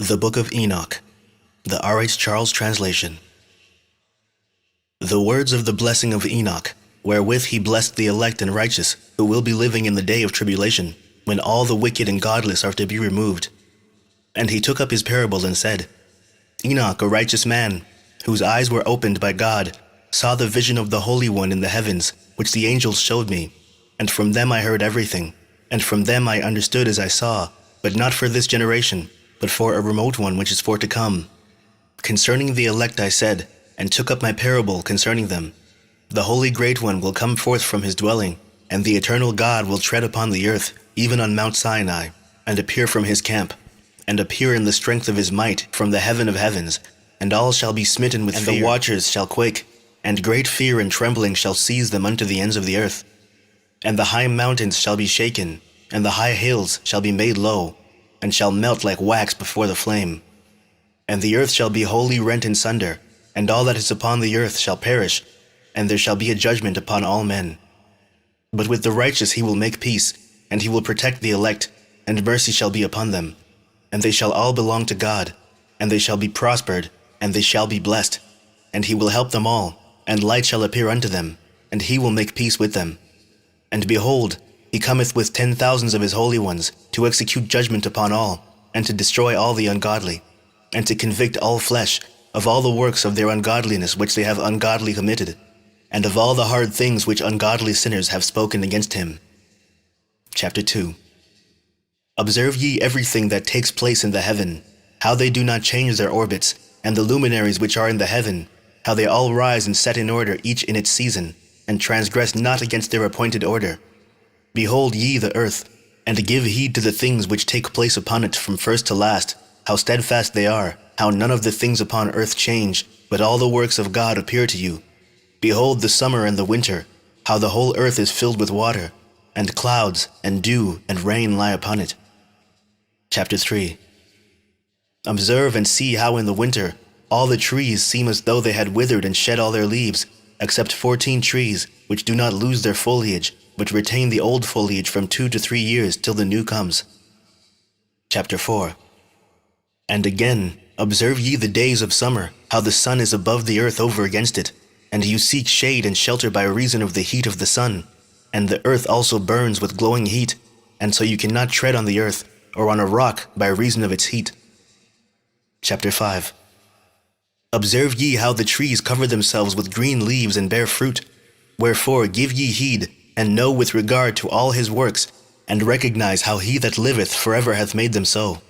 The Book of Enoch, the R.H. Charles translation. The words of the blessing of Enoch, wherewith he blessed the elect and righteous, who will be living in the day of tribulation, when all the wicked and godless are to be removed. And he took up his parable and said, Enoch, a righteous man, whose eyes were opened by God, saw the vision of the Holy One in the heavens, which the angels showed me. And from them I heard everything, and from them I understood as I saw, but not for this generation, but for a remote one which is for to come. Concerning the elect I said, and took up my parable concerning them. The Holy Great One will come forth from his dwelling, and the eternal God will tread upon the earth, even on Mount Sinai, and appear from his camp, and appear in the strength of his might from the heaven of heavens, and all shall be smitten with fear, and the watchers shall quake, and great fear and trembling shall seize them unto the ends of the earth. And the high mountains shall be shaken, and the high hills shall be made low, and shall melt like wax before the flame. And the earth shall be wholly rent in sunder, and all that is upon the earth shall perish, and there shall be a judgment upon all men. But with the righteous he will make peace, and he will protect the elect, and mercy shall be upon them. And they shall all belong to God, and they shall be prospered, and they shall be blessed. And he will help them all, and light shall appear unto them, and he will make peace with them. And behold, he cometh with 10,000s of his holy ones, to execute judgment upon all, and to destroy all the ungodly, and to convict all flesh of all the works of their ungodliness which they have ungodly committed, and of all the hard things which ungodly sinners have spoken against him. Chapter 2. Observe ye everything that takes place in the heaven, how they do not change their orbits, and the luminaries which are in the heaven, how they all rise and set in order each in its season, and transgress not against their appointed order. Behold ye the earth, and give heed to the things which take place upon it from first to last, how steadfast they are, how none of the things upon earth change, but all the works of God appear to you. Behold the summer and the winter, how the whole earth is filled with water, and clouds, and dew, and rain lie upon it. Chapter 3. Observe and see how in the winter all the trees seem as though they had withered and shed all their leaves, except 14 trees, which do not lose their foliage, but retain the old foliage from 2 to 3 years till the new comes. Chapter 4. And again, observe ye the days of summer, how the sun is above the earth over against it, and you seek shade and shelter by reason of the heat of the sun, and the earth also burns with glowing heat, and so you cannot tread on the earth, or on a rock by reason of its heat. Chapter 5. Observe ye how the trees cover themselves with green leaves and bear fruit. Wherefore give ye heed, and know with regard to all his works, and recognize how he that liveth forever hath made them so.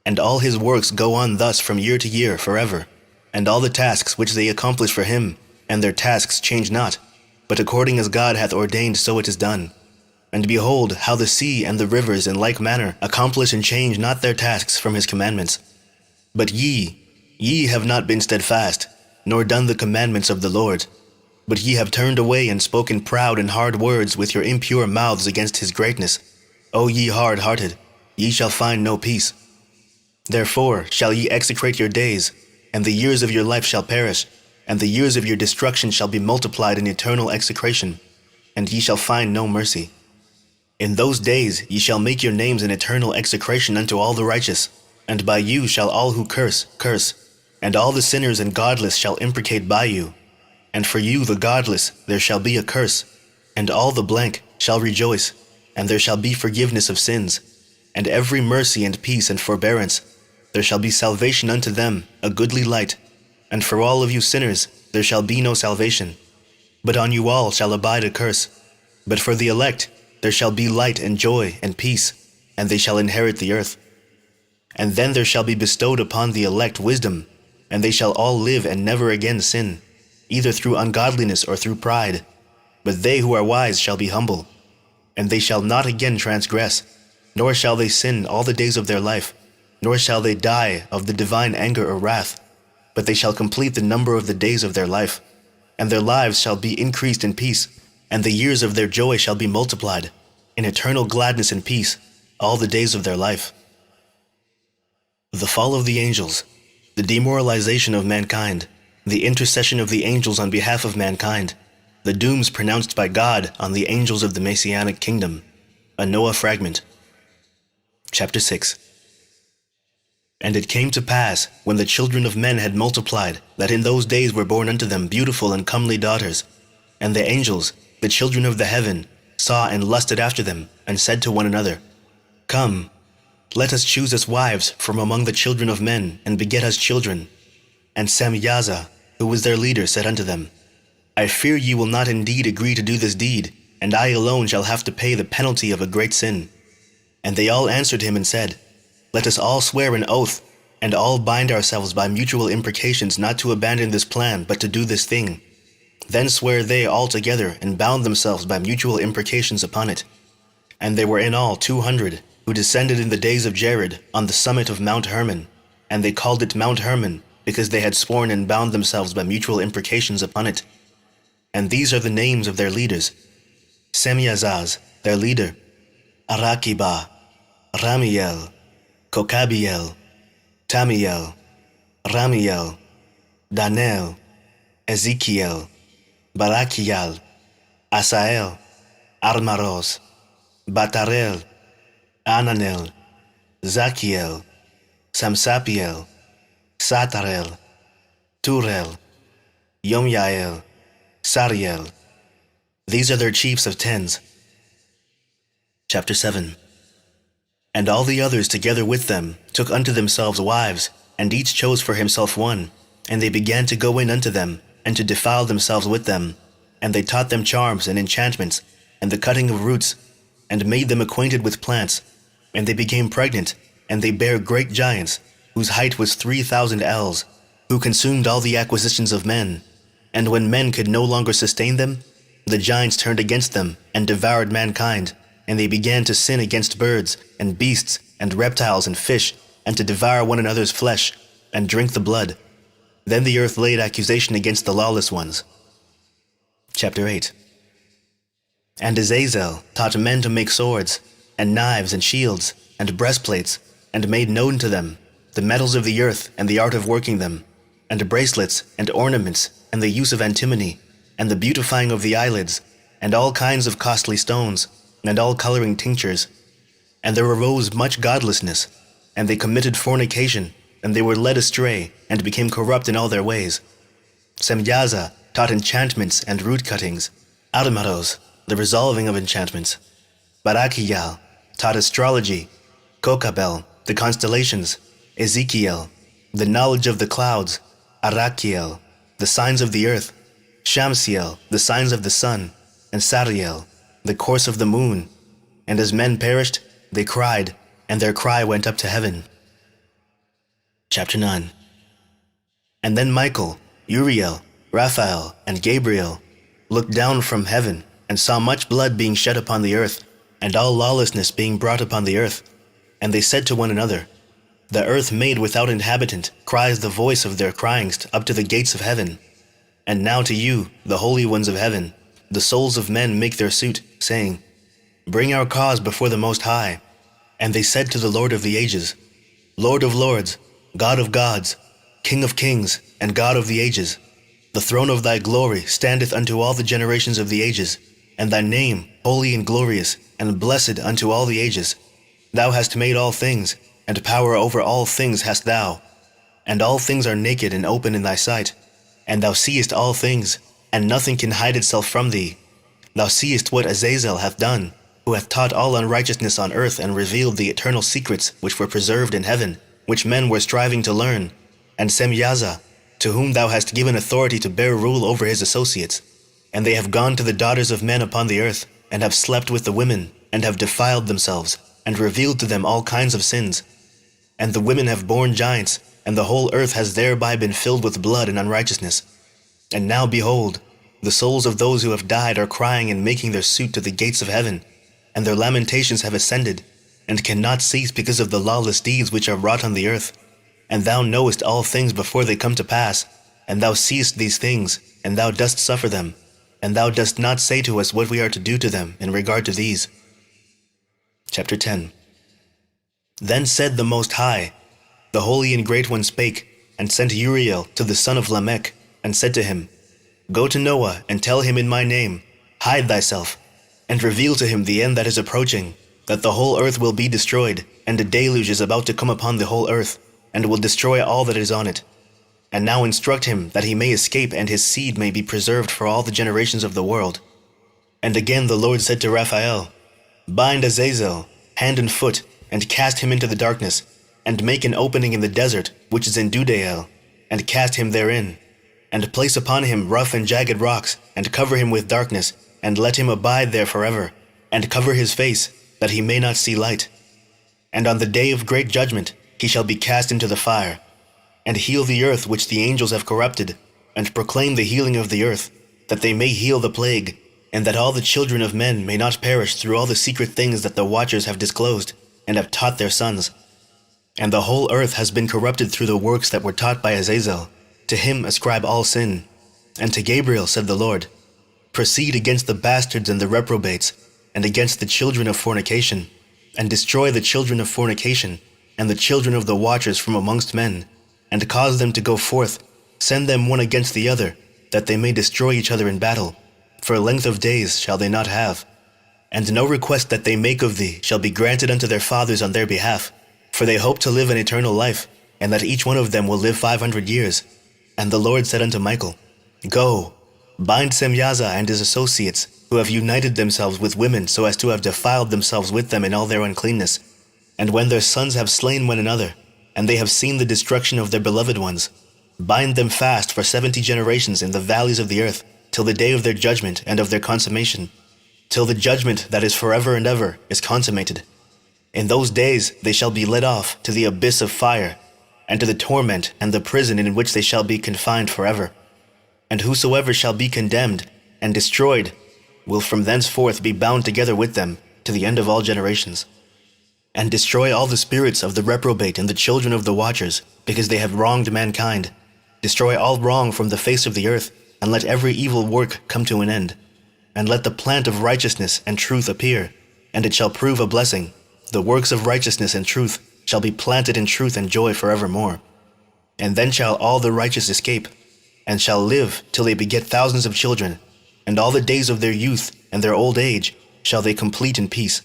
And all his works go on thus from year to year forever, and all the tasks which they accomplish for him, and their tasks change not, but according as God hath ordained so it is done. And behold how the sea and the rivers in like manner accomplish and change not their tasks from his commandments. But ye have not been steadfast, nor done the commandments of the Lord. But ye have turned away and spoken proud and hard words with your impure mouths against his greatness. O ye hard-hearted, ye shall find no peace. Therefore shall ye execrate your days, and the years of your life shall perish, and the years of your destruction shall be multiplied in eternal execration, and ye shall find no mercy. In those days ye shall make your names an eternal execration unto all the righteous, and by you shall all who curse, and all the sinners and godless shall imprecate by you. And for you the godless there shall be a curse, and all the blank shall rejoice, and there shall be forgiveness of sins, and every mercy and peace and forbearance. There shall be salvation unto them, a goodly light, and for all of you sinners there shall be no salvation. But on you all shall abide a curse. But for the elect there shall be light and joy and peace, and they shall inherit the earth. And then there shall be bestowed upon the elect wisdom, and they shall all live and never again sin, either through ungodliness or through pride. But they who are wise shall be humble, and they shall not again transgress, nor shall they sin all the days of their life, nor shall they die of the divine anger or wrath, but they shall complete the number of the days of their life, and their lives shall be increased in peace, and the years of their joy shall be multiplied, in eternal gladness and peace, all the days of their life. The fall of the angels, the demoralization of mankind, the intercession of the angels on behalf of mankind, the dooms pronounced by God on the angels of the Messianic kingdom. A Noah fragment. Chapter 6. And it came to pass, when the children of men had multiplied, that in those days were born unto them beautiful and comely daughters. And the angels, the children of the heaven, saw and lusted after them, and said to one another, Come, let us choose us wives from among the children of men, and beget us children. And Samyaza, who was their leader, said unto them, I fear ye will not indeed agree to do this deed, and I alone shall have to pay the penalty of a great sin. And they all answered him and said, Let us all swear an oath, and all bind ourselves by mutual imprecations not to abandon this plan, but to do this thing. Then sware they all together, and bound themselves by mutual imprecations upon it. And there were in all 200, who descended in the days of Jared on the summit of Mount Hermon, and they called it Mount Hermon, because they had sworn and bound themselves by mutual imprecations upon it. And these are the names of their leaders: Semyazaz, their leader, Arakiba, Ramiel, Kokabiel, Tamiel, Ramiel, Danel, Ezekiel, Barakiel, Asael, Armaros, Batarel, Ananel, Zakiel, Samsapiel, Satarel, Turel, Yomyael, Sariel. These are their chiefs of tens. Chapter 7. And all the others together with them took unto themselves wives, and each chose for himself one, and they began to go in unto them, and to defile themselves with them. And they taught them charms and enchantments, and the cutting of roots, and made them acquainted with plants. And they became pregnant, and they bare great giants, whose height was 3,000 ells, who consumed all the acquisitions of men. And when men could no longer sustain them, the giants turned against them, and devoured mankind. And they began to sin against birds, and beasts, and reptiles, and fish, and to devour one another's flesh, and drink the blood. Then the earth laid accusation against the lawless ones. Chapter 8. And Azazel taught men to make swords, and knives, and shields, and breastplates, and made known to them the metals of the earth, and the art of working them, and bracelets, and ornaments, and the use of antimony, and the beautifying of the eyelids, and all kinds of costly stones, and all coloring tinctures. And there arose much godlessness, and they committed fornication, and they were led astray, and became corrupt in all their ways. Semyaza taught enchantments and root cuttings, Armaros, the resolving of enchantments. Barakiyal taught astrology, Kokabel, the constellations, Ezekiel, the knowledge of the clouds, Arakiel, the signs of the earth, Shamsiel, the signs of the sun, and Sariel, the course of the moon. And as men perished, they cried, and their cry went up to heaven. Chapter 9. And then Michael, Uriel, Raphael, and Gabriel looked down from heaven, and saw much blood being shed upon the earth, and all lawlessness being brought upon the earth. And they said to one another, The earth made without inhabitant cries the voice of their cryings up to the gates of heaven. And now to you, the holy ones of heaven, the souls of men make their suit, saying, Bring our cause before the Most High. And they said to the Lord of the ages, Lord of lords, God of gods, King of kings, and God of the ages, the throne of thy glory standeth unto all the generations of the ages, and thy name holy and glorious, and blessed unto all the ages. Thou hast made all things, and power over all things hast thou. And all things are naked and open in thy sight. And thou seest all things, and nothing can hide itself from thee. Thou seest what Azazel hath done, who hath taught all unrighteousness on earth, and revealed the eternal secrets which were preserved in heaven, which men were striving to learn. And Semyaza, to whom thou hast given authority to bear rule over his associates. And they have gone to the daughters of men upon the earth, and have slept with the women, and have defiled themselves, and revealed to them all kinds of sins. And the women have borne giants, and the whole earth has thereby been filled with blood and unrighteousness. And now behold, the souls of those who have died are crying and making their suit to the gates of heaven, and their lamentations have ascended, and cannot cease because of the lawless deeds which are wrought on the earth. And thou knowest all things before they come to pass, and thou seest these things, and thou dost suffer them, and thou dost not say to us what we are to do to them in regard to these. Chapter 10. Then said the Most High, the Holy and Great One spake, and sent Uriel to the son of Lamech, and said to him, Go to Noah, and tell him in my name, Hide thyself, and reveal to him the end that is approaching, that the whole earth will be destroyed, and a deluge is about to come upon the whole earth. and will destroy all that is on it. And now instruct him that he may escape and his seed may be preserved for all the generations of the world. And again the Lord said to Raphael, Bind Azazel, hand and foot, and cast him into the darkness, and make an opening in the desert, which is in Dudael, and cast him therein, and place upon him rough and jagged rocks, and cover him with darkness, and let him abide there forever, and cover his face, that he may not see light. And on the day of great judgment he shall be cast into the fire, and heal the earth which the angels have corrupted, and proclaim the healing of the earth, that they may heal the plague, and that all the children of men may not perish through all the secret things that the watchers have disclosed, and have taught their sons. And the whole earth has been corrupted through the works that were taught by Azazel. To him ascribe all sin. And to Gabriel said the Lord, Proceed against the bastards and the reprobates, and against the children of fornication, and destroy the children of fornication, and the children of the watchers from amongst men, and cause them to go forth, send them one against the other, that they may destroy each other in battle. For a length of days shall they not have. And no request that they make of thee shall be granted unto their fathers on their behalf, for they hope to live an eternal life, and that each one of them will live 500 years. And the Lord said unto Michael, Go, bind Semyaza and his associates, who have united themselves with women so as to have defiled themselves with them in all their uncleanness. And when their sons have slain one another, and they have seen the destruction of their beloved ones, bind them fast for 70 generations in the valleys of the earth, till the day of their judgment and of their consummation, till the judgment that is forever and ever is consummated. In those days they shall be led off to the abyss of fire, and to the torment and the prison in which they shall be confined forever. And whosoever shall be condemned and destroyed will from thenceforth be bound together with them to the end of all generations. And destroy all the spirits of the reprobate and the children of the watchers, because they have wronged mankind. Destroy all wrong from the face of the earth, and let every evil work come to an end. And let the plant of righteousness and truth appear, and it shall prove a blessing. The works of righteousness and truth shall be planted in truth and joy forevermore. And then shall all the righteous escape, and shall live till they beget thousands of children, and all the days of their youth and their old age shall they complete in peace.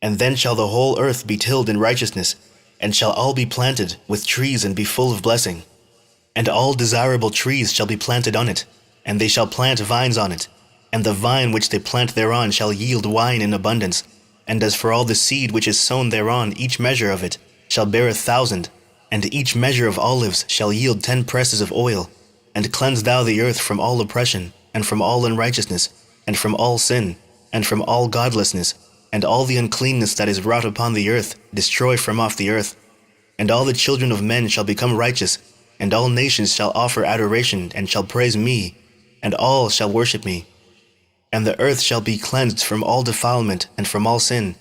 And then shall the whole earth be tilled in righteousness, and shall all be planted with trees and be full of blessing. And all desirable trees shall be planted on it, and they shall plant vines on it, and the vine which they plant thereon shall yield wine in abundance. And as for all the seed which is sown thereon, each measure of it shall bear 1,000, and each measure of olives shall yield 10 presses of oil. And cleanse thou the earth from all oppression, and from all unrighteousness, and from all sin, and from all godlessness, and all the uncleanness that is wrought upon the earth, destroy from off the earth. And all the children of men shall become righteous, and all nations shall offer adoration, and shall praise me, and all shall worship me. And the earth shall be cleansed from all defilement, and from all sin,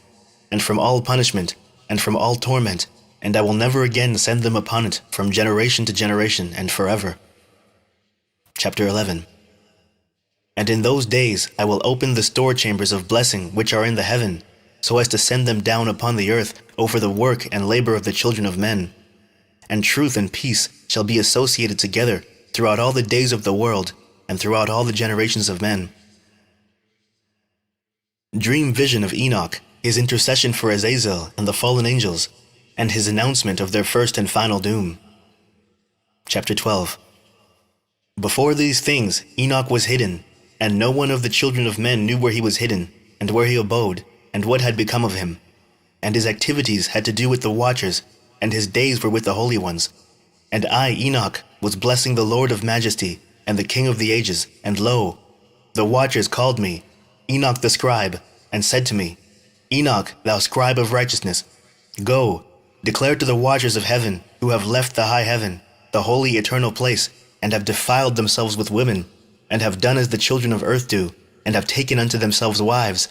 and from all punishment, and from all torment, and I will never again send them upon it from generation to generation, and forever. Chapter 11. And in those days I will open the store chambers of blessing which are in the heaven, so as to send them down upon the earth over the work and labor of the children of men. And truth and peace shall be associated together throughout all the days of the world, and throughout all the generations of men. Dream vision of Enoch, his intercession for Azazel and the fallen angels, and his announcement of their first and final doom. Chapter 12. Before these things Enoch was hidden, and no one of the children of men knew where he was hidden, and where he abode, and what had become of him. And his activities had to do with the watchers, and his days were with the holy ones. And I, Enoch, was blessing the Lord of majesty, and the King of the ages, and lo, the watchers called me, Enoch the scribe, and said to me, Enoch, thou scribe of righteousness, go, declare to the watchers of heaven, who have left the high heaven, the holy eternal place, and have defiled themselves with women, and have done as the children of earth do, and have taken unto themselves wives.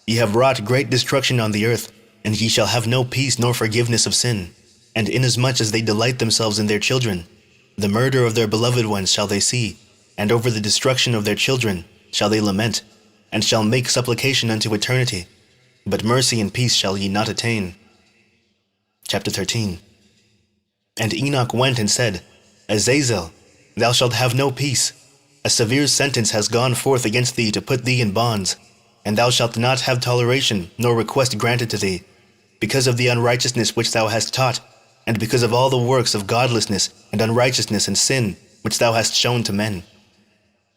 Ye have wrought great destruction on the earth, and ye shall have no peace nor forgiveness of sin. And inasmuch as they delight themselves in their children, the murder of their beloved ones shall they see, and over the destruction of their children shall they lament, and shall make supplication unto eternity. But mercy and peace shall ye not attain. Chapter 13. And Enoch went and said, Azazel, thou shalt have no peace. A severe sentence has gone forth against thee to put thee in bonds, and thou shalt not have toleration nor request granted to thee, because of the unrighteousness which thou hast taught, and because of all the works of godlessness and unrighteousness and sin which thou hast shown to men.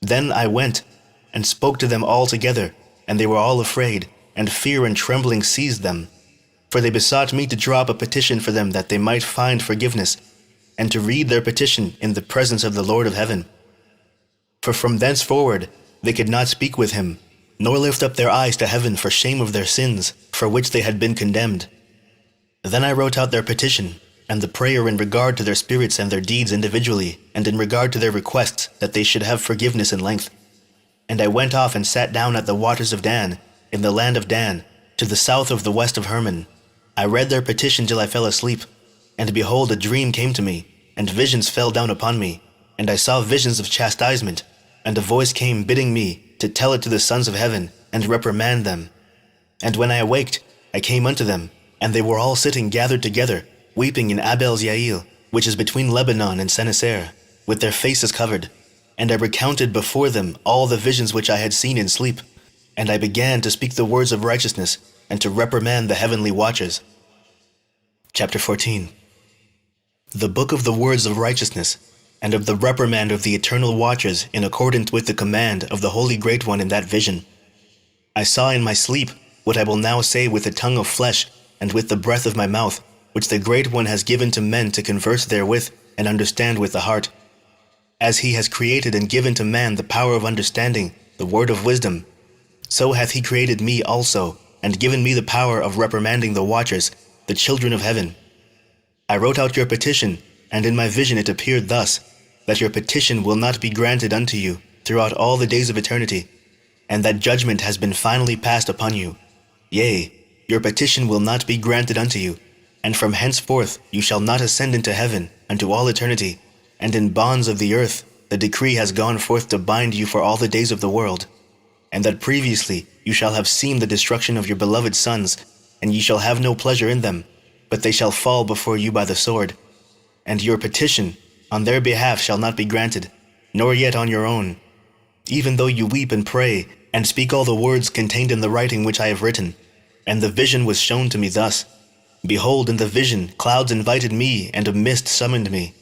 Then I went and spoke to them all together, and they were all afraid, and fear and trembling seized them. For they besought me to draw up a petition for them that they might find forgiveness, and to read their petition in the presence of the Lord of heaven. For from thenceforward they could not speak with him, nor lift up their eyes to heaven for shame of their sins, for which they had been condemned. Then I wrote out their petition, and the prayer in regard to their spirits and their deeds individually, and in regard to their requests that they should have forgiveness in length. And I went off and sat down at the waters of Dan, in the land of Dan, to the south of the west of Hermon. I read their petition till I fell asleep, and behold, a dream came to me, and visions fell down upon me, and I saw visions of chastisement, and a voice came bidding me to tell it to the sons of heaven, and reprimand them. And when I awaked, I came unto them, and they were all sitting gathered together, weeping in Abel-Yael, which is between Lebanon and Seneser, with their faces covered. And I recounted before them all the visions which I had seen in sleep, and I began to speak the words of righteousness, and to reprimand the heavenly watchers. Chapter 14. The book of the words of righteousness, and of the reprimand of the eternal watchers in accordance with the command of the Holy Great One in that vision. I saw in my sleep what I will now say with the tongue of flesh, and with the breath of my mouth, which the Great One has given to men to converse therewith, and understand with the heart. As he has created and given to man the power of understanding, the word of wisdom, so hath he created me also, and given me the power of reprimanding the watchers, the children of heaven. I wrote out your petition, and in my vision it appeared thus, that your petition will not be granted unto you throughout all the days of eternity, and that judgment has been finally passed upon you. Yea, your petition will not be granted unto you, and from henceforth you shall not ascend into heaven unto all eternity, and in bonds of the earth the decree has gone forth to bind you for all the days of the world, and that previously you shall have seen the destruction of your beloved sons, and ye shall have no pleasure in them, but they shall fall before you by the sword. And your petition on their behalf shall not be granted, nor yet on your own, even though you weep and pray, and speak all the words contained in the writing which I have written. And the vision was shown to me thus. Behold, in the vision clouds invited me, and a mist summoned me.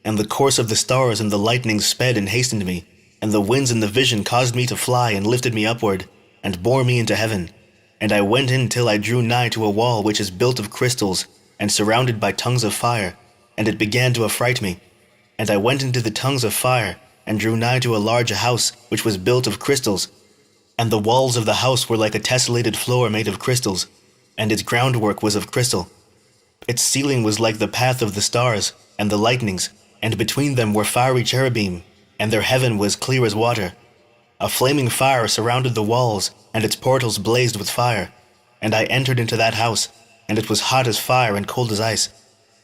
And the course of the stars and the lightnings sped and hastened me, and the winds in the vision caused me to fly and lifted me upward, and bore me into heaven. And I went in till I drew nigh to a wall which is built of crystals, and surrounded by tongues of fire, and it began to affright me. And I went into the tongues of fire, and drew nigh to a large house which was built of crystals, and the walls of the house were like a tessellated floor made of crystals, and its groundwork was of crystal. Its ceiling was like the path of the stars and the lightnings, and between them were fiery cherubim, and their heaven was clear as water. A flaming fire surrounded the walls, and its portals blazed with fire. And I entered into that house, and it was hot as fire and cold as ice.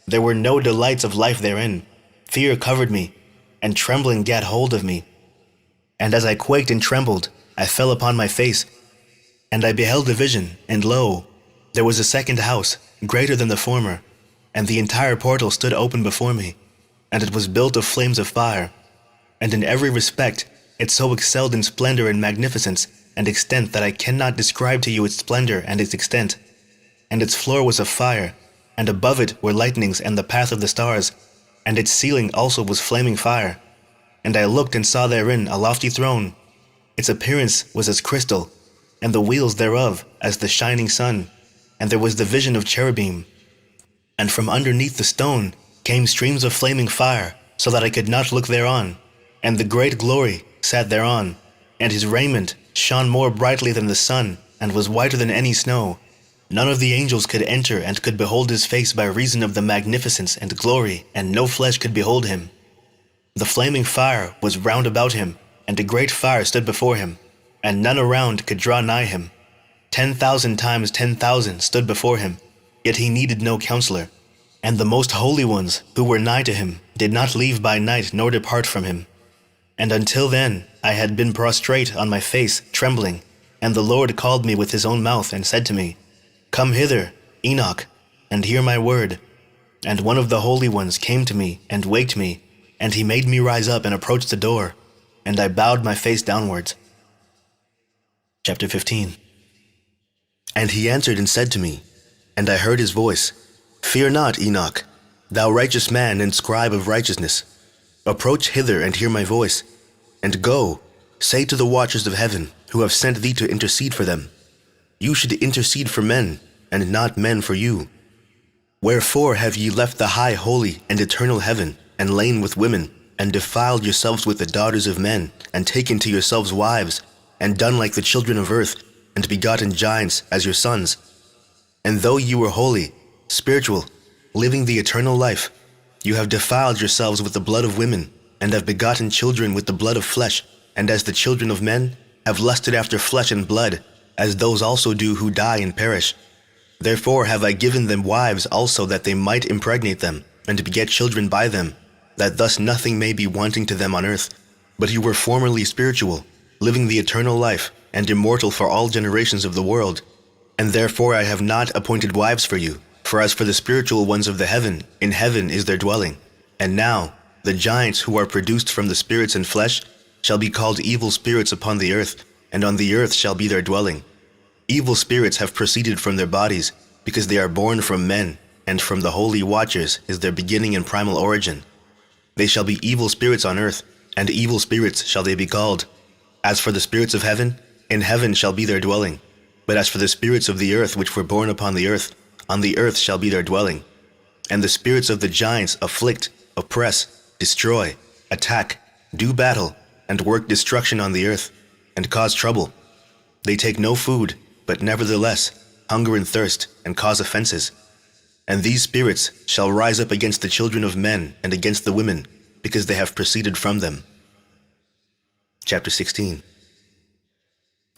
There were no delights of life therein. Fear covered me, and trembling gat hold of me. And as I quaked and trembled, I fell upon my face. And I beheld a vision, and lo, there was a second house, greater than the former, and the entire portal stood open before me, and it was built of flames of fire. And in every respect it so excelled in splendor and magnificence and extent that I cannot describe to you its splendor and its extent. And its floor was of fire, and above it were lightnings and the path of the stars, and its ceiling also was flaming fire. And I looked and saw therein a lofty throne. Its appearance was as crystal, and the wheels thereof as the shining sun, and there was the vision of cherubim. And from underneath the stone came streams of flaming fire, so that I could not look thereon. And the great glory sat thereon, and his raiment shone more brightly than the sun, and was whiter than any snow. None of the angels could enter and could behold his face by reason of the magnificence and glory, and no flesh could behold him. The flaming fire was round about him, and a great fire stood before him, and none around could draw nigh him. 10,000 times 10,000 stood before him, yet he needed no counselor. And the most holy ones who were nigh to him did not leave by night nor depart from him. And until then I had been prostrate on my face, trembling, and the Lord called me with his own mouth and said to me, Come hither, Enoch, and hear my word. And one of the holy ones came to me and waked me, and he made me rise up and approach the door, and I bowed my face downwards. Chapter 15. And he answered and said to me, and I heard his voice, Fear not, Enoch, Thou righteous man and scribe of righteousness, approach hither and hear my voice, and go, say to the watchers of heaven, who have sent thee to intercede for them, you should intercede for men, and not men for you. Wherefore have ye left the high, holy, and eternal heaven, and lain with women, and defiled yourselves with the daughters of men, and taken to yourselves wives, and done like the children of earth, and begotten giants as your sons? And though you were holy, spiritual, living the eternal life, you have defiled yourselves with the blood of women, and have begotten children with the blood of flesh, and as the children of men have lusted after flesh and blood, as those also do who die and perish. Therefore have I given them wives also, that they might impregnate them, and beget children by them, that thus nothing may be wanting to them on earth. But you were formerly spiritual, living the eternal life, and immortal for all generations of the world. And therefore I have not appointed wives for you. For as for the spiritual ones of the heaven, in heaven is their dwelling. And now the giants who are produced from the spirits and flesh shall be called evil spirits upon the earth, and on the earth shall be their dwelling. Evil spirits have proceeded from their bodies, because they are born from men, and from the holy watchers is their beginning and primal origin. They shall be evil spirits on earth, and evil spirits shall they be called. As for the spirits of heaven, in heaven shall be their dwelling. But as for the spirits of the earth which were born upon the earth shall be their dwelling. And the spirits of the giants afflict, oppress, destroy, attack, do battle, and work destruction on the earth, and cause trouble. They take no food, but nevertheless hunger and thirst, and cause offenses. And these spirits shall rise up against the children of men and against the women, because they have proceeded from them. Chapter 16.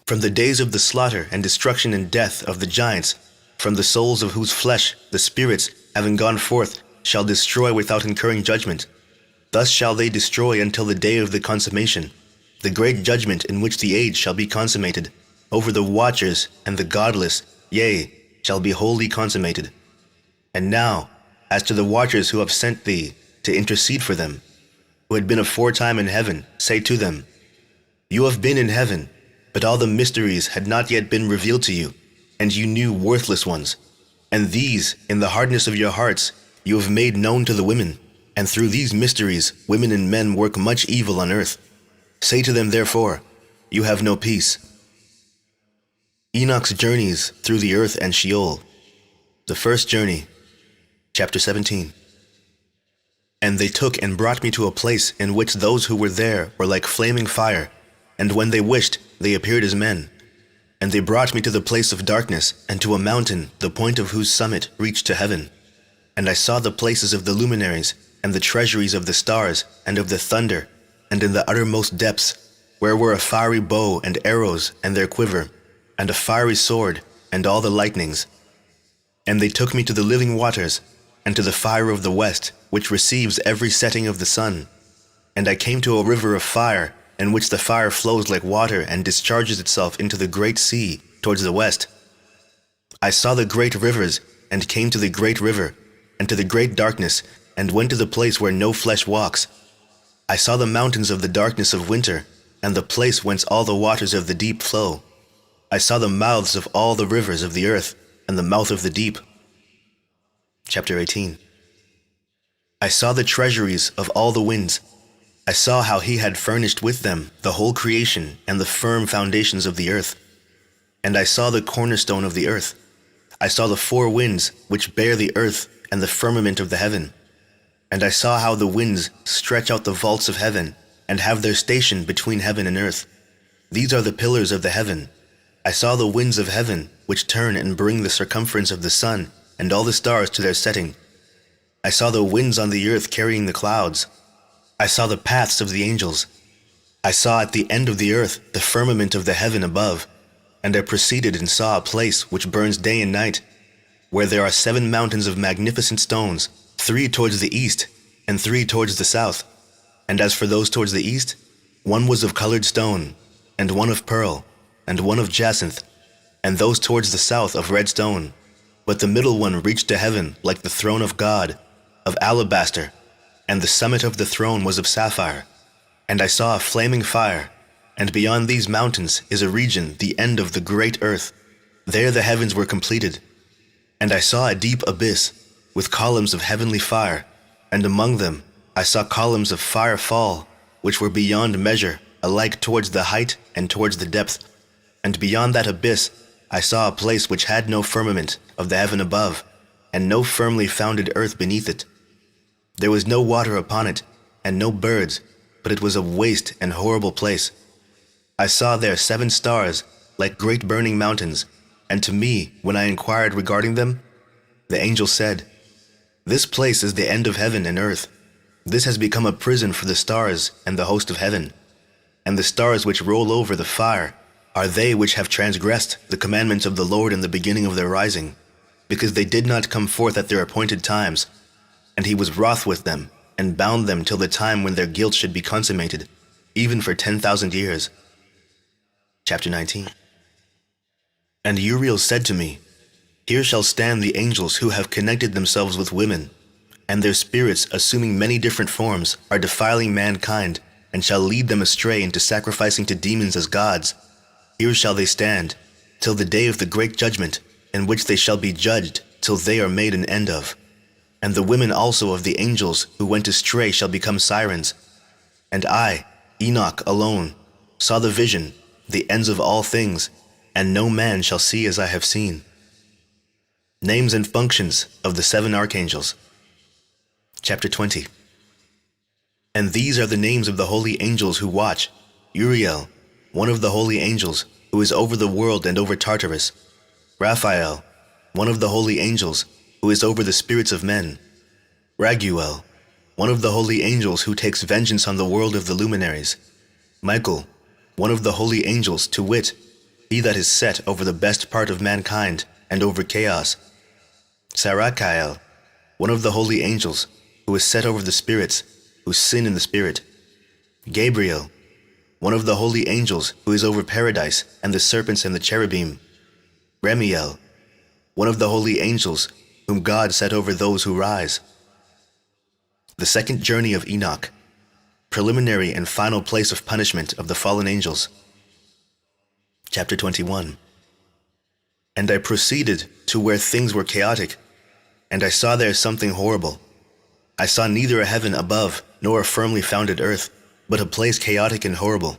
From the days of the slaughter and destruction and death of the giants, from the souls of whose flesh the spirits, having gone forth, shall destroy without incurring judgment. Thus shall they destroy until the day of the consummation, the great judgment in which the age shall be consummated, over the watchers and the godless, yea, shall be wholly consummated. And now, as to the watchers who have sent thee to intercede for them, who had been aforetime in heaven, say to them, you have been in heaven, but all the mysteries had not yet been revealed to you, and you knew worthless ones. And these, in the hardness of your hearts, you have made known to the women, and through these mysteries women and men work much evil on earth. Say to them therefore, you have no peace. Enoch's journeys through the earth and Sheol. The first journey. Chapter 17. And they took and brought me to a place in which those who were there were like flaming fire, and when they wished, they appeared as men. And they brought me to the place of darkness, and to a mountain, the point of whose summit reached to heaven. And I saw the places of the luminaries, and the treasuries of the stars, and of the thunder, and in the uttermost depths, where were a fiery bow and arrows, and their quiver, and a fiery sword, and all the lightnings. And they took me to the living waters, and to the fire of the west, which receives every setting of the sun. And I came to a river of fire, in which the fire flows like water and discharges itself into the great sea towards the west. I saw the great rivers, and came to the great river, and to the great darkness, and went to the place where no flesh walks. I saw the mountains of the darkness of winter, and the place whence all the waters of the deep flow. I saw the mouths of all the rivers of the earth, and the mouth of the deep. Chapter 18. I saw the treasuries of all the winds. I saw how he had furnished with them the whole creation and the firm foundations of the earth. And I saw the cornerstone of the earth. I saw the four winds which bear the earth and the firmament of the heaven. And I saw how the winds stretch out the vaults of heaven, and have their station between heaven and earth. These are the pillars of the heaven. I saw the winds of heaven, which turn and bring the circumference of the sun, and all the stars to their setting. I saw the winds on the earth carrying the clouds. I saw the paths of the angels. I saw at the end of the earth the firmament of the heaven above, and I proceeded and saw a place which burns day and night, where there are 7 mountains of magnificent stones, 3 towards the east, and 3 towards the south. And as for those towards the east, one was of colored stone, and one of pearl, and one of jacinth, and those towards the south of red stone. But the middle one reached to heaven like the throne of God, of alabaster, and the summit of the throne was of sapphire. And I saw a flaming fire, and beyond these mountains is a region, the end of the great earth. There the heavens were completed. And I saw a deep abyss, with columns of heavenly fire, and among them I saw columns of fire fall, which were beyond measure, alike towards the height and towards the depth. And beyond that abyss I saw a place which had no firmament of the heaven above, and no firmly founded earth beneath it. There was no water upon it, and no birds, but it was a waste and horrible place. I saw there 7 stars, like great burning mountains, and to me, when I inquired regarding them, the angel said, "This place is the end of heaven and earth. This has become a prison for the stars and the host of heaven. And the stars which roll over the fire are they which have transgressed the commandments of the Lord in the beginning of their rising, because they did not come forth at their appointed times. And he was wroth with them, and bound them till the time when their guilt should be consummated, even for 10,000 years." Chapter 19. And Uriel said to me, "Here shall stand the angels who have connected themselves with women, and their spirits, assuming many different forms, are defiling mankind, and shall lead them astray into sacrificing to demons as gods. Here shall they stand, till the day of the great judgment, in which they shall be judged, till they are made an end of. And the women also of the angels who went astray shall become sirens. And I, Enoch alone, saw the vision, the ends of all things, and no man shall see as I have seen." Names and functions of the 7 archangels. Chapter 20. And these are the names of the holy angels who watch: Uriel, one of the holy angels, who is over the world and over Tartarus; Raphael, one of the holy angels, who is over the spirits of men; Raguel, one of the holy angels, who takes vengeance on the world of the luminaries; Michael, one of the holy angels, to wit, he that is set over the best part of mankind and over chaos; Sarachiel, one of the holy angels, who is set over the spirits, who sin in the spirit; Gabriel, one of the holy angels, who is over paradise and the serpents and the cherubim; Remiel, one of the holy angels, whom God set over those who rise. The second journey of Enoch, preliminary and final place of punishment of the fallen angels. Chapter 21. And I proceeded to where things were chaotic, and I saw there something horrible. I saw neither a heaven above nor a firmly founded earth, but a place chaotic and horrible.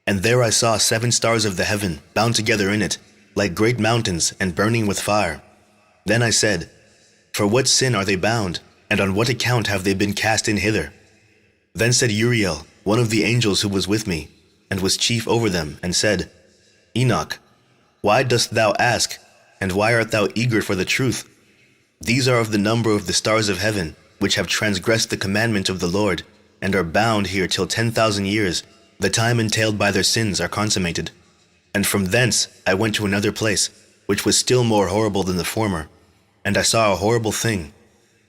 And there I saw 7 stars of the heaven bound together in it, like great mountains and burning with fire. Then I said, "For what sin are they bound, and on what account have they been cast in hither?" Then said Uriel, one of the angels who was with me, and was chief over them, and said, "Enoch, why dost thou ask, and why art thou eager for the truth? These are of the number of the stars of heaven, which have transgressed the commandment of the Lord, and are bound here till 10,000 years, the time entailed by their sins are consummated. And from thence I went to another place, which was still more horrible than the former. And I saw a horrible thing,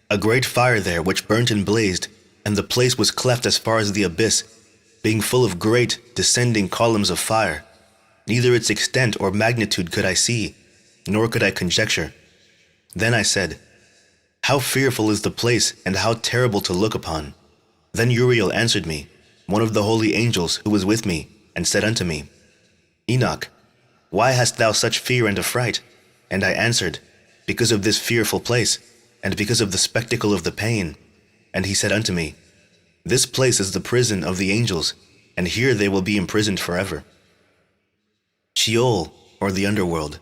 a great fire there which burnt and blazed, and the place was cleft as far as the abyss, being full of great, descending columns of fire. Neither its extent or magnitude could I see, nor could I conjecture. Then I said, "How fearful is the place, and how terrible to look upon!" Then Uriel answered me, one of the holy angels who was with me, and said unto me, "Enoch, why hast thou such fear and affright?" And I answered, "Because of this fearful place, and because of the spectacle of the pain." And he said unto me, "This place is the prison of the angels, and here they will be imprisoned forever." Sheol, or the underworld.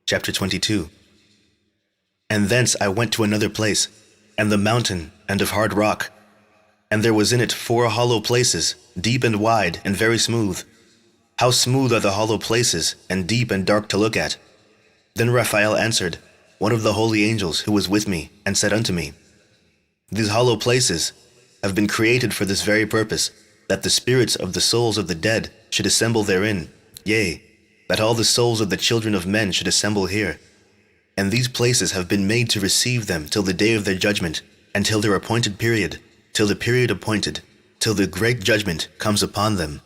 Chapter 22. And thence I went to another place, and the mountain, and of hard rock. And there was in it 4 hollow places, deep and wide, and very smooth. How smooth are the hollow places, and deep and dark to look at! Then Raphael answered, one of the holy angels who was with me, and said unto me, "These hollow places have been created for this very purpose, that the spirits of the souls of the dead should assemble therein, yea, that all the souls of the children of men should assemble here. And these places have been made to receive them till the day of their judgment, and till their appointed period, till the period appointed, till the great judgment comes upon them."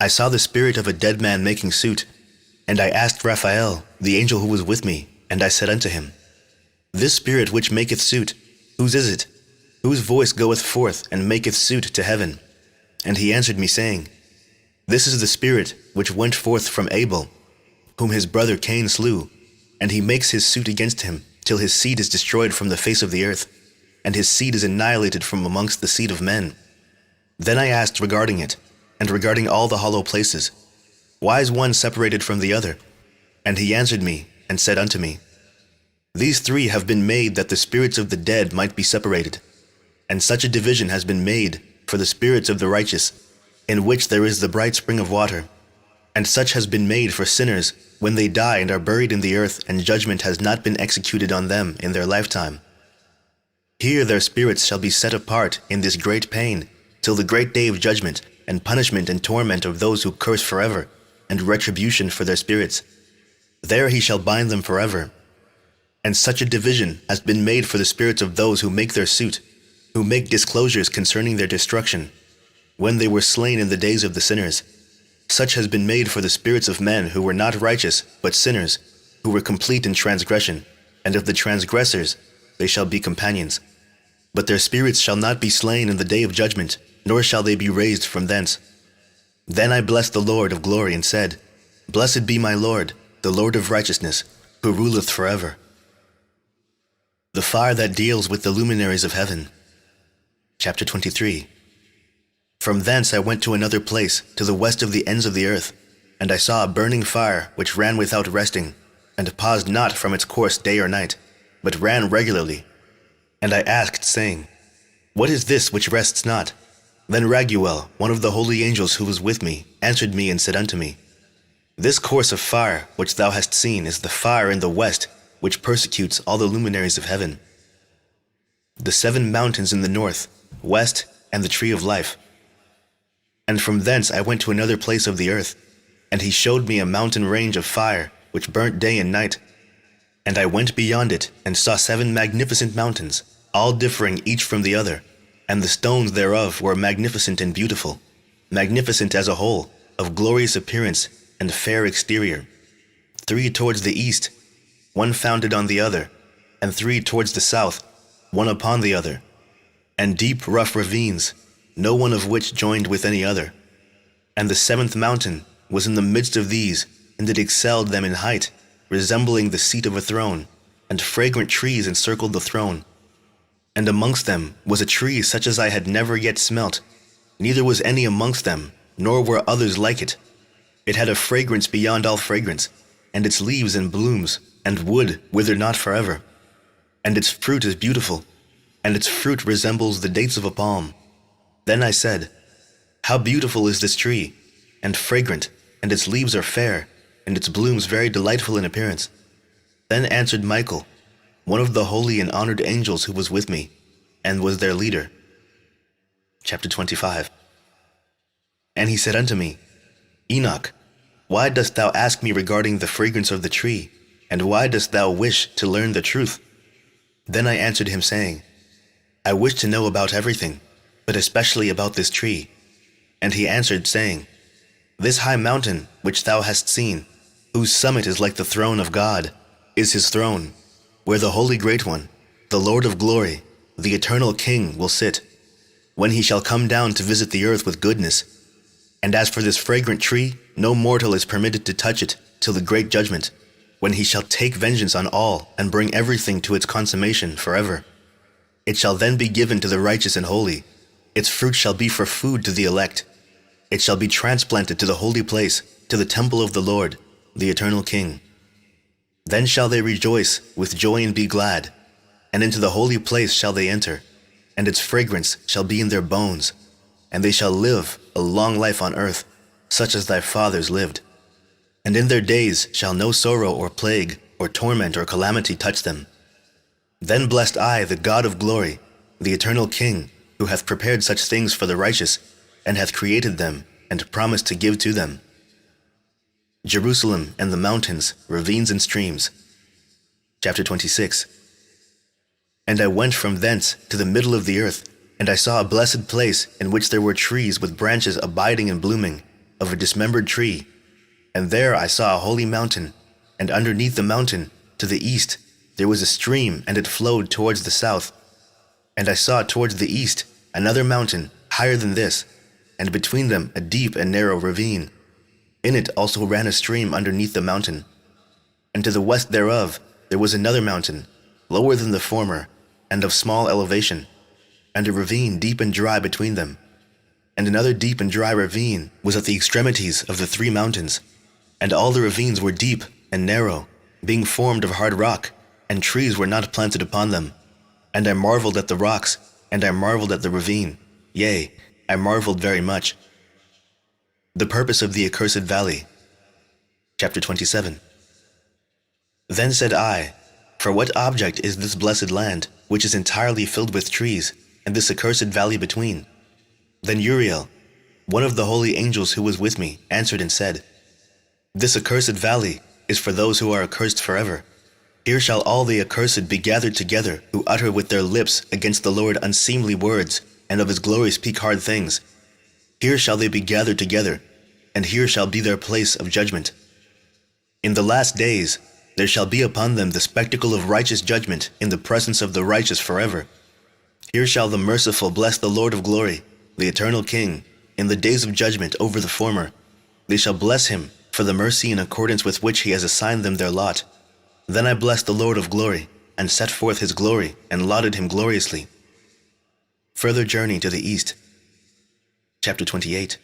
I saw the spirit of a dead man making suit, and I asked Raphael, the angel who was with me, and I said unto him, "This spirit which maketh suit, whose is it? Whose voice goeth forth and maketh suit to heaven?" And he answered me, saying, "This is the spirit which went forth from Abel, whom his brother Cain slew, and he makes his suit against him, till his seed is destroyed from the face of the earth, and his seed is annihilated from amongst the seed of men. Then I asked regarding it, and regarding all the hollow places, why is one separated from the other? And he answered me, and said unto me, These three have been made that the spirits of the dead might be separated, and such a division has been made for the spirits of the righteous, in which there is the bright spring of water, and such has been made for sinners when they die and are buried in the earth, and judgment has not been executed on them in their lifetime. Here their spirits shall be set apart in this great pain, till the great day of judgment, and punishment and torment of those who curse forever, and retribution for their spirits. There he shall bind them forever. And such a division has been made for the spirits of those who make their suit, who make disclosures concerning their destruction, when they were slain in the days of the sinners. Such has been made for the spirits of men who were not righteous, but sinners, who were complete in transgression, and of the transgressors they shall be companions. But their spirits shall not be slain in the day of judgment, nor shall they be raised from thence. Then I blessed the Lord of glory, and said, Blessed be my Lord, the Lord of righteousness, who ruleth forever. The fire that deals with the luminaries of heaven. Chapter 23. From thence I went to another place, to the west of the ends of the earth, and I saw a burning fire which ran without resting, and paused not from its course day or night, but ran regularly. And I asked, saying, What is this which rests not? Then Raguel, one of the holy angels who was with me, answered me and said unto me, This course of fire which thou hast seen is the fire in the west, which persecutes all the luminaries of heaven. The 7 mountains in the north, west, and the tree of life. And from thence I went to another place of the earth, and he showed me a mountain range of fire, which burnt day and night. And I went beyond it, and saw 7 magnificent mountains, all differing each from the other, and the stones thereof were magnificent and beautiful, magnificent as a whole, of glorious appearance and fair exterior. 3 towards the east, one founded on the other, and 3 towards the south, one upon the other, and deep rough ravines, no one of which joined with any other. And the 7th mountain was in the midst of these, and it excelled them in height, resembling the seat of a throne, and fragrant trees encircled the throne. And amongst them was a tree such as I had never yet smelt, neither was any amongst them, nor were others like it. It had a fragrance beyond all fragrance, and its leaves and blooms, and wood wither not forever. And its fruit is beautiful, and its fruit resembles the dates of a palm. Then I said, How beautiful is this tree, and fragrant, and its leaves are fair, and its blooms very delightful in appearance. Then answered Michael, one of the holy and honored angels who was with me, and was their leader. Chapter 25. And he said unto me, Enoch, why dost thou ask me regarding the fragrance of the tree, and why dost thou wish to learn the truth? Then I answered him, saying, I wish to know about everything, but especially about this tree. And he answered, saying, This high mountain which thou hast seen, whose summit is like the throne of God, is his throne, where the Holy Great One, the Lord of glory, the eternal King, will sit, when he shall come down to visit the earth with goodness. And as for this fragrant tree, no mortal is permitted to touch it till the great judgment, when he shall take vengeance on all and bring everything to its consummation forever. It shall then be given to the righteous and holy. Its fruit shall be for food to the elect. It shall be transplanted to the holy place, to the temple of the Lord, the eternal King. Then shall they rejoice with joy and be glad, and into the holy place shall they enter, and its fragrance shall be in their bones, and they shall live a long life on earth, such as thy fathers lived. And in their days shall no sorrow or plague or torment or calamity touch them. Then blessed I the God of glory, the eternal King, who hath prepared such things for the righteous, and hath created them, and promised to give to them. Jerusalem and the mountains, ravines and streams. Chapter 26. And I went from thence to the middle of the earth, and I saw a blessed place in which there were trees with branches abiding and blooming, of a dismembered tree. And there I saw a holy mountain, and underneath the mountain, to the east, there was a stream, and it flowed towards the south. And I saw towards the east another mountain, higher than this, and between them a deep and narrow ravine. In it also ran a stream underneath the mountain. And to the west thereof there was another mountain, lower than the former, and of small elevation, and a ravine deep and dry between them. And another deep and dry ravine was at the extremities of the 3 mountains, and all the ravines were deep and narrow, being formed of hard rock, and trees were not planted upon them. And I marveled at the rocks, and I marveled at the ravine, yea, I marveled very much. The purpose of the accursed valley. Chapter 27. Then said I, For what object is this blessed land, which is entirely filled with trees, and this accursed valley between? Then Uriel, one of the holy angels who was with me, answered and said, This accursed valley is for those who are accursed forever. Here shall all the accursed be gathered together, who utter with their lips against the Lord unseemly words, and of his glory speak hard things. Here shall they be gathered together, and here shall be their place of judgment. In the last days there shall be upon them the spectacle of righteous judgment in the presence of the righteous forever. Here shall the merciful bless the Lord of glory, the eternal King, in the days of judgment over the former. They shall bless him for the mercy in accordance with which he has assigned them their lot. Then I blessed the Lord of glory, and set forth his glory, and lauded him gloriously. Further journey to the east. Chapter 28.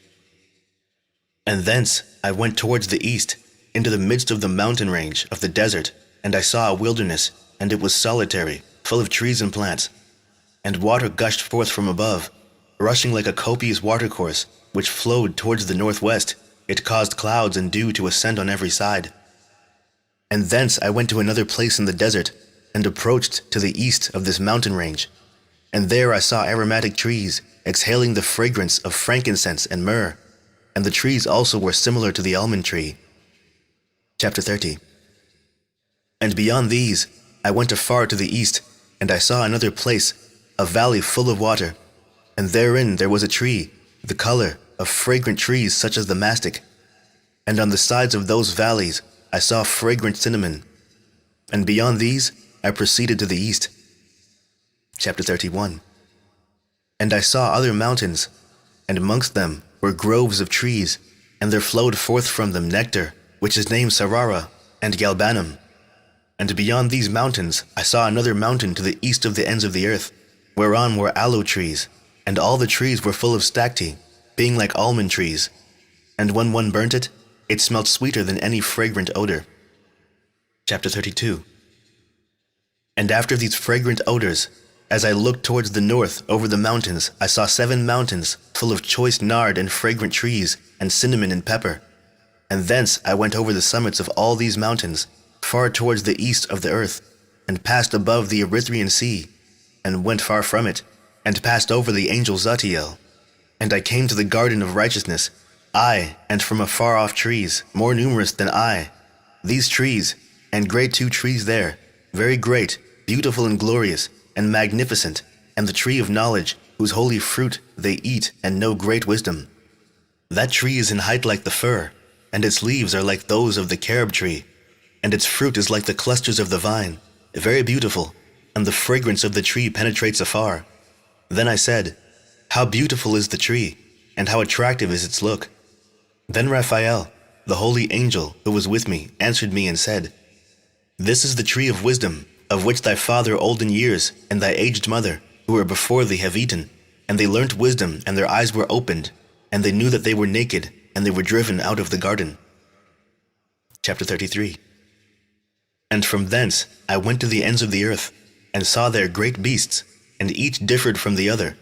And thence I went towards the east, into the midst of the mountain range of the desert, and I saw a wilderness, and it was solitary, full of trees and plants. And water gushed forth from above, rushing like a copious watercourse, which flowed towards the northwest. It caused clouds and dew to ascend on every side. And thence I went to another place in the desert, and approached to the east of this mountain range. And there I saw aromatic trees, exhaling the fragrance of frankincense and myrrh, and the trees also were similar to the almond tree. Chapter 30. And beyond these I went afar to the east, and I saw another place, a valley full of water, and therein there was a tree, the color of fragrant trees such as the mastic. And on the sides of those valleys I saw fragrant cinnamon. And beyond these I proceeded to the east. Chapter 31. And I saw other mountains, and amongst them were groves of trees, and there flowed forth from them nectar, which is named Sarara and Galbanum. And beyond these mountains I saw another mountain to the east of the ends of the earth, whereon were aloe trees, and all the trees were full of stacte, being like almond trees. And when one burnt it, it smelt sweeter than any fragrant odor. Chapter 32. And after these fragrant odors, as I looked towards the north over the mountains, I saw 7 mountains full of choice nard and fragrant trees, and cinnamon and pepper. And thence I went over the summits of all these mountains, far towards the east of the earth, and passed above the Erythraean Sea, and went far from it, and passed over the angel Zatiel. And I came to the garden of righteousness, I, and from afar off trees, more numerous than I. These trees, and great 2 trees there, very great, beautiful and glorious, and magnificent, and the tree of knowledge, whose holy fruit they eat and know great wisdom. That tree is in height like the fir, and its leaves are like those of the carob tree, and its fruit is like the clusters of the vine, very beautiful, and the fragrance of the tree penetrates afar. Then I said, How beautiful is the tree, and how attractive is its look. Then Raphael, the holy angel who was with me, answered me and said, This is the tree of wisdom, of which thy father old in years, and thy aged mother, who were before thee, have eaten. And they learnt wisdom, and their eyes were opened, and they knew that they were naked, and they were driven out of the garden. Chapter 33. And from thence I went to the ends of the earth, and saw there great beasts, and each differed from the other.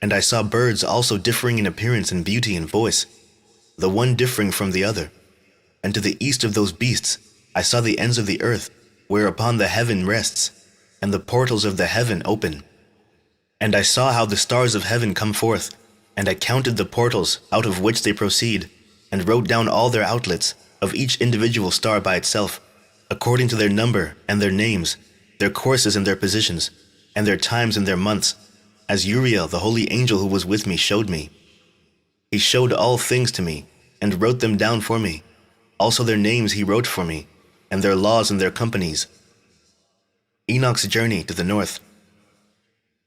And I saw birds also differing in appearance and beauty and voice, the one differing from the other. And to the east of those beasts I saw the ends of the earth, whereupon the heaven rests, and the portals of the heaven open. And I saw how the stars of heaven come forth, and I counted the portals out of which they proceed, and wrote down all their outlets, of each individual star by itself, according to their number and their names, their courses and their positions, and their times and their months, as Uriel the holy angel who was with me showed me. He showed all things to me, and wrote them down for me. Also their names he wrote for me, and their laws and their companies. Enoch's journey to the north.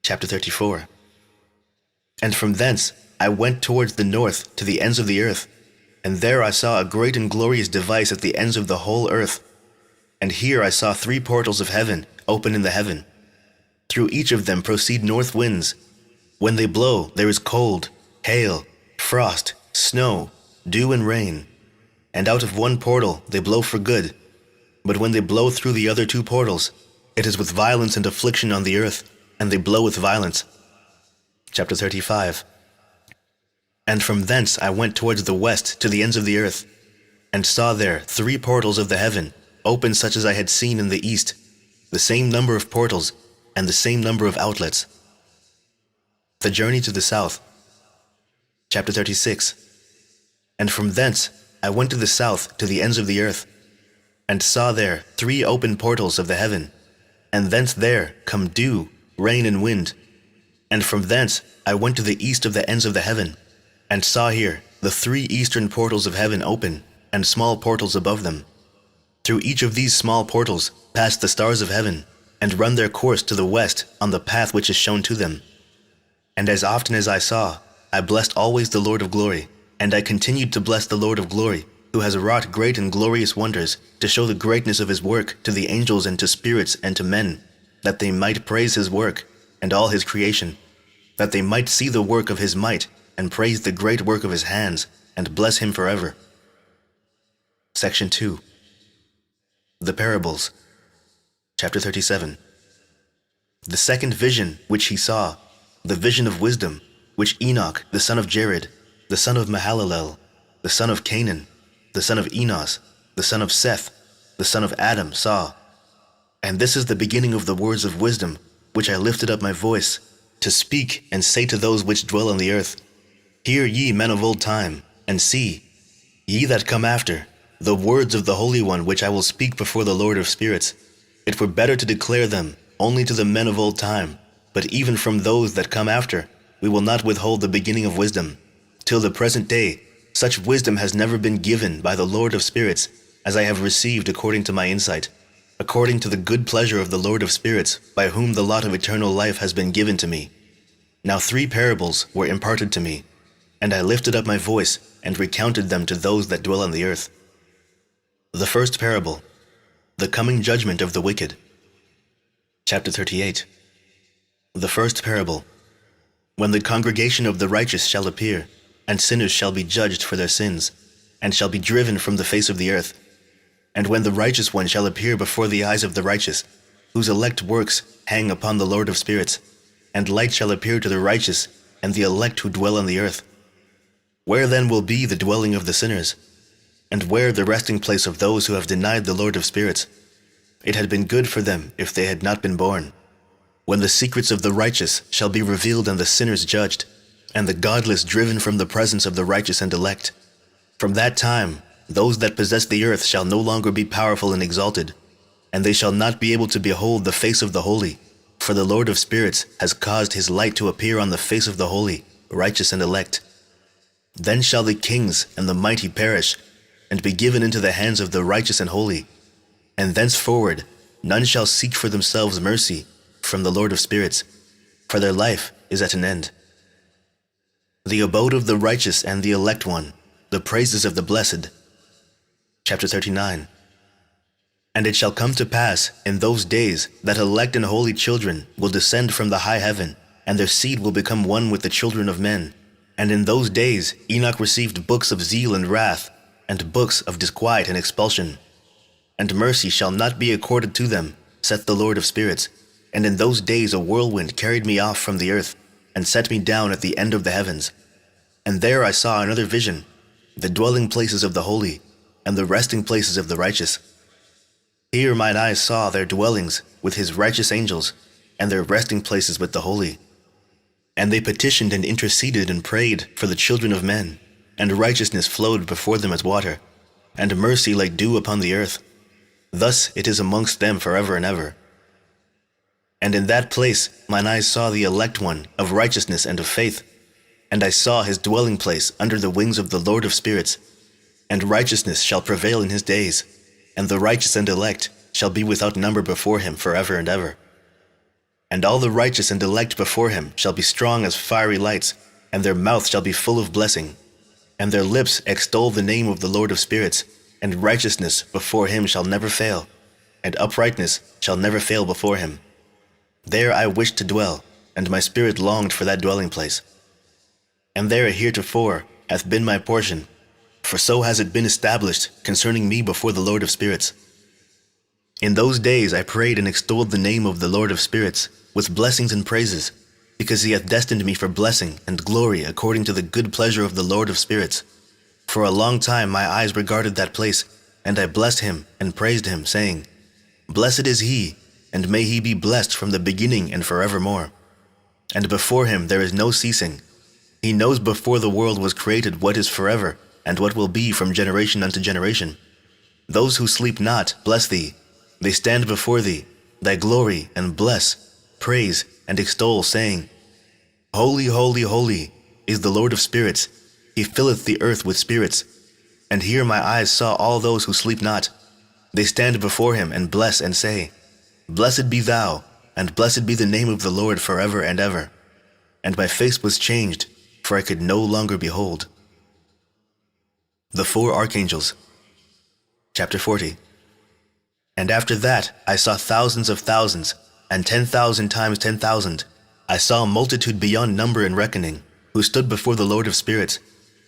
Chapter 34. And from thence I went towards the north to the ends of the earth, and there I saw a great and glorious device at the ends of the whole earth. And here I saw 3 portals of heaven, open in the heaven. Through each of them proceed north winds. When they blow, there is cold, hail, frost, snow, dew and rain. And out of one portal they blow for good. But when they blow through the other two portals, it is with violence and affliction on the earth, and they blow with violence. Chapter 35. And from thence I went towards the west to the ends of the earth, and saw there 3 portals of the heaven, open such as I had seen in the east, the same number of portals, and the same number of outlets. The journey to the south. Chapter 36. And from thence I went to the south to the ends of the earth, and saw there 3 open portals of the heaven, and thence there come dew, rain and wind. And from thence I went to the east of the ends of the heaven, and saw here the 3 eastern portals of heaven open, and small portals above them. Through each of these small portals pass the stars of heaven, and run their course to the west on the path which is shown to them. And as often as I saw, I blessed always the Lord of glory, and I continued to bless the Lord of glory, who has wrought great and glorious wonders, to show the greatness of his work to the angels and to spirits and to men, that they might praise his work and all his creation, that they might see the work of his might, and praise the great work of his hands, and bless him forever. Section 2. The Parables. Chapter 37. The second vision which he saw, the vision of wisdom, which Enoch the son of Jared, the son of Mahalalel, the son of Canaan, the son of Enos, the son of Seth, the son of Adam, saw. And this is the beginning of the words of wisdom, which I lifted up my voice, to speak and say to those which dwell on the earth, Hear ye, men of old time, and see, ye that come after, the words of the Holy One which I will speak before the Lord of spirits. It were better to declare them only to the men of old time, but even from those that come after, we will not withhold the beginning of wisdom. Till the present day, such wisdom has never been given by the Lord of spirits, as I have received according to my insight, according to the good pleasure of the Lord of spirits, by whom the lot of eternal life has been given to me. Now 3 parables were imparted to me, and I lifted up my voice and recounted them to those that dwell on the earth. The first parable, the coming judgment of the wicked. Chapter 38. The first parable. When the congregation of the righteous shall appear, and sinners shall be judged for their sins, and shall be driven from the face of the earth. And when the righteous one shall appear before the eyes of the righteous, whose elect works hang upon the Lord of spirits, and light shall appear to the righteous and the elect who dwell on the earth. Where then will be the dwelling of the sinners? And where the resting place of those who have denied the Lord of spirits? It had been good for them if they had not been born. When the secrets of the righteous shall be revealed and the sinners judged, and the godless driven from the presence of the righteous and elect. From that time, those that possess the earth shall no longer be powerful and exalted, and they shall not be able to behold the face of the holy, for the Lord of spirits has caused his light to appear on the face of the holy, righteous and elect. Then shall the kings and the mighty perish, and be given into the hands of the righteous and holy, and thenceforward none shall seek for themselves mercy from the Lord of spirits, for their life is at an end. The abode of the righteous and the elect one, the praises of the blessed. Chapter 39. And it shall come to pass in those days that elect and holy children will descend from the high heaven, and their seed will become one with the children of men. And in those days Enoch received books of zeal and wrath, and books of disquiet and expulsion. And mercy shall not be accorded to them, saith the Lord of spirits. And in those days a whirlwind carried me off from the earth, and set me down at the end of the heavens. And there I saw another vision, the dwelling places of the holy, and the resting places of the righteous. Here mine eyes saw their dwellings with his righteous angels, and their resting places with the holy. And they petitioned and interceded and prayed for the children of men, and righteousness flowed before them as water, and mercy like dew upon the earth. Thus it is amongst them forever and ever. And in that place mine eyes saw the elect one of righteousness and of faith, and I saw his dwelling place under the wings of the Lord of spirits. And righteousness shall prevail in his days, and the righteous and elect shall be without number before him forever and ever. And all the righteous and elect before him shall be strong as fiery lights, and their mouth shall be full of blessing. And their lips extol the name of the Lord of spirits, and righteousness before him shall never fail. and uprightness shall never fail before him. There I wished to dwell, and my spirit longed for that dwelling place. And there heretofore hath been my portion, for so has it been established concerning me before the Lord of spirits. In those days I prayed and extolled the name of the Lord of spirits with blessings and praises, because he hath destined me for blessing and glory according to the good pleasure of the Lord of spirits. For a long time my eyes regarded that place, and I blessed him and praised him, saying, Blessed is he, and may he be blessed from the beginning and forevermore. And before him there is no ceasing. He knows before the world was created what is forever, and what will be from generation unto generation. Those who sleep not bless thee. They stand before thee, thy glory, and bless, praise, and extol, saying, Holy, holy, holy is the Lord of spirits. He filleth the earth with spirits. And here my eyes saw all those who sleep not. They stand before him and bless and say, Blessed be thou, and blessed be the name of the Lord forever and ever. And my face was changed, for I could no longer behold. The four archangels. Chapter 40. And after that I saw thousands of thousands, and 10,000 times 10,000. I saw a multitude beyond number and reckoning, who stood before the Lord of spirits.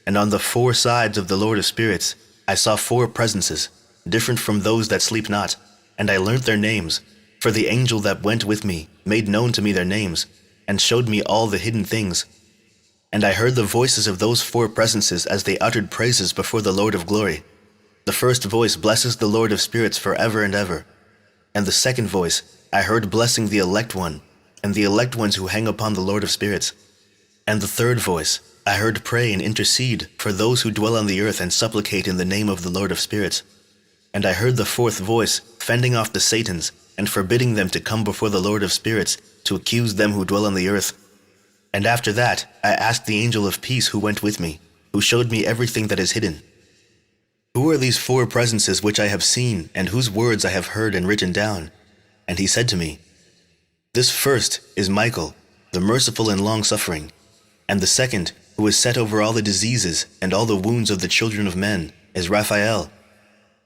And on the four sides of the Lord of spirits I saw four presences, different from those that sleep not. And I learnt their names, for the angel that went with me made known to me their names, and showed me all the hidden things. And I heard the voices of those four presences as they uttered praises before the Lord of glory. The first voice blesses the Lord of spirits forever and ever. And the second voice I heard blessing the elect one, and the elect ones who hang upon the Lord of spirits. And the third voice I heard pray and intercede for those who dwell on the earth and supplicate in the name of the Lord of spirits. And I heard the fourth voice fending off the Satans and forbidding them to come before the Lord of spirits to accuse them who dwell on the earth. And after that I asked the angel of peace who went with me, who showed me everything that is hidden. Who are these four presences which I have seen, and whose words I have heard and written down? And he said to me, This first is Michael, the merciful and long-suffering, and the second, who is set over all the diseases and all the wounds of the children of men, is Raphael,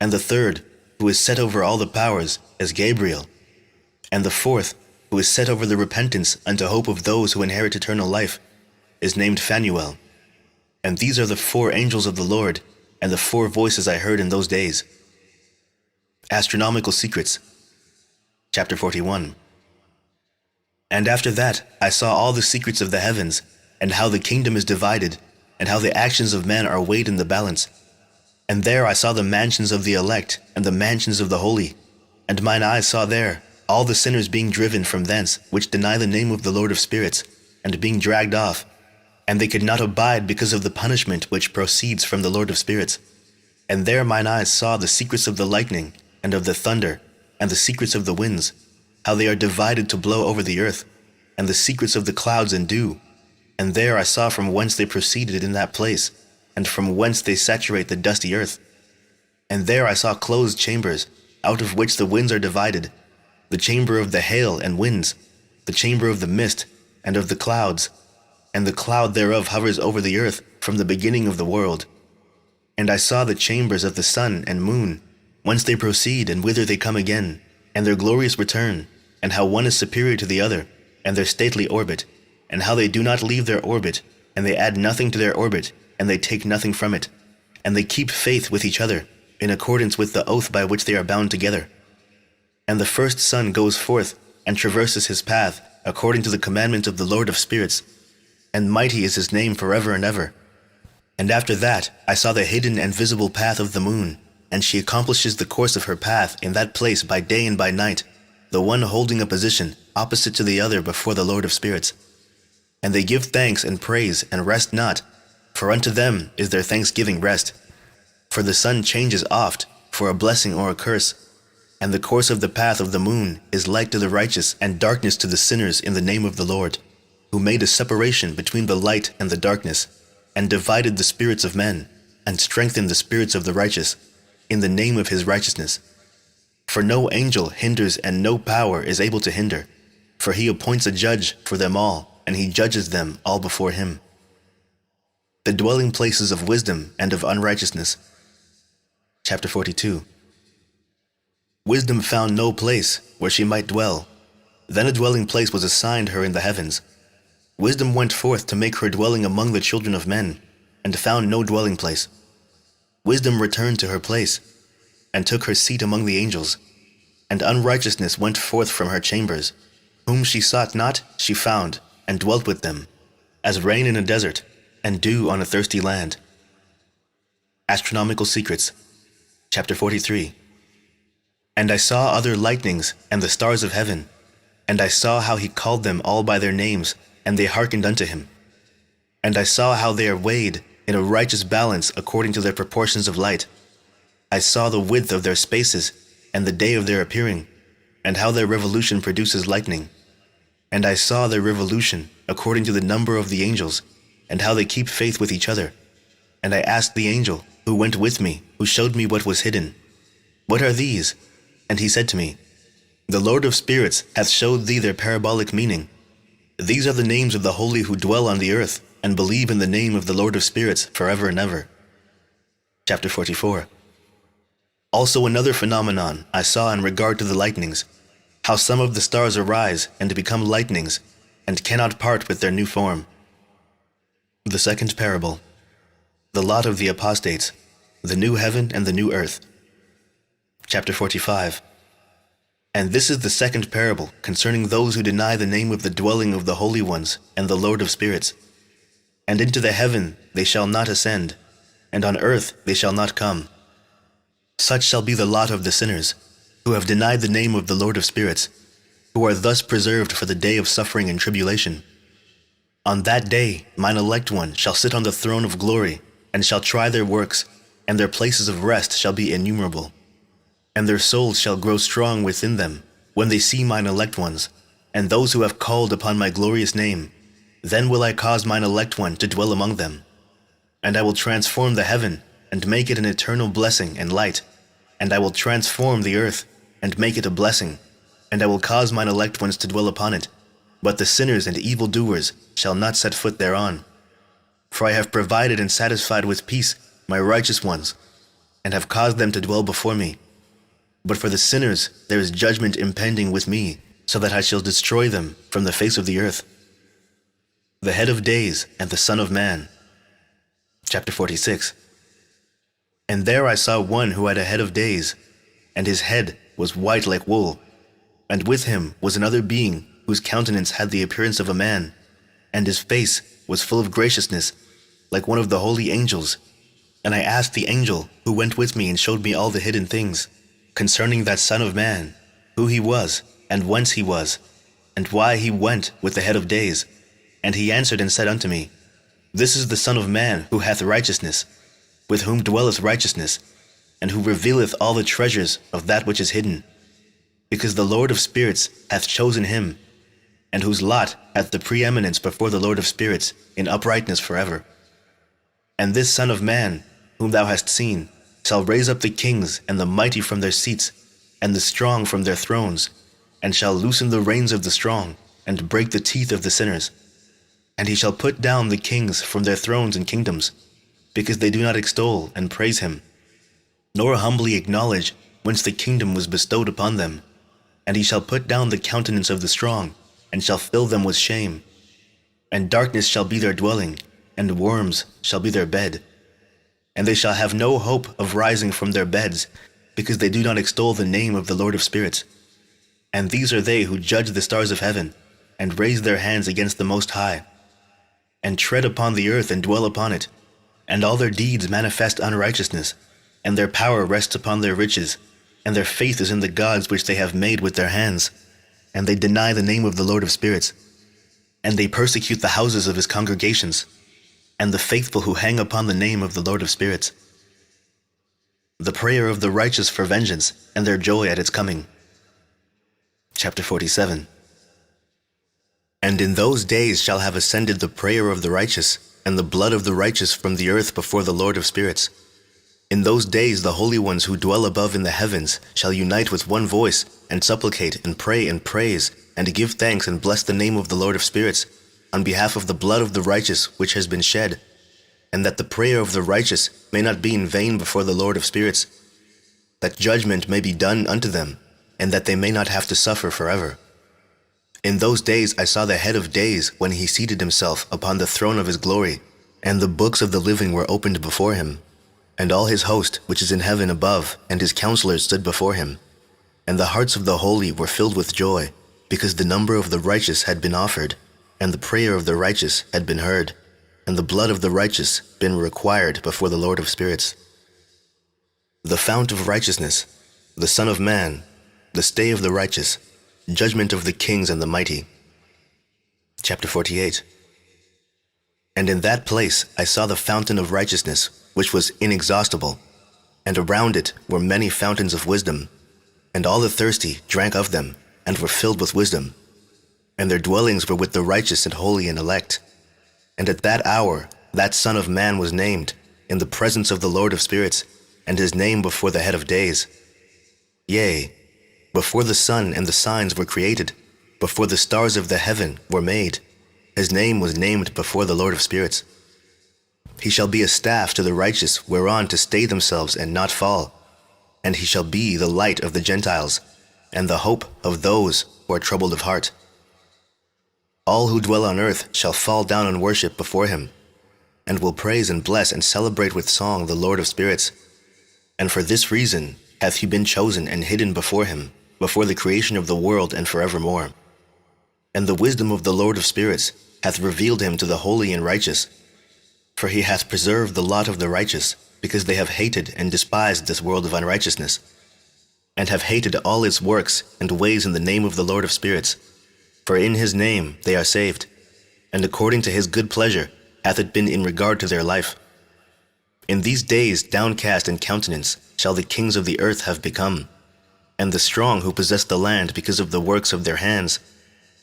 and the third, who is set over all the powers, is Gabriel, and the fourth, who is set over the repentance unto hope of those who inherit eternal life, is named Phanuel. And these are the four angels of the Lord, and the four voices I heard in those days. Astronomical Secrets. Chapter 41. And after that I saw all the secrets of the heavens, and how the kingdom is divided, and how the actions of men are weighed in the balance. And there I saw the mansions of the elect, and the mansions of the holy. And mine eyes saw there all the sinners being driven from thence, which deny the name of the Lord of spirits, and being dragged off. And they could not abide because of the punishment which proceeds from the Lord of spirits. And there mine eyes saw the secrets of the lightning, and of the thunder, and the secrets of the winds, how they are divided to blow over the earth, and the secrets of the clouds and dew. And there I saw from whence they proceeded in that place, and from whence they saturate the dusty earth. And there I saw closed chambers, out of which the winds are divided, the chamber of the hail and winds, the chamber of the mist, and of the clouds, and the cloud thereof hovers over the earth from the beginning of the world. And I saw the chambers of the sun and moon, whence they proceed and whither they come again, and their glorious return, and how one is superior to the other, and their stately orbit, and how they do not leave their orbit, and they add nothing to their orbit, and they take nothing from it, and they keep faith with each other, in accordance with the oath by which they are bound together. And the first son goes forth, and traverses his path, according to the commandment of the Lord of spirits, and mighty is his name forever and ever. And after that I saw the hidden and visible path of the moon, and she accomplishes the course of her path in that place by day and by night, the one holding a position opposite to the other before the Lord of spirits. And they give thanks and praise and rest not, for unto them is their thanksgiving rest. For the sun changes oft, for a blessing or a curse, and the course of the path of the moon is light to the righteous and darkness to the sinners in the name of the Lord, who made a separation between the light and the darkness, and divided the spirits of men, and strengthened the spirits of the righteous, in the name of his righteousness. For no angel hinders and no power is able to hinder, for he appoints a judge for them all, and he judges them all before him. The dwelling places of wisdom and of unrighteousness. Chapter 42. Wisdom found no place where she might dwell. Then a dwelling place was assigned her in the heavens. Wisdom went forth to make her dwelling among the children of men, and found no dwelling place. Wisdom returned to her place, and took her seat among the angels. And unrighteousness went forth from her chambers. Whom she sought not, she found, and dwelt with them, as rain in a desert, and dew on a thirsty land. Astronomical Secrets, Chapter 43. And I saw other lightnings, and the stars of heaven, and I saw how he called them all by their names, and they hearkened unto him. And I saw how they are weighed in a righteous balance according to their proportions of light. I saw the width of their spaces, and the day of their appearing, and how their revolution produces lightning. And I saw their revolution according to the number of the angels, and how they keep faith with each other. And I asked the angel who went with me, who showed me what was hidden, What are these? And he said to me, The Lord of spirits hath showed thee their parabolic meaning. These are the names of the holy who dwell on the earth, and believe in the name of the Lord of spirits forever and ever. Chapter 44. Also another phenomenon I saw in regard to the lightnings, how some of the stars arise and become lightnings, and cannot part with their new form. The second parable. The lot of the apostates, the new heaven and the new earth. Chapter 45. And this is the second parable concerning those who deny the name of the dwelling of the holy ones and the Lord of spirits. And into the heaven they shall not ascend, and on earth they shall not come. Such shall be the lot of the sinners, who have denied the name of the Lord of spirits, who are thus preserved for the day of suffering and tribulation. On that day mine elect one shall sit on the throne of glory, and shall try their works, and their places of rest shall be innumerable. And their souls shall grow strong within them, when they see mine elect ones, and those who have called upon my glorious name. Then will I cause mine elect one to dwell among them. And I will transform the heaven, and make it an eternal blessing and light. And I will transform the earth, and make it a blessing. And I will cause mine elect ones to dwell upon it. But the sinners and evildoers shall not set foot thereon. For I have provided and satisfied with peace my righteous ones, and have caused them to dwell before me. But for the sinners there is judgment impending with me, so that I shall destroy them from the face of the earth. The head of days and the Son of Man. Chapter 46. And there I saw one who had a head of days, and his head was white like wool. And with him was another being whose countenance had the appearance of a man, and his face was full of graciousness, like one of the holy angels. And I asked the angel who went with me and showed me all the hidden things concerning that Son of Man, who he was, and whence he was, and why he went with the head of days. And he answered and said unto me, This is the Son of Man who hath righteousness, with whom dwelleth righteousness, and who revealeth all the treasures of that which is hidden, because the Lord of spirits hath chosen him, and whose lot hath the preeminence before the Lord of spirits in uprightness forever. And this Son of Man, whom thou hast seen, shall raise up the kings and the mighty from their seats, and the strong from their thrones, and shall loosen the reins of the strong, and break the teeth of the sinners. And he shall put down the kings from their thrones and kingdoms, because they do not extol and praise him, nor humbly acknowledge whence the kingdom was bestowed upon them. And he shall put down the countenance of the strong, and shall fill them with shame. And darkness shall be their dwelling, and worms shall be their bed. And they shall have no hope of rising from their beds, because they do not extol the name of the Lord of spirits. And these are they who judge the stars of heaven, and raise their hands against the Most High, and tread upon the earth and dwell upon it. And all their deeds manifest unrighteousness, and their power rests upon their riches, and their faith is in the gods which they have made with their hands. And they deny the name of the Lord of spirits, and they persecute the houses of his congregations, and the faithful who hang upon the name of the Lord of spirits. The prayer of the righteous for vengeance, and their joy at its coming. Chapter 47. And in those days shall have ascended the prayer of the righteous, and the blood of the righteous from the earth before the Lord of spirits. In those days the holy ones who dwell above in the heavens shall unite with one voice, and supplicate, and pray, and praise, and give thanks, and bless the name of the Lord of spirits, on behalf of the blood of the righteous which has been shed, and that the prayer of the righteous may not be in vain before the Lord of spirits. that judgment may be done unto them, and that they may not have to suffer forever. In those days I saw the head of days when he seated himself upon the throne of his glory, and the books of the living were opened before him. And all his host, which is in heaven above, and his counselors stood before him. And the hearts of the holy were filled with joy, because the number of the righteous had been offered, and the prayer of the righteous had been heard, and the blood of the righteous been required before the Lord of spirits. The fount of righteousness, the Son of Man, the stay of the righteous, judgment of the kings and the mighty. Chapter 48. And in that place I saw the fountain of righteousness, which was inexhaustible, and around it were many fountains of wisdom, and all the thirsty drank of them, and were filled with wisdom. And their dwellings were with the righteous and holy and elect. And at that hour that Son of Man was named, in the presence of the Lord of spirits, and his name before the head of days. Yea, before the sun and the signs were created, before the stars of the heaven were made, his name was named before the Lord of spirits. He shall be a staff to the righteous, whereon to stay themselves and not fall. And he shall be the light of the Gentiles, and the hope of those who are troubled of heart. All who dwell on earth shall fall down and worship before him, and will praise and bless and celebrate with song the Lord of spirits. And for this reason hath he been chosen and hidden before him, before the creation of the world and forevermore. And the wisdom of the Lord of spirits hath revealed him to the holy and righteous. For he hath preserved the lot of the righteous, because they have hated and despised this world of unrighteousness, and have hated all its works and ways in the name of the Lord of spirits. For in his name they are saved, and according to his good pleasure hath it been in regard to their life. In these days downcast in countenance shall the kings of the earth have become, and the strong who possess the land because of the works of their hands.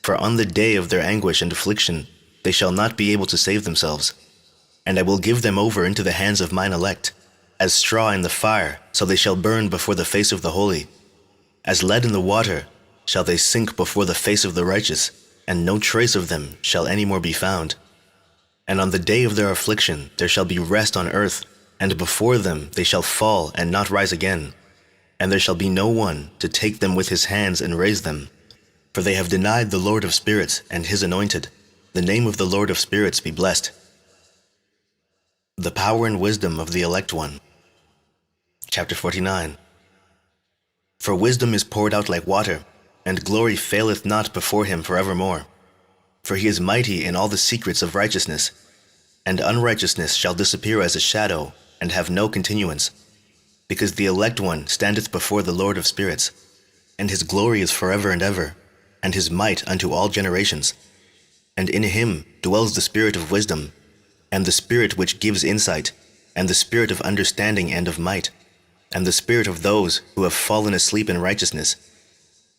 For on the day of their anguish and affliction they shall not be able to save themselves. And I will give them over into the hands of mine elect, as straw in the fire, so they shall burn before the face of the holy. As lead in the water shall they sink before the face of the righteous, and no trace of them shall any more be found. And on the day of their affliction there shall be rest on earth, and before them they shall fall and not rise again. And there shall be no one to take them with his hands and raise them. For they have denied the Lord of spirits and his anointed. The name of the Lord of spirits be blessed. The power and wisdom of the elect one. Chapter 49. For wisdom is poured out like water, and glory faileth not before him forevermore. For he is mighty in all the secrets of righteousness, and unrighteousness shall disappear as a shadow, and have no continuance. Because the elect one standeth before the Lord of spirits, and his glory is forever and ever, and his might unto all generations. And in him dwells the spirit of wisdom, and the spirit which gives insight, and the spirit of understanding and of might, and the spirit of those who have fallen asleep in righteousness.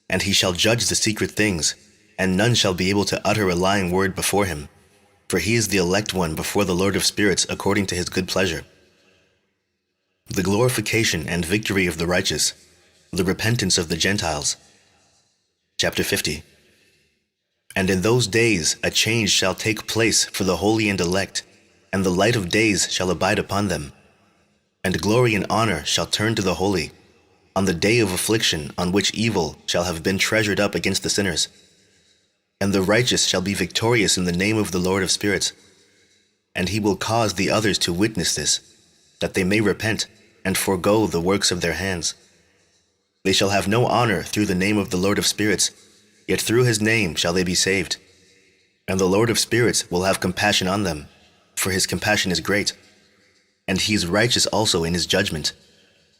And he shall judge the secret things, and none shall be able to utter a lying word before him. For he is the elect one before the Lord of spirits according to his good pleasure. The glorification and victory of the righteous, the repentance of the Gentiles. Chapter 50. And in those days a change shall take place for the holy and elect, and the light of days shall abide upon them. And glory and honor shall turn to the holy, on the day of affliction on which evil shall have been treasured up against the sinners. And the righteous shall be victorious in the name of the Lord of spirits. And he will cause the others to witness this, that they may repent and forego the works of their hands. They shall have no honor through the name of the Lord of spirits, yet through his name shall they be saved. And the Lord of spirits will have compassion on them, for his compassion is great. And he is righteous also in his judgment.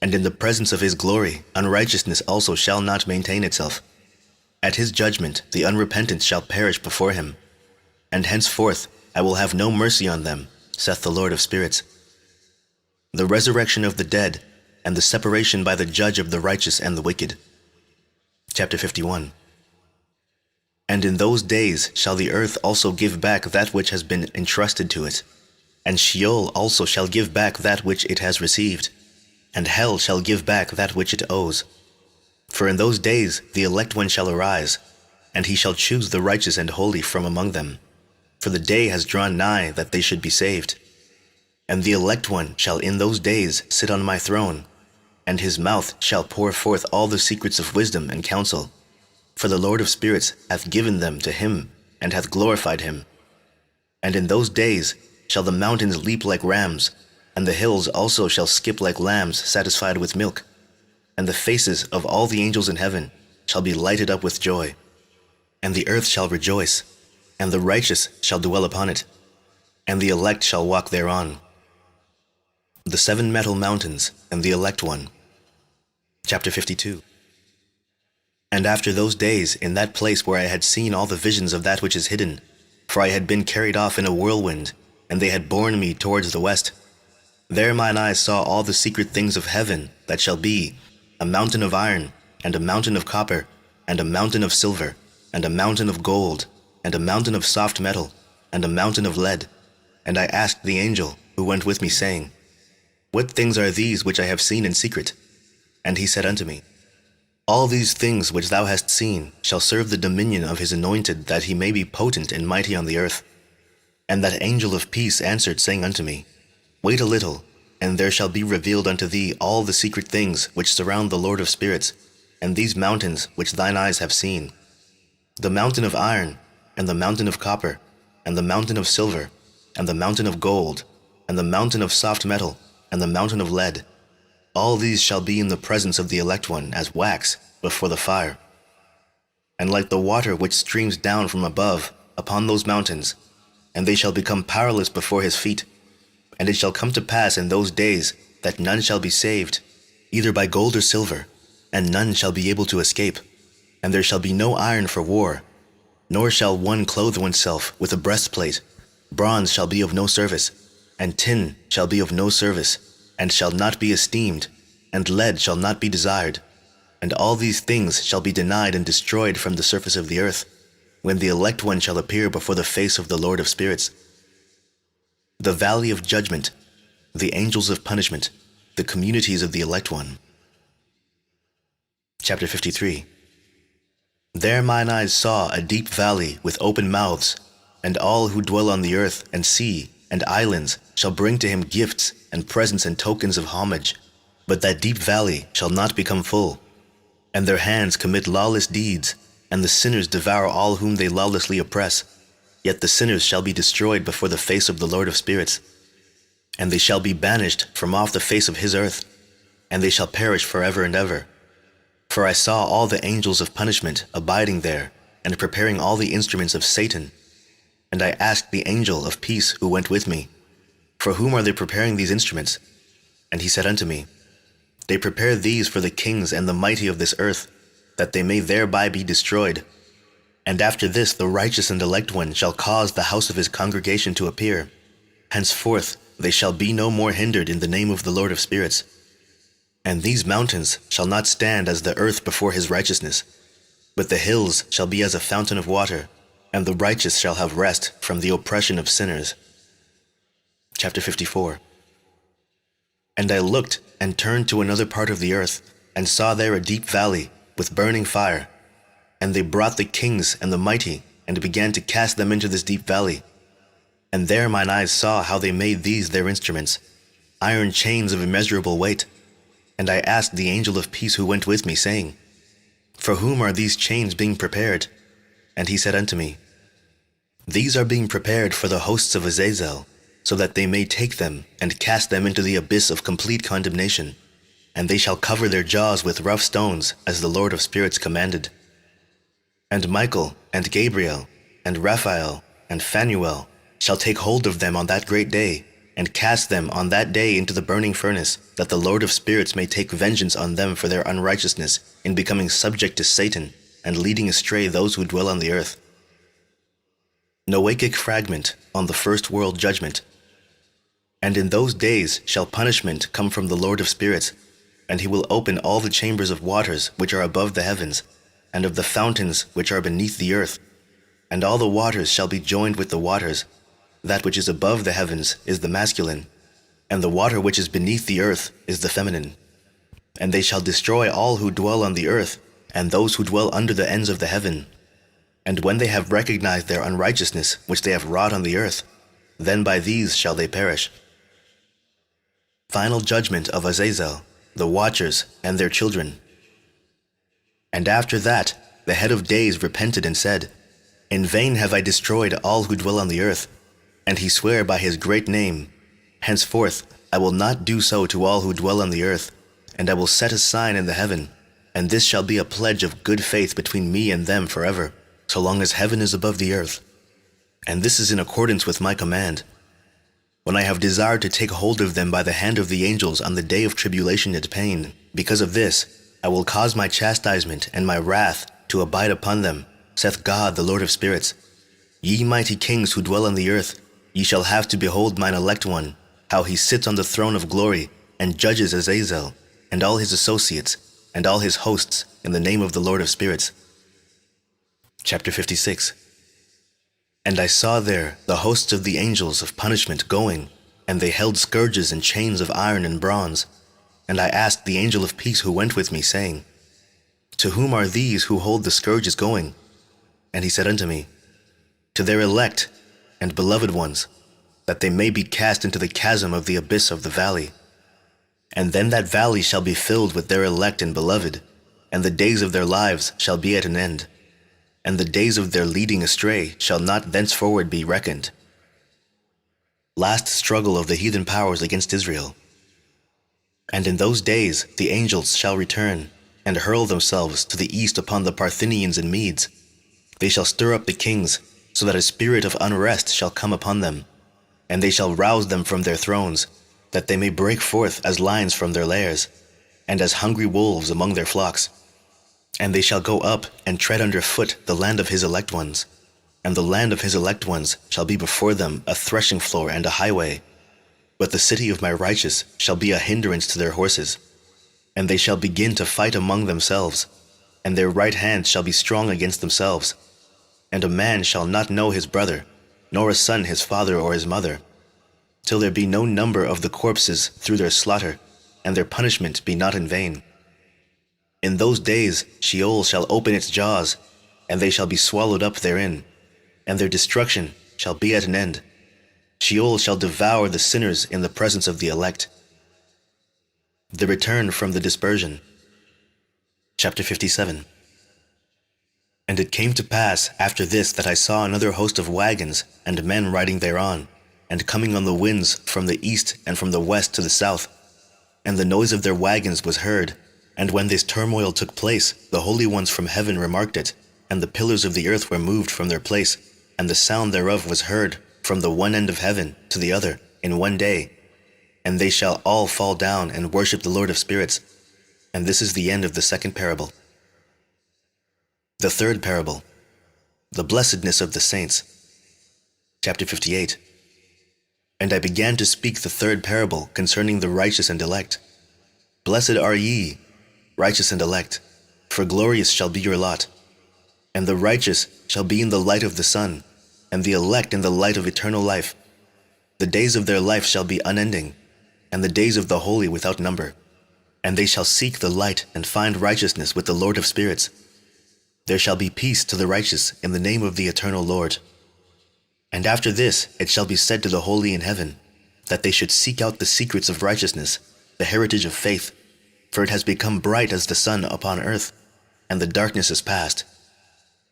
And in the presence of his glory unrighteousness also shall not maintain itself. At his judgment the unrepentant shall perish before him. And henceforth I will have no mercy on them, saith the Lord of spirits. The resurrection of the dead, and the separation by the judge of the righteous and the wicked. Chapter 51. And in those days shall the earth also give back that which has been entrusted to it, and Sheol also shall give back that which it has received, and hell shall give back that which it owes. For in those days the elect one shall arise, and he shall choose the righteous and holy from among them. For the day has drawn nigh that they should be saved. And the elect one shall in those days sit on my throne, and his mouth shall pour forth all the secrets of wisdom and counsel. For the Lord of spirits hath given them to him, and hath glorified him. And in those days shall the mountains leap like rams, and the hills also shall skip like lambs satisfied with milk. And the faces of all the angels in heaven shall be lighted up with joy. And the earth shall rejoice, and the righteous shall dwell upon it, and the elect shall walk thereon. The seven metal mountains and the elect one. Chapter 52. And after those days, in that place where I had seen all the visions of that which is hidden, for I had been carried off in a whirlwind, and they had borne me towards the west, there mine eyes saw all the secret things of heaven that shall be, a mountain of iron, and a mountain of copper, and a mountain of silver, and a mountain of gold, and a mountain of soft metal, and a mountain of lead. And I asked the angel who went with me, saying, What things are these which I have seen in secret? And he said unto me, All these things which thou hast seen shall serve the dominion of his anointed, that he may be potent and mighty on the earth. And that angel of peace answered, saying unto me, Wait a little, and there shall be revealed unto thee all the secret things which surround the Lord of spirits, and these mountains which thine eyes have seen. The mountain of iron, and the mountain of copper, and the mountain of silver, and the mountain of gold, and the mountain of soft metal, and the mountain of lead. All these shall be in the presence of the elect one as wax before the fire. And like the water which streams down from above upon those mountains, and they shall become powerless before his feet. And it shall come to pass in those days that none shall be saved, either by gold or silver, and none shall be able to escape. And there shall be no iron for war, nor shall one clothe oneself with a breastplate. Bronze shall be of no service, and tin shall be of no service, and shall not be esteemed, and lead shall not be desired. And all these things shall be denied and destroyed from the surface of the earth, when the elect one shall appear before the face of the Lord of spirits. The valley of judgment, the angels of punishment, the communities of the elect one. Chapter 53. There mine eyes saw a deep valley with open mouths, and all who dwell on the earth and sea and islands shall bring to him gifts and presents and tokens of homage. But that deep valley shall not become full. And their hands commit lawless deeds, and the sinners devour all whom they lawlessly oppress. Yet the sinners shall be destroyed before the face of the Lord of spirits. And they shall be banished from off the face of his earth, and they shall perish forever and ever. For I saw all the angels of punishment abiding there, and preparing all the instruments of Satan. And I asked the angel of peace who went with me, For whom are they preparing these instruments? And he said unto me, They prepare these for the kings and the mighty of this earth, that they may thereby be destroyed. And after this the righteous and elect one shall cause the house of his congregation to appear. Henceforth they shall be no more hindered in the name of the Lord of spirits. And these mountains shall not stand as the earth before his righteousness, but the hills shall be as a fountain of water, and the righteous shall have rest from the oppression of sinners. Chapter 54. And I looked and turned to another part of the earth, and saw there a deep valley with burning fire. And they brought the kings and the mighty, and began to cast them into this deep valley. And there mine eyes saw how they made these their instruments, iron chains of immeasurable weight. And I asked the angel of peace who went with me, saying, For whom are these chains being prepared? And he said unto me, These are being prepared for the hosts of Azazel, so that they may take them and cast them into the abyss of complete condemnation. And they shall cover their jaws with rough stones, as the Lord of spirits commanded. And Michael, and Gabriel, and Raphael, and Phanuel shall take hold of them on that great day, and cast them on that day into the burning furnace, that the Lord of spirits may take vengeance on them for their unrighteousness in becoming subject to Satan, and leading astray those who dwell on the earth. Noachic fragment on the first world judgment. And in those days shall punishment come from the Lord of spirits, and he will open all the chambers of waters which are above the heavens, and of the fountains which are beneath the earth. And all the waters shall be joined with the waters. That which is above the heavens is the masculine, and the water which is beneath the earth is the feminine. And they shall destroy all who dwell on the earth, and those who dwell under the ends of the heaven. And when they have recognized their unrighteousness which they have wrought on the earth, then by these shall they perish. Final judgment of Azazel, the watchers, and their children. And after that, the head of days repented and said, In vain have I destroyed all who dwell on the earth. And he sware by his great name, Henceforth I will not do so to all who dwell on the earth, and I will set a sign in the heaven, and this shall be a pledge of good faith between me and them forever, so long as heaven is above the earth. And this is in accordance with my command. When I have desired to take hold of them by the hand of the angels on the day of tribulation and pain, because of this, I will cause my chastisement and my wrath to abide upon them, saith God the Lord of spirits. Ye mighty kings who dwell on the earth, ye shall have to behold mine elect one, how he sits on the throne of glory, and judges Azazel, and all his associates, and all his hosts, in the name of the Lord of spirits. Chapter 56. And I saw there the hosts of the angels of punishment going, and they held scourges and chains of iron and bronze. And I asked the angel of peace who went with me, saying, To whom are these who hold the scourges going? And he said unto me, To their elect and beloved ones, that they may be cast into the chasm of the abyss of the valley. And then that valley shall be filled with their elect and beloved, and the days of their lives shall be at an end, and the days of their leading astray shall not thenceforward be reckoned. Last struggle of the heathen powers against Israel. And in those days the angels shall return, and hurl themselves to the east upon the Parthians and Medes. They shall stir up the kings, so that a spirit of unrest shall come upon them, and they shall rouse them from their thrones, that they may break forth as lions from their lairs, and as hungry wolves among their flocks. And they shall go up and tread under foot the land of his elect ones, and the land of his elect ones shall be before them a threshing floor and a highway. But the city of my righteous shall be a hindrance to their horses, and they shall begin to fight among themselves, and their right hands shall be strong against themselves. And a man shall not know his brother, nor a son his father or his mother, till there be no number of the corpses through their slaughter, and their punishment be not in vain. In those days Sheol shall open its jaws, and they shall be swallowed up therein, and their destruction shall be at an end. Sheol shall devour the sinners in the presence of the elect. The return from the dispersion. Chapter 57. And it came to pass after this that I saw another host of wagons, and men riding thereon, and coming on the winds from the east and from the west to the south. And the noise of their wagons was heard. And when this turmoil took place, the holy ones from heaven remarked it, and the pillars of the earth were moved from their place, and the sound thereof was heard from the one end of heaven to the other in one day. And they shall all fall down and worship the Lord of spirits. And this is the end of the second parable. The third parable. The blessedness of the saints. Chapter 58. And I began to speak the third parable concerning the righteous and elect. Blessed are ye, righteous and elect, for glorious shall be your lot. And the righteous shall be in the light of the sun, and the elect in the light of eternal life. The days of their life shall be unending, and the days of the holy without number. And they shall seek the light and find righteousness with the Lord of spirits. There shall be peace to the righteous in the name of the eternal Lord. And after this it shall be said to the holy in heaven, that they should seek out the secrets of righteousness, the heritage of faith, for it has become bright as the sun upon earth, and the darkness is past.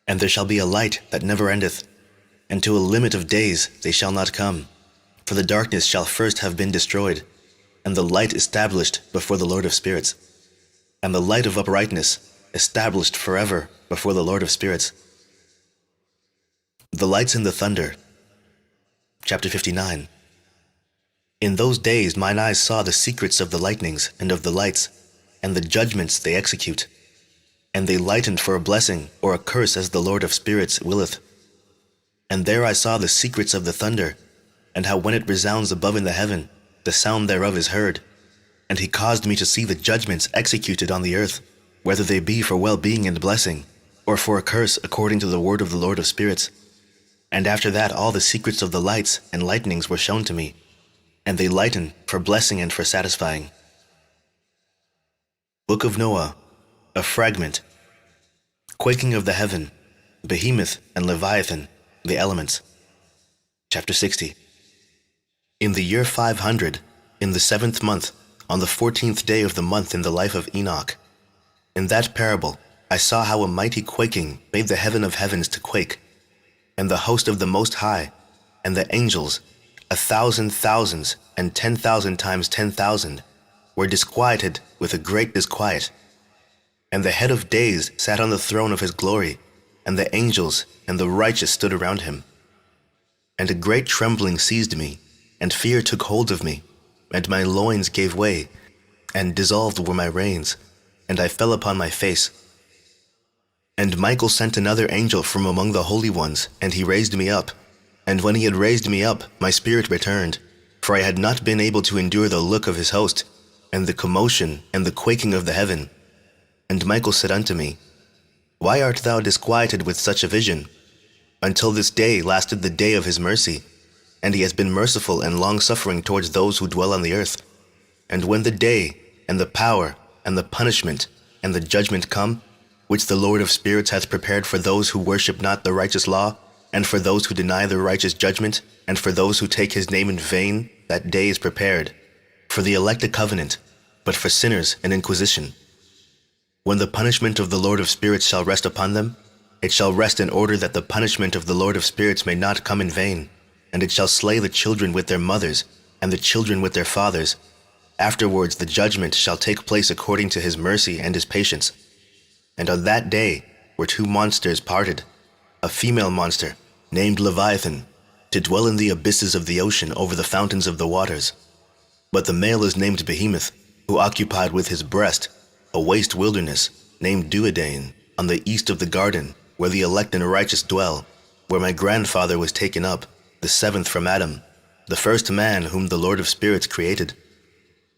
And there shall be a light that never endeth, and to a limit of days they shall not come, for the darkness shall first have been destroyed, and the light established before the Lord of spirits, and the light of uprightness established forever before the Lord of spirits. The lights in the thunder. Chapter 59. In those days mine eyes saw the secrets of the lightnings and of the lights, and the judgments they execute. And they lightened for a blessing or a curse as the Lord of spirits willeth. And there I saw the secrets of the thunder, and how when it resounds above in the heaven, the sound thereof is heard. And he caused me to see the judgments executed on the earth, whether they be for well-being and blessing, or for a curse according to the word of the Lord of spirits. And after that all the secrets of the lights and lightnings were shown to me, and they lighten for blessing and for satisfying. Book of Noah, a fragment. Quaking of the heaven, Behemoth and Leviathan, the elements. Chapter 60. In the year 500, in the 7th month, on the 14th day of the month in the life of Enoch. In that parable, I saw how a mighty quaking made the heaven of heavens to quake, and the host of the Most High, and the angels, 1,000 thousands and 10,000 times 10,000, were disquieted with a great disquiet. And the head of days sat on the throne of his glory, and the angels and the righteous stood around him. And a great trembling seized me, and fear took hold of me, and my loins gave way, and dissolved were my reins, and I fell upon my face. And Michael sent another angel from among the holy ones, and he raised me up. And when he had raised me up, my spirit returned, for I had not been able to endure the look of his host, and the commotion and the quaking of the heaven. And Michael said unto me, Why art thou disquieted with such a vision? Until this day lasted the day of his mercy, and he has been merciful and long-suffering towards those who dwell on the earth. And when the day, and the power, and the punishment, and the judgment come, which the Lord of spirits hath prepared for those who worship not the righteous law, and for those who deny the righteous judgment, and for those who take his name in vain, that day is prepared. For the elect a covenant, but for sinners an inquisition. When the punishment of the Lord of spirits shall rest upon them, it shall rest in order that the punishment of the Lord of spirits may not come in vain, and it shall slay the children with their mothers, and the children with their fathers. Afterwards the judgment shall take place according to his mercy and his patience. And on that day were two monsters parted, a female monster, named Leviathan, to dwell in the abysses of the ocean over the fountains of the waters. But the male is named Behemoth, who occupied with his breast a waste wilderness, named Duodain, on the east of the garden, where the elect and righteous dwell, where my grandfather was taken up, the seventh from Adam, the first man whom the Lord of spirits created.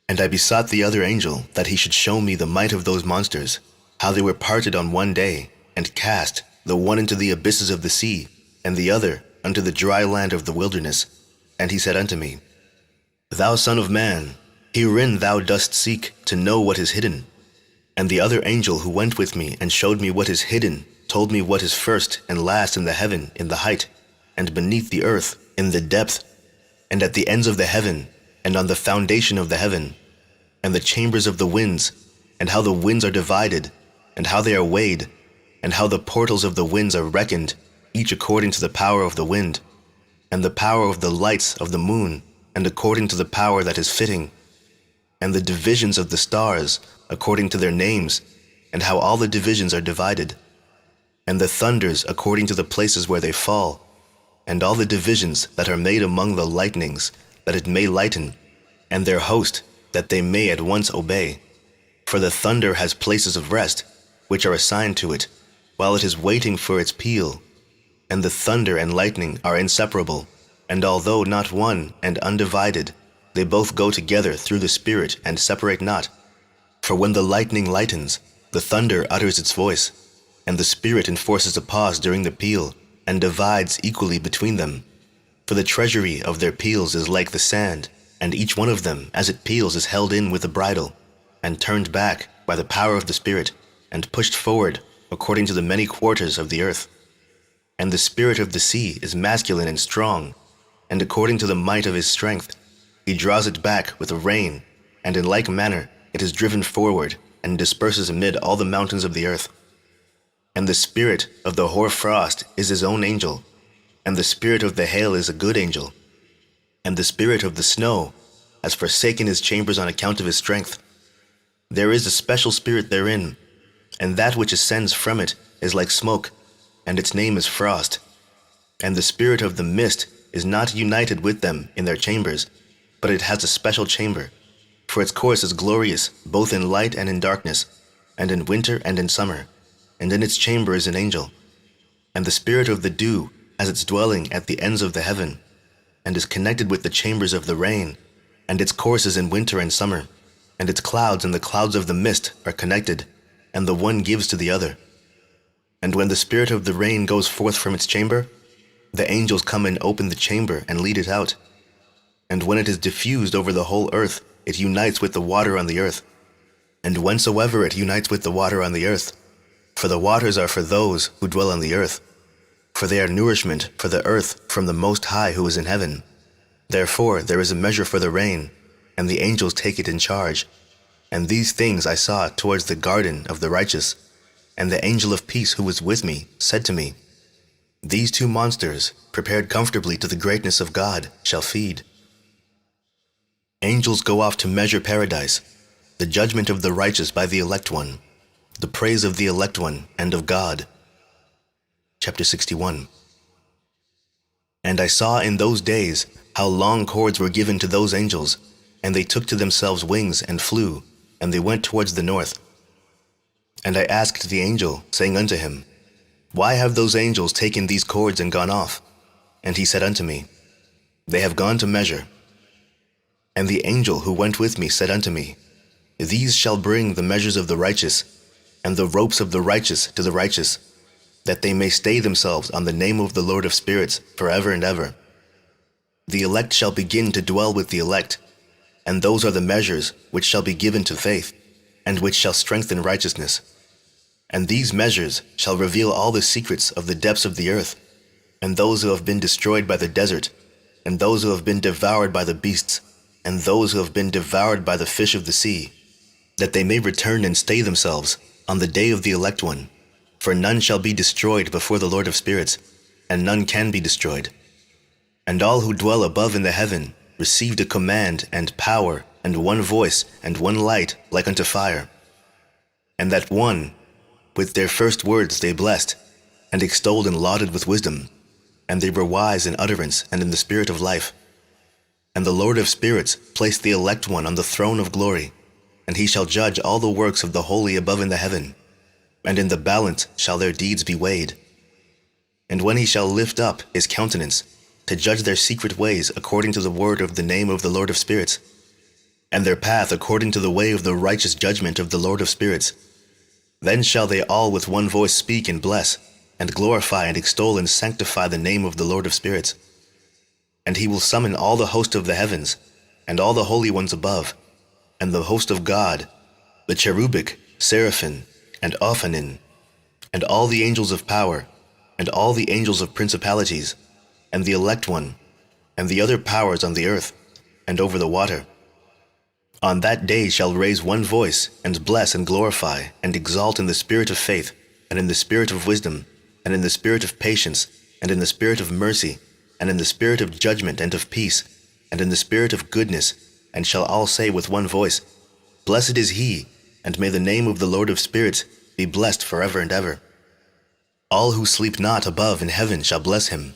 And I besought the other angel that he should show me the might of those monsters, how they were parted on one day, and cast, the one into the abysses of the sea, and the other unto the dry land of the wilderness. And he said unto me, Thou son of man, herein thou dost seek to know what is hidden. And the other angel who went with me and showed me what is hidden told me what is first and last in the heaven in the height, and beneath the earth in the depth, and at the ends of the heaven, and on the foundation of the heaven, and the chambers of the winds, and how the winds are divided, and how they are weighed, and how the portals of the winds are reckoned, each according to the power of the wind, and the power of the lights of the moon, and according to the power that is fitting, and the divisions of the stars, according to their names, and how all the divisions are divided, and the thunders according to the places where they fall, and all the divisions that are made among the lightnings, that it may lighten, and their host, that they may at once obey. For the thunder has places of rest, which are assigned to it, while it is waiting for its peal. And the thunder and lightning are inseparable, and although not one and undivided, they both go together through the Spirit and separate not. For when the lightning lightens, the thunder utters its voice, and the Spirit enforces a pause during the peal, and divides equally between them. For the treasury of their peals is like the sand, and each one of them as it peals is held in with a bridle, and turned back by the power of the Spirit, and pushed forward according to the many quarters of the earth. And the spirit of the sea is masculine and strong, and according to the might of his strength, he draws it back with a rain, and in like manner it is driven forward, and disperses amid all the mountains of the earth. And the spirit of the hoar frost is his own angel, and the spirit of the hail is a good angel, and the spirit of the snow has forsaken his chambers on account of his strength. There is a special spirit therein, and that which ascends from it is like smoke, and its name is frost. And the spirit of the mist is not united with them in their chambers, but it has a special chamber, for its course is glorious both in light and in darkness, and in winter and in summer, and in its chamber is an angel. And the spirit of the dew has its dwelling at the ends of the heaven, and is connected with the chambers of the rain, and its course is in winter and summer, and its clouds and the clouds of the mist are connected, and the one gives to the other. And when the spirit of the rain goes forth from its chamber, the angels come and open the chamber and lead it out. And when it is diffused over the whole earth, it unites with the water on the earth. And whensoever it unites with the water on the earth, for the waters are for those who dwell on the earth, for they are nourishment for the earth from the Most High who is in heaven. Therefore there is a measure for the rain, and the angels take it in charge. And these things I saw towards the garden of the righteous. And the angel of peace who was with me said to me, These two monsters, prepared comfortably to the greatness of God, shall feed. Angels go off to measure paradise, the judgment of the righteous by the elect one, the praise of the elect one and of God. Chapter 61. And I saw in those days how long cords were given to those angels, and they took to themselves wings and flew, and they went towards the north. And I asked the angel, saying unto him, Why have those angels taken these cords and gone off? And he said unto me, They have gone to measure. And the angel who went with me said unto me, These shall bring the measures of the righteous, and the ropes of the righteous to the righteous, that they may stay themselves on the name of the Lord of spirits forever and ever. The elect shall begin to dwell with the elect, and those are the measures which shall be given to faith, and which shall strengthen righteousness. And these measures shall reveal all the secrets of the depths of the earth, and those who have been destroyed by the desert, and those who have been devoured by the beasts, and those who have been devoured by the fish of the sea, that they may return and stay themselves on the day of the elect one. For none shall be destroyed before the Lord of spirits, and none can be destroyed. And all who dwell above in the heaven received a command and power, and one voice, and one light, like unto fire. And that one, with their first words they blessed, and extolled and lauded with wisdom, and they were wise in utterance and in the spirit of life. And the Lord of spirits placed the elect one on the throne of glory, and he shall judge all the works of the holy above in the heaven, and in the balance shall their deeds be weighed. And when he shall lift up his countenance, to judge their secret ways according to the word of the name of the Lord of spirits, and their path according to the way of the righteous judgment of the Lord of spirits, then shall they all with one voice speak and bless, and glorify and extol and sanctify the name of the Lord of spirits. And he will summon all the host of the heavens, and all the holy ones above, and the host of God, the cherubic, seraphim, and ophanim, and all the angels of power, and all the angels of principalities, and the elect one, and the other powers on the earth, and over the water. On that day shall raise one voice, and bless and glorify, and exalt in the spirit of faith, and in the spirit of wisdom, and in the spirit of patience, and in the spirit of mercy, and in the spirit of judgment and of peace, and in the spirit of goodness, and shall all say with one voice, Blessed is he, and may the name of the Lord of spirits be blessed forever and ever. All who sleep not above in heaven shall bless him.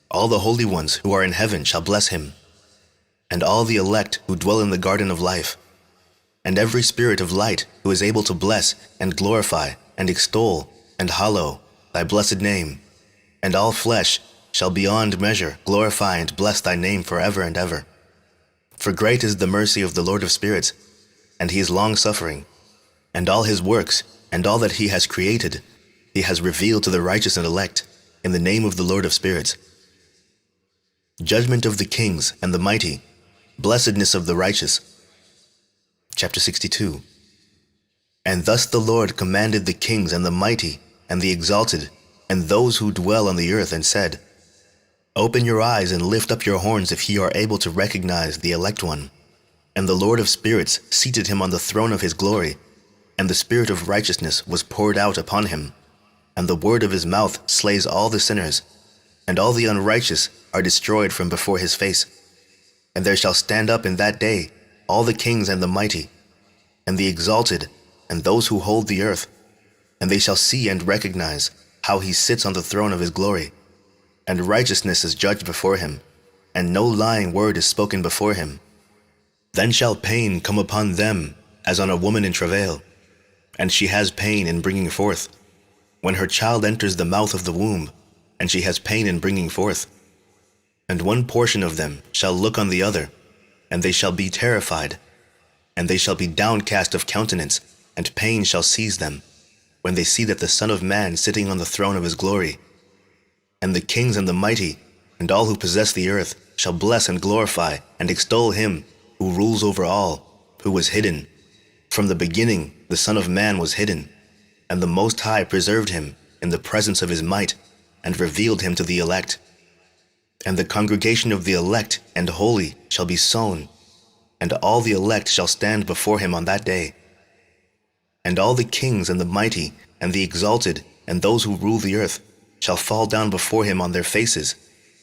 All the holy ones who are in heaven shall bless him, and all the elect who dwell in the garden of life, and every spirit of light who is able to bless and glorify and extol and hallow thy blessed name, and all flesh shall beyond measure glorify and bless thy name forever and ever. For great is the mercy of the Lord of spirits, and he is long-suffering, and all his works and all that he has created he has revealed to the righteous and elect in the name of the Lord of spirits. Judgment of the kings and the mighty, blessedness of the righteous. Chapter 62. And thus the Lord commanded the kings and the mighty and the exalted and those who dwell on the earth, and said, Open your eyes and lift up your horns if ye are able to recognize the elect one. And the Lord of spirits seated him on the throne of his glory, and the spirit of righteousness was poured out upon him, and the word of his mouth slays all the sinners, and all the unrighteous are destroyed from before his face. And there shall stand up in that day all the kings and the mighty, and the exalted, and those who hold the earth, and they shall see and recognize how he sits on the throne of his glory, and righteousness is judged before him, and no lying word is spoken before him. Then shall pain come upon them as on a woman in travail, and she has pain in bringing forth, when her child enters the mouth of the womb, and she has pain in bringing forth. And one portion of them shall look on the other, and they shall be terrified, and they shall be downcast of countenance, and pain shall seize them, when they see that the Son of Man sitting on the throne of his glory. And the kings and the mighty, and all who possess the earth, shall bless and glorify and extol him who rules over all, who was hidden. From the beginning the Son of Man was hidden, and the Most High preserved him in the presence of his might, and revealed him to the elect. And the congregation of the elect and holy shall be sown, and all the elect shall stand before him on that day. And all the kings and the mighty and the exalted and those who rule the earth shall fall down before him on their faces,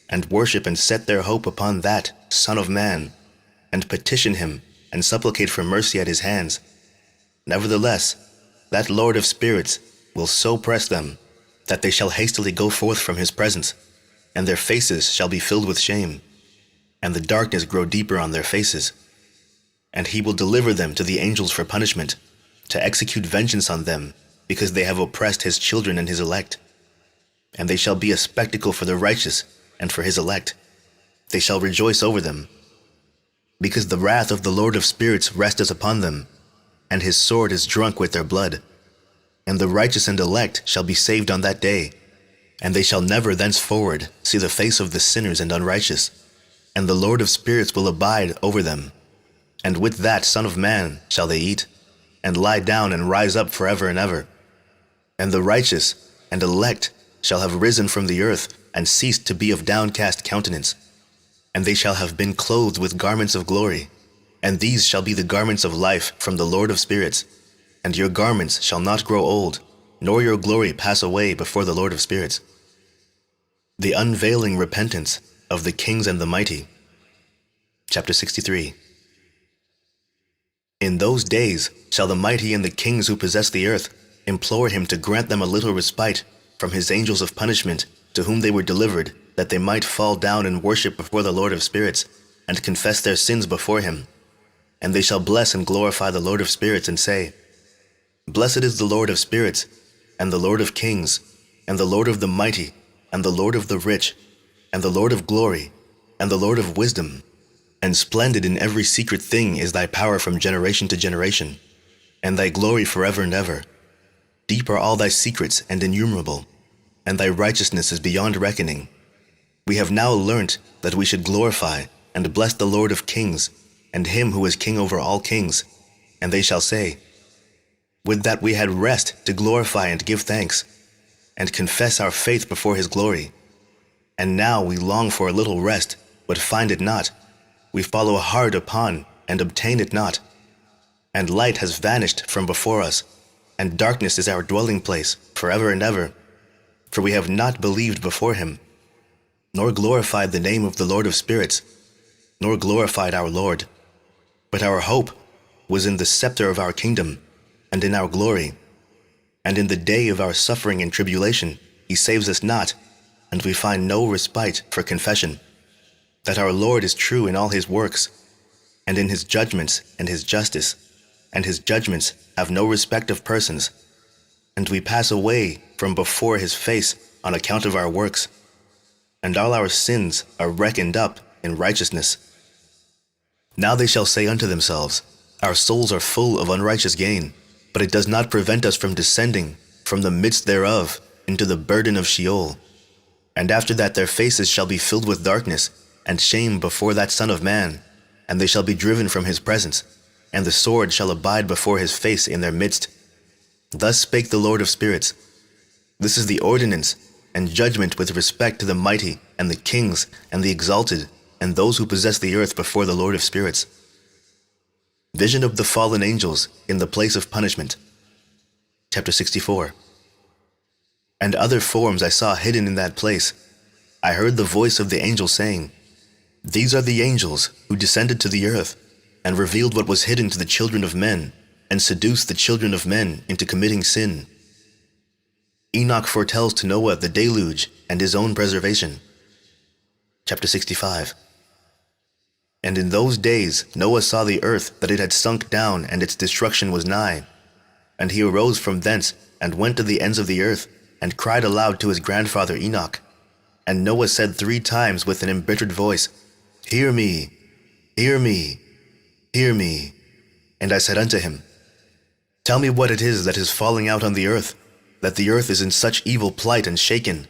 and worship and set their hope upon that Son of Man, and petition him and supplicate for mercy at his hands. Nevertheless, that Lord of spirits will so press them that they shall hastily go forth from his presence, and their faces shall be filled with shame, and the darkness grow deeper on their faces. And he will deliver them to the angels for punishment, to execute vengeance on them, because they have oppressed his children and his elect. And they shall be a spectacle for the righteous and for his elect. They shall rejoice over them, because the wrath of the Lord of spirits resteth upon them, and his sword is drunk with their blood. And the righteous and elect shall be saved on that day, and they shall never thenceforward see the face of the sinners and unrighteous. And the Lord of spirits will abide over them, and with that Son of Man shall they eat, and lie down and rise up forever and ever. And the righteous and elect shall have risen from the earth, and ceased to be of downcast countenance. And they shall have been clothed with garments of glory, and these shall be the garments of life from the Lord of spirits. And your garments shall not grow old, nor your glory pass away before the Lord of spirits. The unveiling repentance of the kings and the mighty. Chapter 63. In those days shall the mighty and the kings who possess the earth implore him to grant them a little respite from his angels of punishment, to whom they were delivered, that they might fall down and worship before the Lord of spirits, and confess their sins before him. And they shall bless and glorify the Lord of spirits, and say, Blessed is the Lord of spirits, and the Lord of kings, and the Lord of the mighty, and the Lord of the rich, and the Lord of glory, and the Lord of wisdom. And splendid in every secret thing is thy power from generation to generation, and thy glory forever and ever. Deep are all thy secrets and innumerable, and thy righteousness is beyond reckoning. We have now learnt that we should glorify and bless the Lord of kings, and him who is king over all kings. And they shall say, Would that we had rest to glorify and give thanks, and confess our faith before his glory. And now we long for a little rest, but find it not. We follow hard upon, and obtain it not. And light has vanished from before us, and darkness is our dwelling place forever and ever. For we have not believed before him, nor glorified the name of the Lord of spirits, nor glorified our Lord. But our hope was in the scepter of our kingdom, and in our glory. And in the day of our suffering and tribulation he saves us not, and we find no respite for confession, that our Lord is true in all his works, and in his judgments and his justice, and his judgments have no respect of persons. And we pass away from before his face on account of our works, and all our sins are reckoned up in righteousness. Now they shall say unto themselves, Our souls are full of unrighteous gain, but it does not prevent us from descending from the midst thereof into the burden of Sheol. And after that their faces shall be filled with darkness and shame before that Son of Man, and they shall be driven from his presence, and the sword shall abide before his face in their midst. Thus spake the Lord of spirits. This is the ordinance and judgment with respect to the mighty and the kings and the exalted and those who possess the earth before the Lord of spirits. Vision of the fallen angels in the place of punishment. Chapter 64. And other forms I saw hidden in that place. I heard the voice of the angel saying, These are the angels who descended to the earth, and revealed what was hidden to the children of men, and seduced the children of men into committing sin. Enoch foretells to Noah the deluge and his own preservation. Chapter 65. And in those days Noah saw the earth that it had sunk down, and its destruction was nigh. And he arose from thence, and went to the ends of the earth, and cried aloud to his grandfather Enoch. And Noah said 3 times with an embittered voice, Hear me, hear me, hear me. And I said unto him, Tell me what it is that is falling out on the earth, that the earth is in such evil plight and shaken,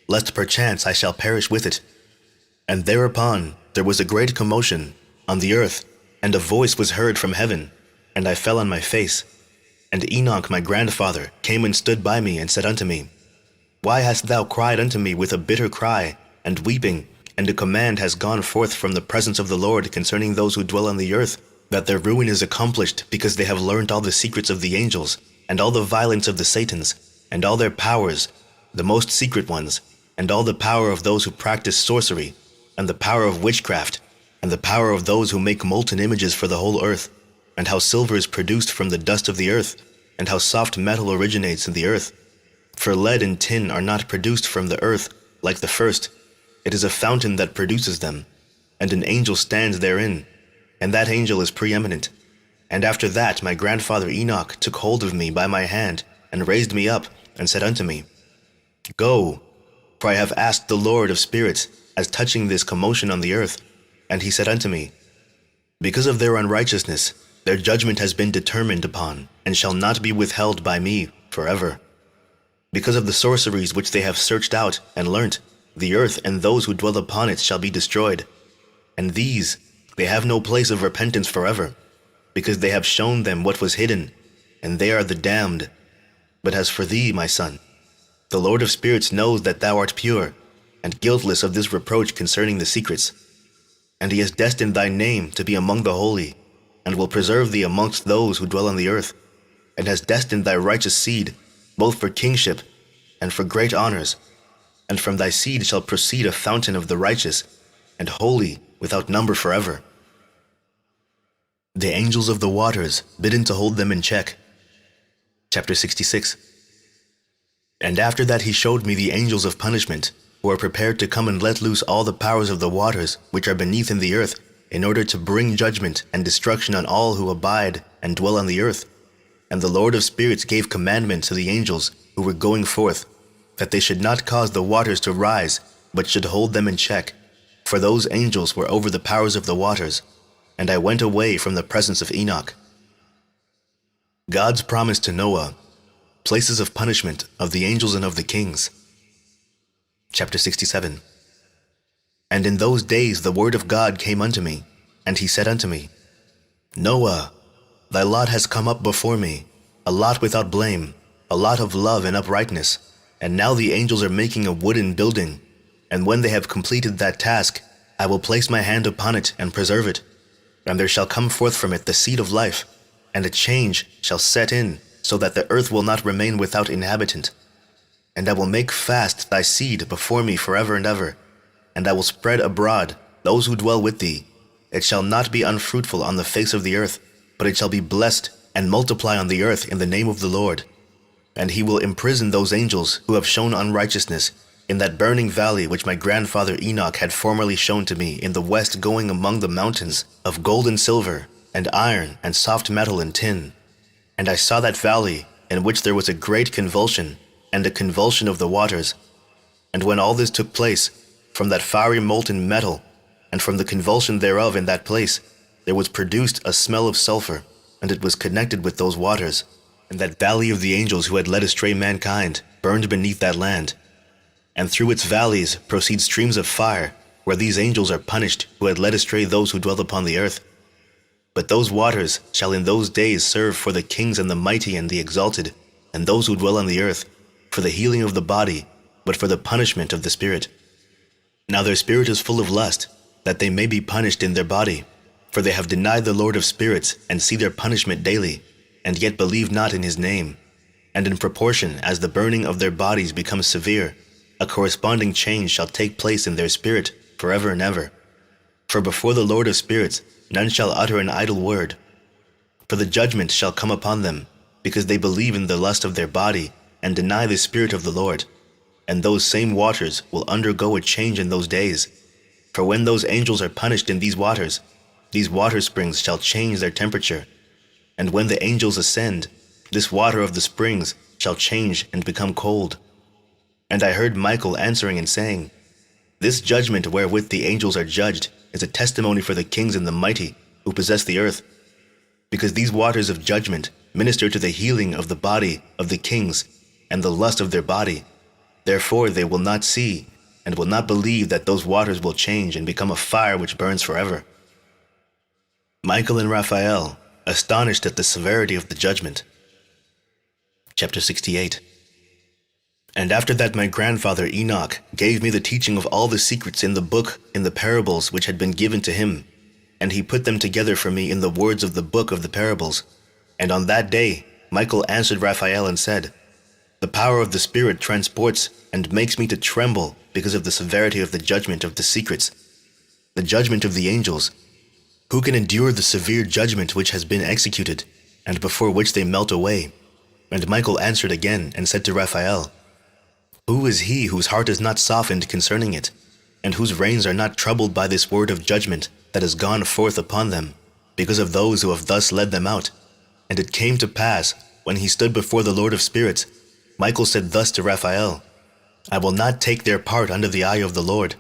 lest perchance I shall perish with it. And thereupon there was a great commotion on the earth, and a voice was heard from heaven, and I fell on my face. And Enoch my grandfather came and stood by me, and said unto me, Why hast thou cried unto me with a bitter cry, and weeping, and a command has gone forth from the presence of the Lord concerning those who dwell on the earth, that their ruin is accomplished because they have learned all the secrets of the angels, and all the violence of the Satans, and all their powers, the most secret ones, and all the power of those who practice sorcery, and the power of witchcraft, and the power of those who make molten images for the whole earth, and how silver is produced from the dust of the earth, and how soft metal originates in the earth. For lead and tin are not produced from the earth like the first. It is a fountain that produces them, and an angel stands therein, and that angel is preeminent. And after that my grandfather Enoch took hold of me by my hand, and raised me up, and said unto me, Go, for I have asked the Lord of spirits as touching this commotion on the earth. And he said unto me, Because of their unrighteousness, their judgment has been determined upon, and shall not be withheld by me forever. Because of the sorceries which they have searched out and learnt, the earth and those who dwell upon it shall be destroyed. And these, they have no place of repentance forever, because they have shown them what was hidden, and they are the damned. But as for thee, my son, the Lord of spirits knows that thou art pure, and guiltless of this reproach concerning the secrets. And he has destined thy name to be among the holy, and will preserve thee amongst those who dwell on the earth, and has destined thy righteous seed, both for kingship and for great honors. And from thy seed shall proceed a fountain of the righteous, and holy without number forever. The angels of the waters, bidden to hold them in check. Chapter 66. And after that he showed me the angels of punishment, who are prepared to come and let loose all the powers of the waters which are beneath in the earth, in order to bring judgment and destruction on all who abide and dwell on the earth. And the Lord of spirits gave commandment to the angels who were going forth, that they should not cause the waters to rise, but should hold them in check. For those angels were over the powers of the waters. And I went away from the presence of Enoch. God's promise to Noah, places of punishment of the angels and of the kings. Chapter 67. And in those days the word of God came unto me, and he said unto me, Noah, thy lot has come up before me, a lot without blame, a lot of love and uprightness. And now the angels are making a wooden building, and when they have completed that task, I will place my hand upon it and preserve it. And there shall come forth from it the seed of life, and a change shall set in, so that the earth will not remain without inhabitant. And I will make fast thy seed before me forever and ever, and I will spread abroad those who dwell with thee. It shall not be unfruitful on the face of the earth, but it shall be blessed and multiply on the earth in the name of the Lord. And he will imprison those angels who have shown unrighteousness in that burning valley which my grandfather Enoch had formerly shown to me in the west, going among the mountains of gold and silver, and iron and soft metal and tin. And I saw that valley in which there was a great convulsion, and a convulsion of the waters. And when all this took place, from that fiery molten metal, and from the convulsion thereof in that place, there was produced a smell of sulfur, and it was connected with those waters. And that valley of the angels who had led astray mankind burned beneath that land. And through its valleys proceed streams of fire, where these angels are punished who had led astray those who dwell upon the earth. But those waters shall in those days serve for the kings and the mighty and the exalted, and those who dwell on the earth, for the healing of the body, but for the punishment of the spirit. Now their spirit is full of lust, that they may be punished in their body, for they have denied the Lord of spirits, and see their punishment daily, and yet believe not in his name. And in proportion as the burning of their bodies becomes severe, a corresponding change shall take place in their spirit forever and ever. For before the Lord of spirits none shall utter an idle word. For the judgment shall come upon them, because they believe in the lust of their body, and deny the Spirit of the Lord. And those same waters will undergo a change in those days. For when those angels are punished in these water springs shall change their temperature. And when the angels ascend, this water of the springs shall change and become cold. And I heard Michael answering and saying, This judgment wherewith the angels are judged is a testimony for the kings and the mighty who possess the earth. Because these waters of judgment minister to the healing of the body of the kings and the lust of their body. Therefore they will not see and will not believe that those waters will change and become a fire which burns forever. Michael and Raphael, astonished at the severity of the judgment. Chapter 68. And after that my grandfather Enoch gave me the teaching of all the secrets in the book in the parables which had been given to him. and he put them together for me in the words of the book of the parables. And on that day Michael answered Raphael and said, "The power of the Spirit transports and makes me to tremble because of the severity of the judgment of the secrets, the judgment of the angels. Who can endure the severe judgment which has been executed, and before which they melt away?" And Michael answered again and said to Raphael, "Who is he whose heart is not softened concerning it, and whose reins are not troubled by this word of judgment that has gone forth upon them, because of those who have thus led them out?" And it came to pass, when he stood before the Lord of Spirits, Michael said thus to Raphael, "I will not take their part under the eye of the Lord,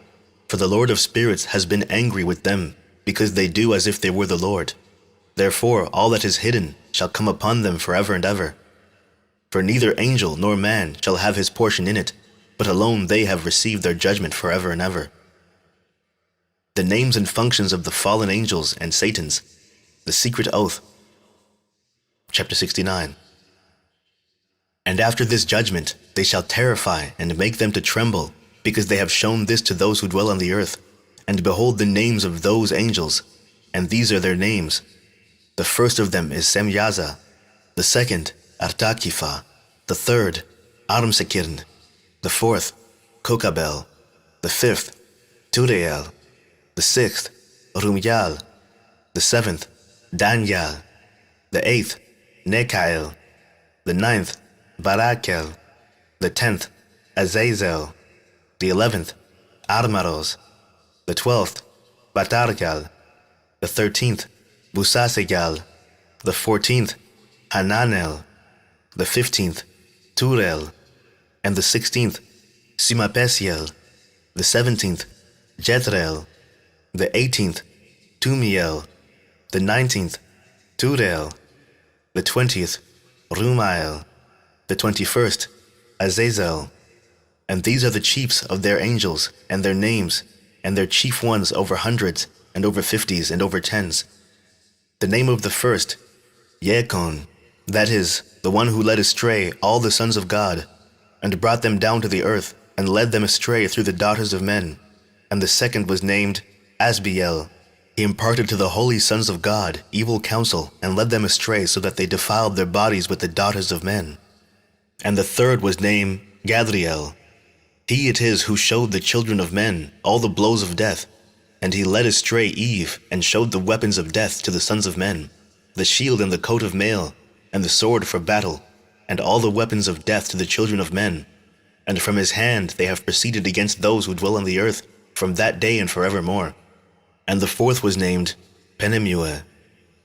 for the Lord of Spirits has been angry with them, because they do as if they were the Lord. Therefore all that is hidden shall come upon them forever and ever. For neither angel nor man shall have his portion in it, but alone they have received their judgment forever and ever." The names and functions of the fallen angels and Satans, the secret oath. Chapter 69. And after this judgment they shall terrify and make them to tremble, because they have shown this to those who dwell on the earth. And behold the names of those angels, and these are their names. The first of them is Semyaza, the second Artakipha, the third Armsekirn, the fourth Kokabel, the fifth Tureel, the sixth Rumyal, the seventh Danyal, the eighth Nekael, the ninth Barakel, the 10th Azazel, the 11th Armaros, the 12th Batargal, the 13th Busasegal, the 14th Hananel, the 15th Turel, and the 16th Simapesiel, the 17th Jethrel, the 18th Tumiel, the 19th Turel, the 20th Rumael, the 21st Azazel. And these are the chiefs of their angels, and their names, and their chief ones over hundreds, and over fifties, and over tens. The name of the first, Yekon, that is, the one who led astray all the sons of God, and brought them down to the earth, and led them astray through the daughters of men. And the second was named Asbiel. He imparted to the holy sons of God evil counsel, and led them astray so that they defiled their bodies with the daughters of men. And the third was named Gadriel. He it is who showed the children of men all the blows of death, and he led astray Eve, and showed the weapons of death to the sons of men, the shield and the coat of mail, and the sword for battle, and all the weapons of death to the children of men. And from his hand they have proceeded against those who dwell on the earth, from that day and forevermore. And the fourth was named Penemuel.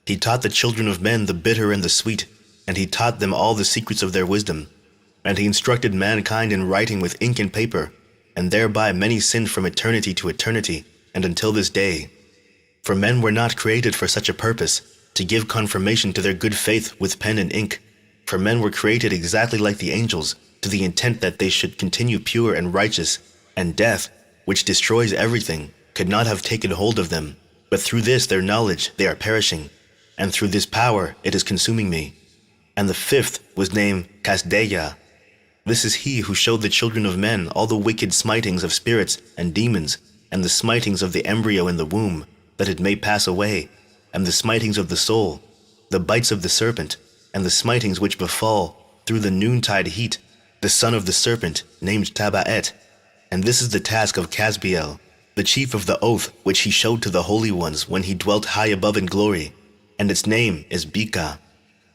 He taught the children of men the bitter and the sweet, and he taught them all the secrets of their wisdom. And he instructed mankind in writing with ink and paper, and thereby many sinned from eternity to eternity, and until this day. For men were not created for such a purpose, to give confirmation to their good faith with pen and ink. For men were created exactly like the angels, to the intent that they should continue pure and righteous, and death, which destroys everything, could not have taken hold of them. But through this their knowledge they are perishing, and through this power it is consuming me. And the fifth was named Kasdeya. This is he who showed the children of men all the wicked smitings of spirits and demons, and the smitings of the embryo in the womb, that it may pass away, and the smitings of the soul, the bites of the serpent, and the smitings which befall through the noontide heat, the son of the serpent, named Tabaet. And this is the task of Casbiel, the chief of the oath which he showed to the holy ones when he dwelt high above in glory, and its name is Bika.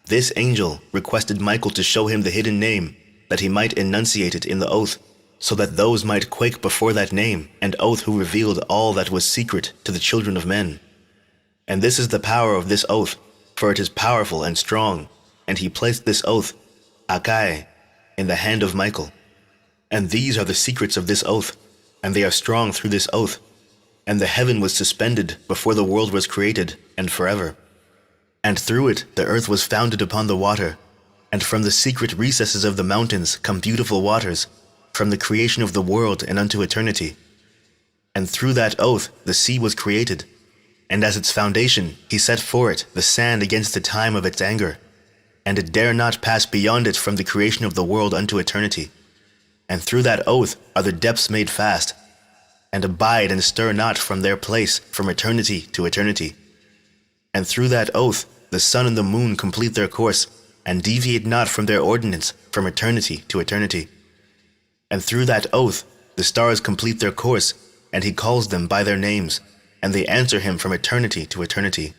This angel requested Michael to show him the hidden name, that he might enunciate it in the oath, so that those might quake before that name and oath who revealed all that was secret to the children of men. And this is the power of this oath, for it is powerful and strong, and he placed this oath, Akai, in the hand of Michael. And these are the secrets of this oath, and they are strong through this oath. And the heaven was suspended before the world was created, and forever. And through it the earth was founded upon the water, and from the secret recesses of the mountains come beautiful waters, from the creation of the world and unto eternity. And through that oath the sea was created, and as its foundation he set for it the sand against the time of its anger, and it dare not pass beyond it from the creation of the world unto eternity. And through that oath are the depths made fast, and abide and stir not from their place from eternity to eternity. And through that oath the sun and the moon complete their course, and deviate not from their ordinance from eternity to eternity. And through that oath the stars complete their course, and he calls them by their names, and they answer him from eternity to eternity.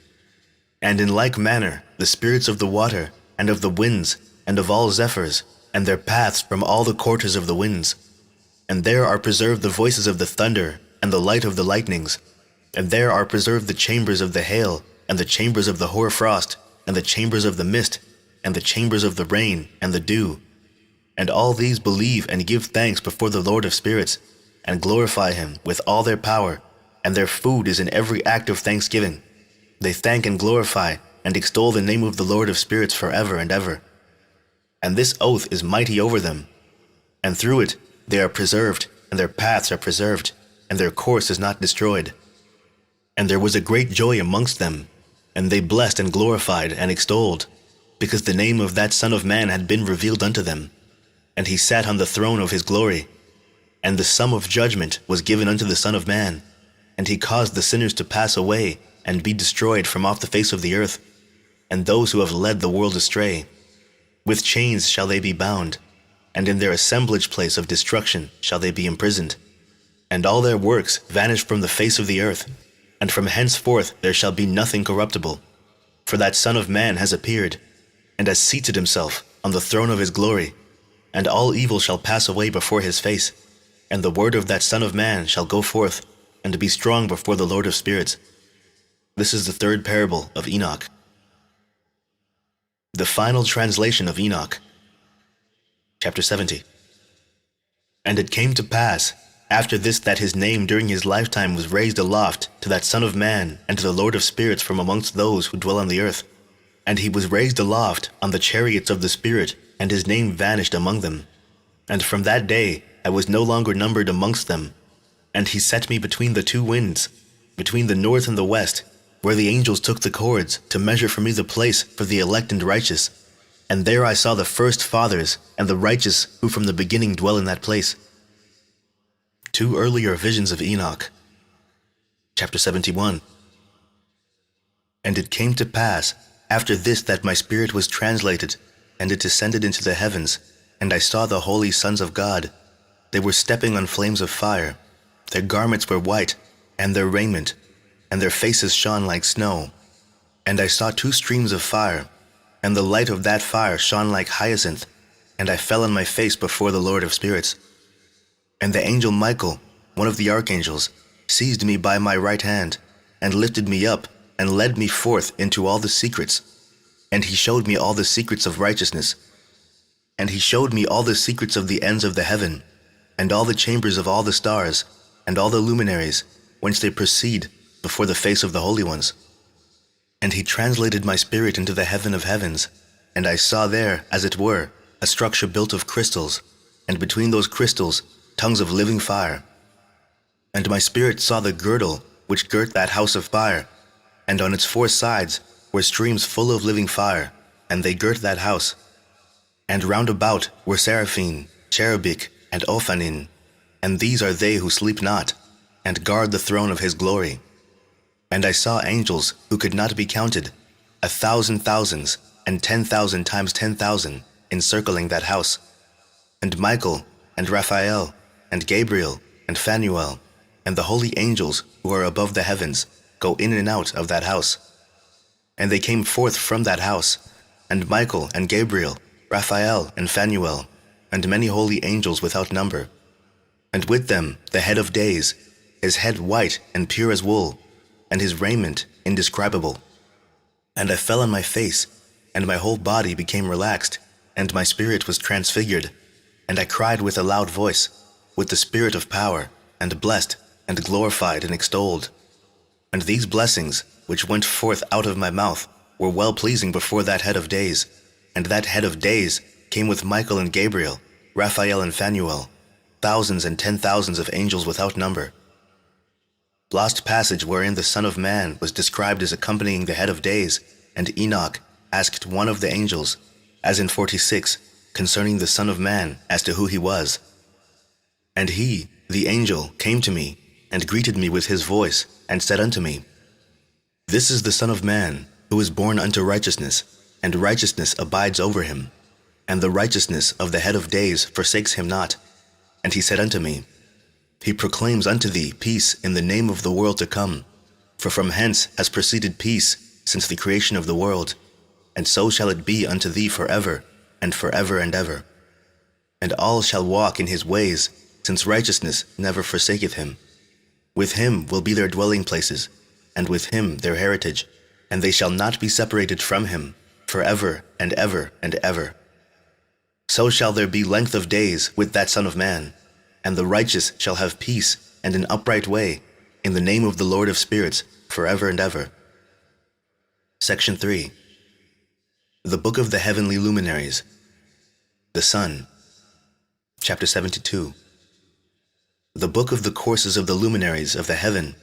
And in like manner the spirits of the water, and of the winds, and of all zephyrs, and their paths from all the quarters of the winds. And there are preserved the voices of the thunder, and the light of the lightnings. And there are preserved the chambers of the hail, and the chambers of the hoar-frost, and the chambers of the mist, and the chambers of the rain, and the dew. And all these believe and give thanks before the Lord of spirits, and glorify him with all their power, and their food is in every act of thanksgiving. They thank and glorify, and extol the name of the Lord of spirits forever and ever. And this oath is mighty over them, and through it they are preserved, and their paths are preserved, and their course is not destroyed. And there was a great joy amongst them, and they blessed and glorified and extolled, because the name of that Son of Man had been revealed unto them. And he sat on the throne of his glory, and the sum of judgment was given unto the Son of Man, and he caused the sinners to pass away and be destroyed from off the face of the earth, and those who have led the world astray. With chains shall they be bound, and in their assemblage place of destruction shall they be imprisoned. And all their works vanish from the face of the earth, and from henceforth there shall be nothing corruptible. For that Son of Man has appeared, and has seated himself on the throne of his glory, and all evil shall pass away before his face, and the word of that Son of Man shall go forth, and be strong before the Lord of spirits. This is the third parable of Enoch. The final translation of Enoch. Chapter 70. And it came to pass, after this, that his name during his lifetime was raised aloft to that Son of Man and to the Lord of spirits from amongst those who dwell on the earth. And he was raised aloft on the chariots of the Spirit, and his name vanished among them. And from that day I was no longer numbered amongst them. And he set me between the two winds, between the north and the west, where the angels took the cords to measure for me the place for the elect and righteous. And there I saw the first fathers and the righteous who from the beginning dwell in that place. Two earlier visions of Enoch. Chapter 71. And it came to pass, after this, that my spirit was translated, and it ascended into the heavens, and I saw the holy sons of God. They were stepping on flames of fire. Their garments were white, and their raiment, and their faces shone like snow. And I saw two streams of fire, and the light of that fire shone like hyacinth, and I fell on my face before the Lord of spirits. And the angel Michael, one of the archangels, seized me by my right hand, and lifted me up, and led me forth into all the secrets. And he showed me all the secrets of righteousness. And he showed me all the secrets of the ends of the heaven, and all the chambers of all the stars, and all the luminaries, whence they proceed before the face of the holy ones. And he translated my spirit into the heaven of heavens, and I saw there, as it were, a structure built of crystals, and between those crystals tongues of living fire. And my spirit saw the girdle which girt that house of fire, and on its four sides were streams full of living fire, and they girt that house. And round about were seraphim, cherubic, and ophanim, and these are they who sleep not, and guard the throne of his glory. And I saw angels who could not be counted, 1,000 thousands, and 10,000 times 10,000, encircling that house. And Michael, and Raphael, and Gabriel, and Phanuel, and the holy angels who are above the heavens, go in and out of that house. And they came forth from that house, and Michael and Gabriel, Raphael and Phanuel, and many holy angels without number. And with them the head of days, his head white and pure as wool, and his raiment indescribable. And I fell on my face, and my whole body became relaxed, and my spirit was transfigured. And I cried with a loud voice, with the spirit of power, and blessed, and glorified, and extolled. And these blessings, which went forth out of my mouth, were well-pleasing before that head of days. And that head of days came with Michael and Gabriel, Raphael and Phanuel, thousands and 10,000s of angels without number. Lost passage wherein the Son of Man was described as accompanying the head of days, and Enoch asked one of the angels, as in 46, concerning the Son of Man as to who he was. And he, the angel, came to me, and greeted me with his voice, and said unto me, This is the Son of Man, who is born unto righteousness, and righteousness abides over him. And the righteousness of the head of days forsakes him not. And he said unto me, He proclaims unto thee peace in the name of the world to come. For from hence has proceeded peace since the creation of the world, and so shall it be unto thee forever, and forever and ever. And all shall walk in his ways, since righteousness never forsaketh him. With him will be their dwelling places, and with him their heritage, and they shall not be separated from him, forever and ever and ever. So shall there be length of days with that Son of Man, and the righteous shall have peace and an upright way, in the name of the Lord of spirits, forever and ever. Section 3. The Book of the Heavenly Luminaries. The Sun. Chapter 72. The Book of the Courses of the Luminaries of the Heaven,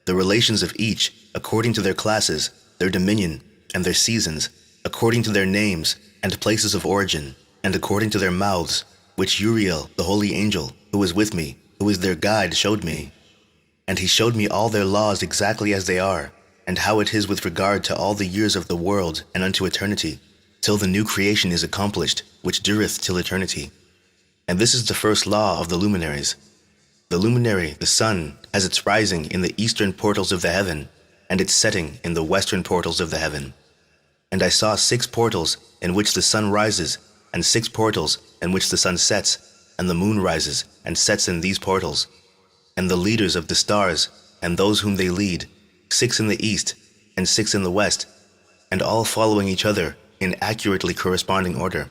the relations of each, according to their classes, their dominion, and their seasons, according to their names and places of origin, and according to their mouths, which Uriel, the holy angel, who was with me, who is their guide, showed me. And he showed me all their laws exactly as they are, and how it is with regard to all the years of the world and unto eternity, till the new creation is accomplished, which dureth till eternity. And this is the first law of the luminaries. The luminary, the sun, has its rising in the eastern portals of the heaven, and its setting in the western portals of the heaven. And I saw 6 portals in which the sun rises, and 6 portals in which the sun sets, and the moon rises and sets in these portals. And the leaders of the stars, and those whom they lead, 6 in the east, and 6 in the west, and all following each other in accurately corresponding order.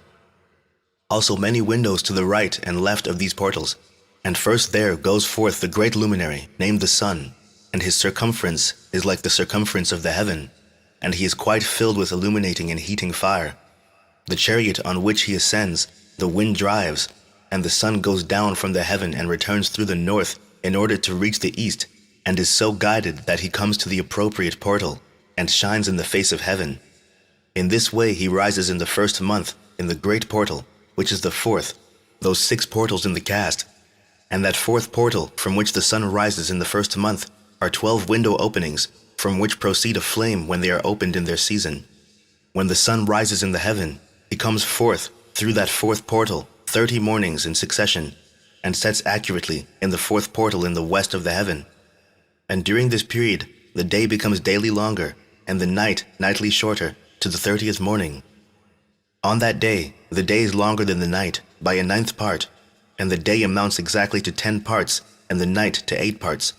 Also many windows to the right and left of these portals. And first there goes forth the great luminary, named the sun, and his circumference is like the circumference of the heaven, and he is quite filled with illuminating and heating fire. The chariot on which he ascends, the wind drives, and the sun goes down from the heaven and returns through the north in order to reach the east, and is so guided that he comes to the appropriate portal, and shines in the face of heaven. In this way he rises in the first month in the great portal, which is the 4th, those 6 portals in the cast. And that 4th portal from which the sun rises in the first month are 12 window openings, from which proceed a flame when they are opened in their season. When the sun rises in the heaven, he comes forth through that 4th portal 30 mornings in succession, and sets accurately in the 4th portal in the west of the heaven. And during this period the day becomes daily longer, and the night nightly shorter, to the 30th morning. On that day the day is longer than the night by a 9th part, and the day amounts exactly to 10 parts, and the night to 8 parts.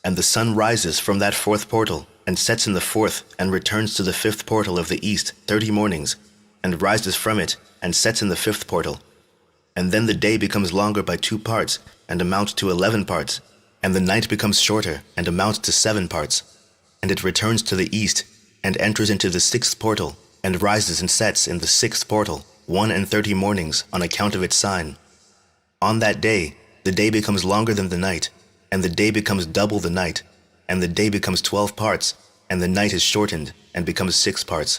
And the sun rises from that 4th portal, and sets in the 4th, and returns to the 5th portal of the east 30 mornings, and rises from it, and sets in the 5th portal. And then the day becomes longer by 2 parts, and amounts to 11 parts, and the night becomes shorter, and amounts to 7 parts. And it returns to the east, and enters into the 6th portal, and rises and sets in the 6th portal 31 mornings on account of its sign. On that day, the day becomes longer than the night, and the day becomes double the night, and the day becomes 12 parts, and the night is shortened, and becomes 6 parts.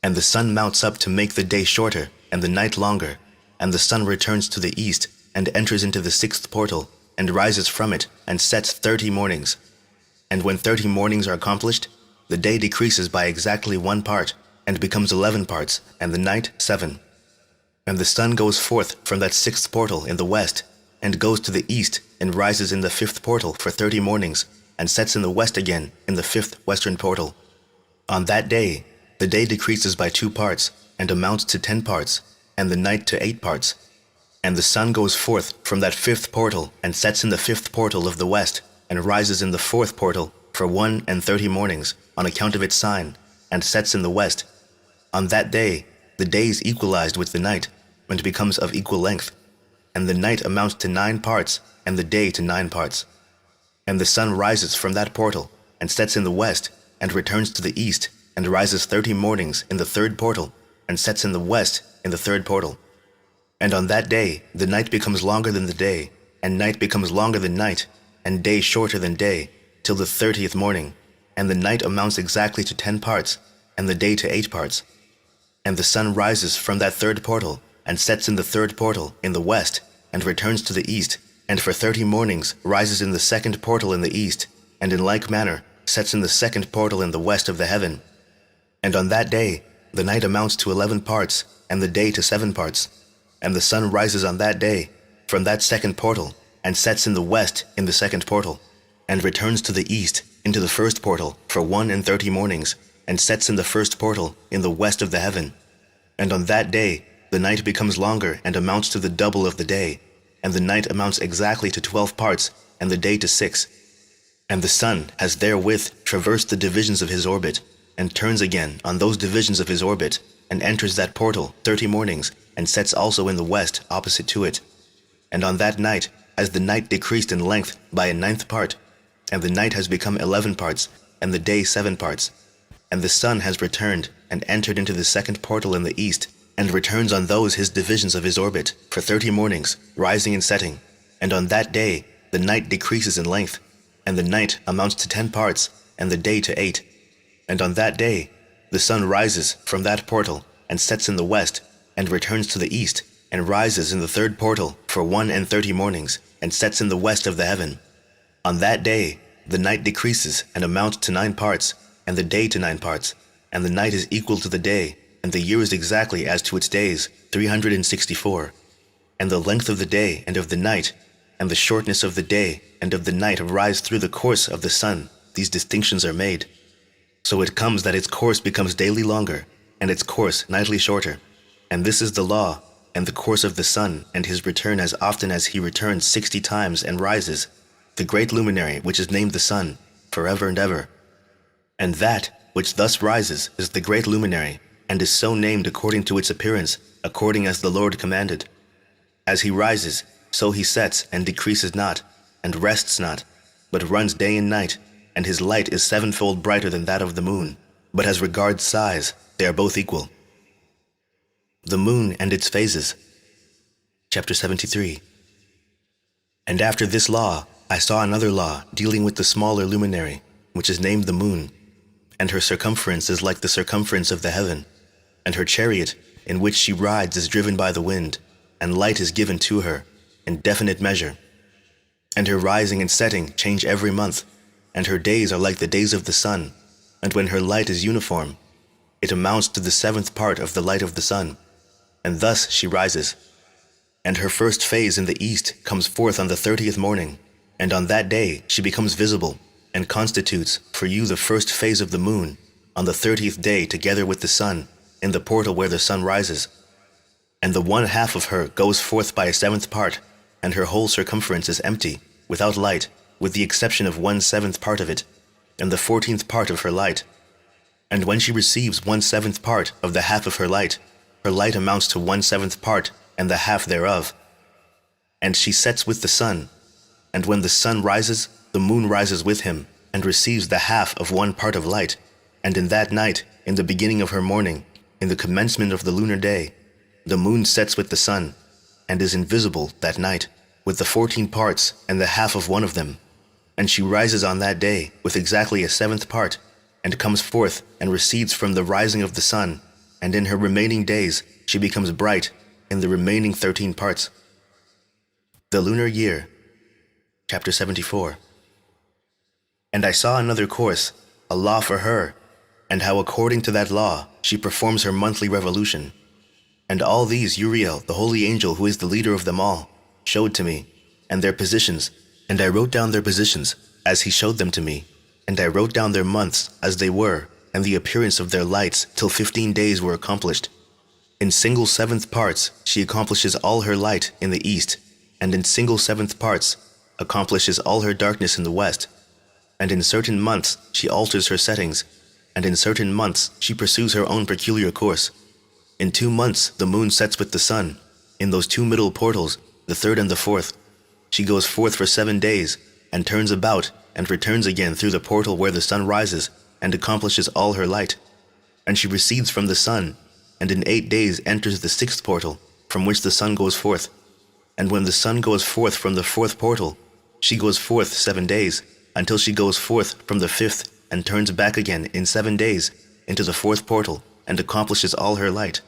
And the sun mounts up to make the day shorter, and the night longer, and the sun returns to the east, and enters into the 6th portal, and rises from it, and sets 30 mornings. And when 30 mornings are accomplished, the day decreases by exactly 1 part, and becomes 11 parts, and the night 7. And the sun goes forth from that 6th portal in the west, and goes to the east, and rises in the 5th portal for 30 mornings, and sets in the west again in the 5th western portal. On that day, the day decreases by 2 parts, and amounts to 10 parts, and the night to 8 parts. And the sun goes forth from that 5th portal, and sets in the 5th portal of the west, and rises in the 4th portal for 31 mornings, on account of its sign, and sets in the west. On that day, the day is equalized with the night, and becomes of equal length, and the night amounts to 9 parts, and the day to 9 parts. And the sun rises from that portal, and sets in the west, and returns to the east, and rises 30 mornings in the 3rd portal, and sets in the west in the 3rd portal. And on that day the night becomes longer than the day, and night becomes longer than night, and day shorter than day, till the 30th morning, and the night amounts exactly to 10 parts, and the day to 8 parts. And the sun rises from that 3rd portal, and sets in the 3rd portal in the west, and returns to the east, and for 30 mornings rises in the 2nd portal in the east, and in like manner sets in the second portal in the west of the heaven. And on that day, the night amounts to 11 parts, and the day to 7 parts. And the sun rises on that day from that second portal, and sets in the west in the second portal, and returns to the east into the first portal for 31 mornings, and sets in the first portal in the west of the heaven. And on that day, the night becomes longer and amounts to the double of the day, and the night amounts exactly to 12 parts, and the day to 6. And the sun has therewith traversed the divisions of his orbit, and turns again on those divisions of his orbit, and enters that portal 30 mornings, and sets also in the west opposite to it. And on that night has the night decreased in length by a 9th part, and the night has become 11 parts, and the day 7 parts. And the sun has returned and entered into the second portal in the east, and returns on those his divisions of his orbit for 30 mornings, rising and setting. And on that day the night decreases in length, and the night amounts to 10 parts, and the day to 8. And on that day the sun rises from that portal, and sets in the west, and returns to the east, and rises in the third portal for 31 mornings, and sets in the west of the heaven. On that day the night decreases and amounts to 9 parts, and the day to 9 parts, and the night is equal to the day, and the year is exactly as to its days, 364. And the length of the day and of the night, and the shortness of the day and of the night rise through the course of the sun. These distinctions are made. So it comes that its course becomes daily longer, and its course nightly shorter. And this is the law, and the course of the sun, and his return as often as he returns 60 times and rises, the great luminary which is named the sun, forever and ever. And that which thus rises is the great luminary, and is so named according to its appearance, according as the Lord commanded. As he rises, so he sets and decreases not, and rests not, but runs day and night, and his light is 7-fold brighter than that of the moon. But as regards size, they are both equal. The moon and its phases. Chapter 73. And after this law, I saw another law dealing with the smaller luminary, which is named the moon, and her circumference is like the circumference of the heaven, and her chariot in which she rides is driven by the wind, and light is given to her in definite measure. And her rising and setting change every month, and her days are like the days of the sun, and when her light is uniform, it amounts to the 7th part of the light of the sun, and thus she rises. And her first phase in the east comes forth on the 30th morning, and on that day she becomes visible, and constitutes for you the first phase of the moon on the 30th day together with the sun in the portal where the sun rises. And the 1/2 of her goes forth by a 7th part, and her whole circumference is empty, without light, with the exception of 1/7 part of it, and the 14th part of her light. And when she receives 1/7 part of the half of her light amounts to 1/7 part and the half thereof. And she sets with the sun, and when the sun rises, the moon rises with him, and receives the half of 1 part of light. And in that night, in the beginning of her morning, in the commencement of the lunar day, the moon sets with the sun, and is invisible that night, with the 14 parts and the half of 1 of them. And she rises on that day with exactly a 7th part, and comes forth and recedes from the rising of the sun, and in her remaining days she becomes bright in the remaining 13 parts. The lunar year. Chapter 74. And I saw another course, a law for her, and how according to that law she performs her monthly revolution. And all these Uriel, the holy angel who is the leader of them all, showed to me, and their positions, and I wrote down their positions as he showed them to me, and I wrote down their months as they were, and the appearance of their lights till 15 days were accomplished. In single 7th parts she accomplishes all her light in the east, and in single 7th parts accomplishes all her darkness in the west. And in certain months she alters her settings, and in certain months she pursues her own peculiar course. In 2 months the moon sets with the sun, in those 2 middle portals, the 3rd and the 4th. She goes forth for 7 days, and turns about, and returns again through the portal where the sun rises, and accomplishes all her light. And she recedes from the sun, and in 8 days enters the 6th portal, from which the sun goes forth. And when the sun goes forth from the 4th portal, she goes forth 7 days, until she goes forth from the 5th, and turns back again in 7 days into the 4th portal, and accomplishes all her light.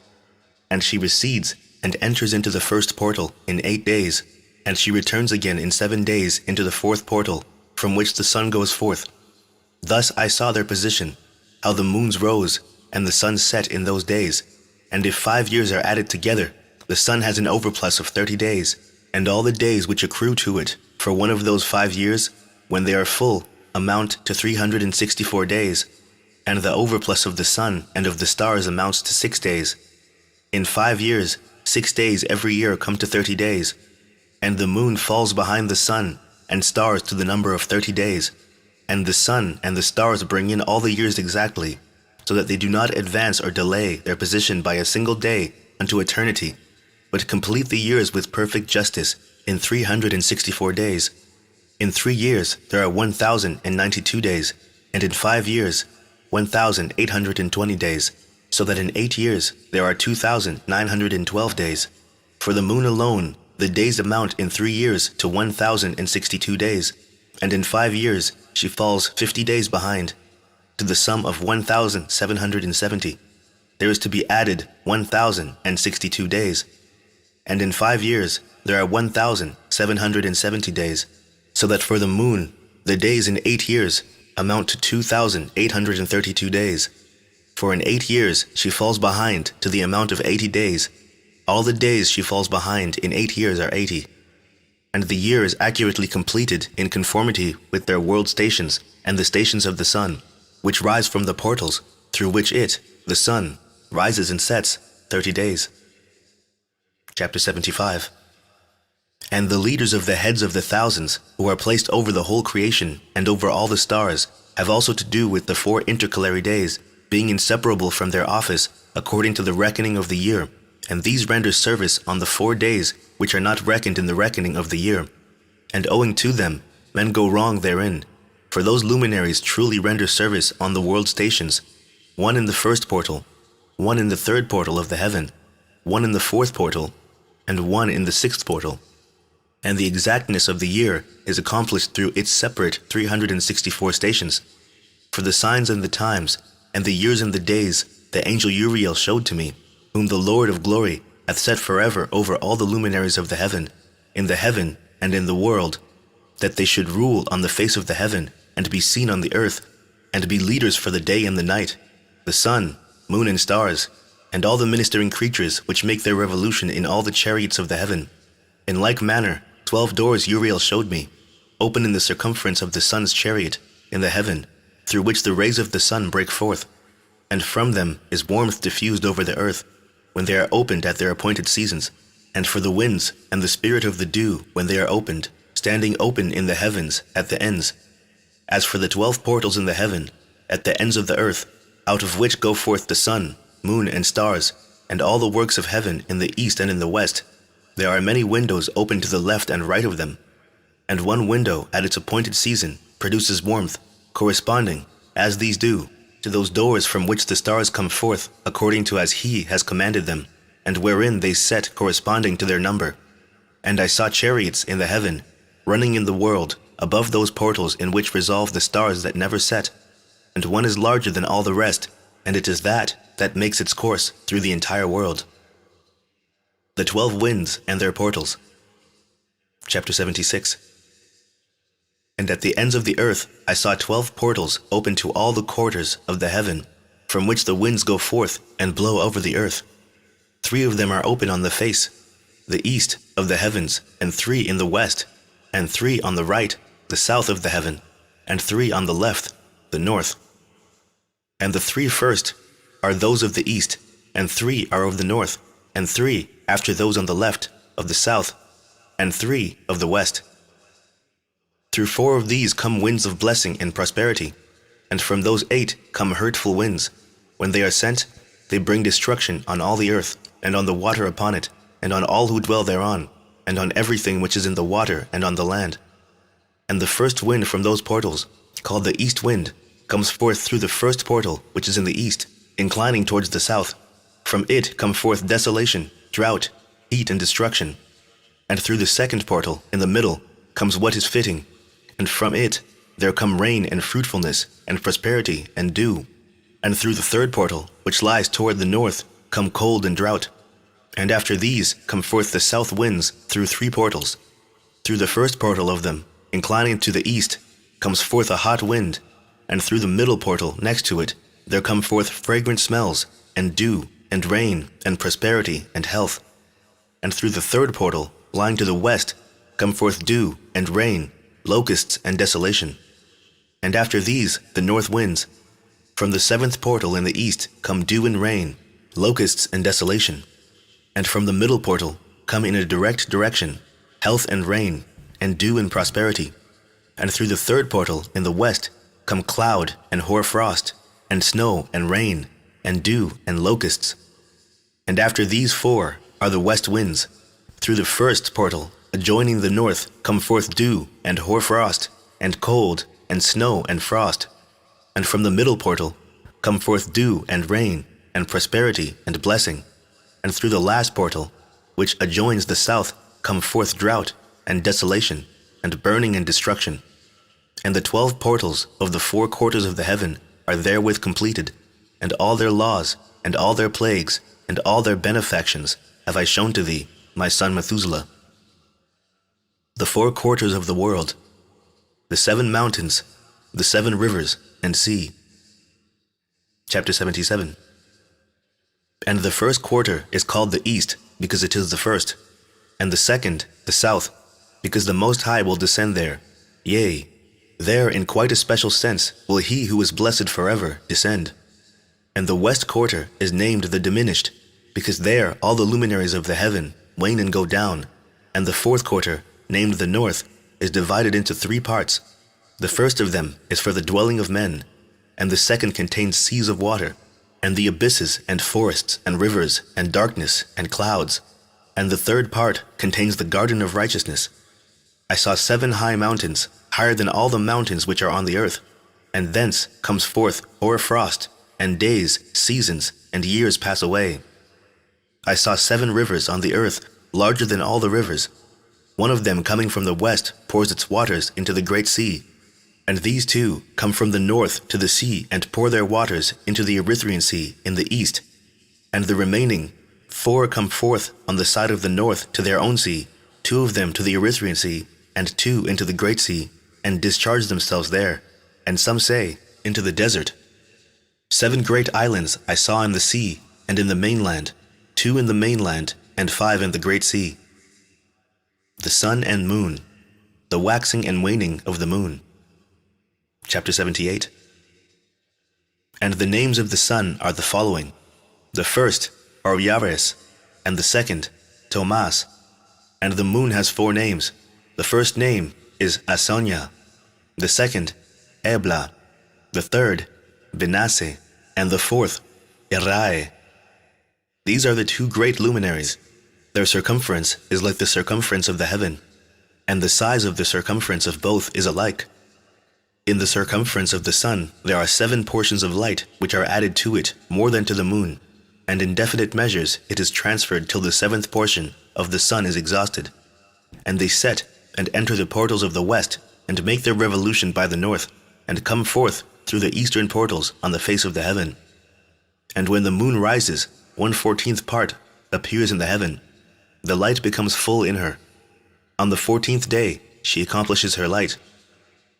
And she recedes, and enters into the 1st portal in 8 days, and she returns again in 7 days into the 4th portal, from which the sun goes forth. Thus I saw their position, how the moons rose and the sun set in those days. And if 5 years are added together, the sun has an overplus of 30 days, and all the days which accrue to it for one of those 5 years, when they are full, amount to 364 days, and the overplus of the sun and of the stars amounts to 6 days. In 5 years, 6 days every year come to 30 days, and the moon falls behind the sun and stars to the number of 30 days, and the sun and the stars bring in all the years exactly, so that they do not advance or delay their position by a single day unto eternity, but complete the years with perfect justice in 364 days. In 3 years there are 1,092 days, and in 5 years 1,820 days, so that in 8 years there are 2,912 days. For the moon alone, the days amount in 3 years to 1,062 days, and in 5 years she falls 50 days behind, to the sum of 1,770. There is to be added 1,062 days, and in 5 years there are 1,770 days, so that for the moon the days in 8 years amount to 2,832 days. For in 8 years she falls behind to the amount of 80 days. All the days she falls behind in 8 years are 80. And the year is accurately completed in conformity with their world stations and the stations of the sun, which rise from the portals through which it, the sun, rises and sets 30 days. Chapter 75. And the leaders of the heads of the thousands, who are placed over the whole creation and over all the stars, have also to do with the 4 intercalary days, being inseparable from their office according to the reckoning of the year, and these render service on the 4 days which are not reckoned in the reckoning of the year. And owing to them, men go wrong therein, for those luminaries truly render service on the world stations, one in the first portal, one in the third portal of the heaven, one in the fourth portal, and one in the sixth portal. And the exactness of the year is accomplished through its separate 364 stations. For the signs and the times, and the years and the days, the angel Uriel showed to me, whom the Lord of glory hath set forever over all the luminaries of the heaven, in the heaven and in the world, that they should rule on the face of the heaven, and be seen on the earth, and be leaders for the day and the night, the sun, moon and stars, and all the ministering creatures which make their revolution in all the chariots of the heaven. In like manner 12 doors Uriel showed me, open in the circumference of the sun's chariot, in the heaven, through which the rays of the sun break forth, and from them is warmth diffused over the earth, when they are opened at their appointed seasons, and for the winds and the spirit of the dew when they are opened, standing open in the heavens at the ends. As for the 12 portals in the heaven, at the ends of the earth, out of which go forth the sun, moon, and stars, and all the works of heaven in the east and in the west, there are many windows open to the left and right of them, and one window at its appointed season produces warmth, corresponding, as these do, to those doors from which the stars come forth according to as he has commanded them, and wherein they set corresponding to their number. And I saw chariots in the heaven, running in the world, above those portals in which resolve the stars that never set, and one is larger than all the rest, and it is that makes its course through the entire world. The 12 winds and their portals. Chapter 76. And at the ends of the earth I saw 12 portals open to all the quarters of the heaven, from which the winds go forth and blow over the earth. 3 of them are open on the face, the east of the heavens, and 3 in the west, and 3 on the right, the south of the heaven, and 3 on the left, the north. And the 3 first are those of the east, and 3 are of the north, and 3 after those on the left, of the south, and 3 of the west. Through 4 of these come winds of blessing and prosperity, and from those 8 come hurtful winds. When they are sent, they bring destruction on all the earth, and on the water upon it, and on all who dwell thereon, and on everything which is in the water and on the land. And the first wind from those portals, called the east wind, comes forth through the first portal which is in the east, inclining towards the south. From it come forth desolation, drought, heat, and destruction. And through the second portal, in the middle, comes what is fitting, and from it there come rain and fruitfulness, and prosperity and dew. And through the third portal, which lies toward the north, come cold and drought. And after these come forth the south winds through 3 portals. Through the first portal of them, inclining to the east, comes forth a hot wind, and through the middle portal next to it there come forth fragrant smells, and dew, and rain, and prosperity, and health. And through the third portal, lying to the west, come forth dew, and rain, locusts, and desolation. And after these, the north winds. From the seventh portal in the east come dew and rain, locusts, and desolation. And from the middle portal come in a direct direction, health and rain, and dew and prosperity. And through the third portal in the west come cloud and hoar frost, and snow and rain, and dew and locusts. And after these four are the west winds. Through the first portal, adjoining the north, come forth dew and hoar frost, and cold, and snow and frost. And from the middle portal come forth dew and rain, and prosperity and blessing. And through the last portal, which adjoins the south, come forth drought and desolation, and burning and destruction. And the 12 portals of the 4 quarters of the heaven are therewith completed, and all their laws, and all their plagues, and all their benefactions have I shown to thee, my son Methuselah. The 4 quarters of the world, the 7 mountains, the 7 rivers, and sea. Chapter 77. And the first quarter is called the east, because it is the first, and the second, the south, because the Most High will descend there. Yea, there in quite a special sense will he who is blessed forever descend. And the west quarter is named the diminished, because there all the luminaries of the heaven wane and go down. And the fourth quarter, named the north, is divided into 3 parts. The first of them is for the dwelling of men, and the second contains seas of water, and the abysses, and forests, and rivers, and darkness, and clouds. And the third part contains the garden of righteousness. I saw 7 high mountains, higher than all the mountains which are on the earth, and thence comes forth hoar frost, and days, seasons, and years pass away. I saw 7 rivers on the earth, larger than all the rivers. One of them coming from the west pours its waters into the great sea. And these 2 come from the north to the sea and pour their waters into the Erythraean Sea in the east. And the remaining 4 come forth on the side of the north to their own sea, 2 of them to the Erythraean Sea, and 2 into the great sea, and discharge themselves there, and some say, into the desert. 7 great islands I saw in the sea and in the mainland, 2 in the mainland, and 5 in the great sea. The sun and moon, the waxing and waning of the moon. Chapter 78. And the names of the sun are the following. The first, Oriares, and the second, Tomas. And the moon has 4 names. The first name is Asonia, the second, Ebla, the third, Benase, and the fourth, Irae. These are the 2 great luminaries. Their circumference is like the circumference of the heaven, and the size of the circumference of both is alike. In the circumference of the sun there are 7 portions of light which are added to it more than to the moon, and in definite measures it is transferred till the 7th portion of the sun is exhausted. And they set and enter the portals of the west, and make their revolution by the north, and come forth through the eastern portals on the face of the heaven. And when the moon rises, 1/14th part appears in the heaven. The light becomes full in her. On the 14th day she accomplishes her light,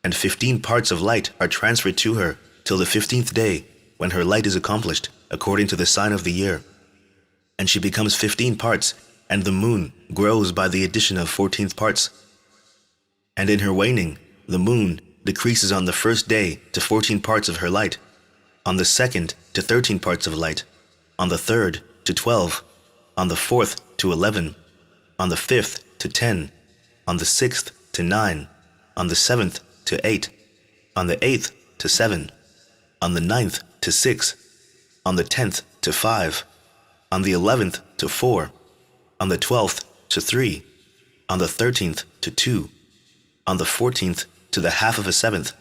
and 15 parts of light are transferred to her till the 15th day, when her light is accomplished, according to the sign of the year. And she becomes 15 parts, and the moon grows by the addition of 14th parts. And in her waning, the moon decreases on the first day to 14 parts of her light, on the second to 13 parts of light, on the third to 12, on the fourth to 11, on the fifth to 10, on the sixth to 9, on the 7th to 8, on the 8th to 7, on the 9th to 6, on the 10th to 5, on the 11th to 4, on the 12th to 3, on the 13th to 2, on the 14th to the half of a 7th,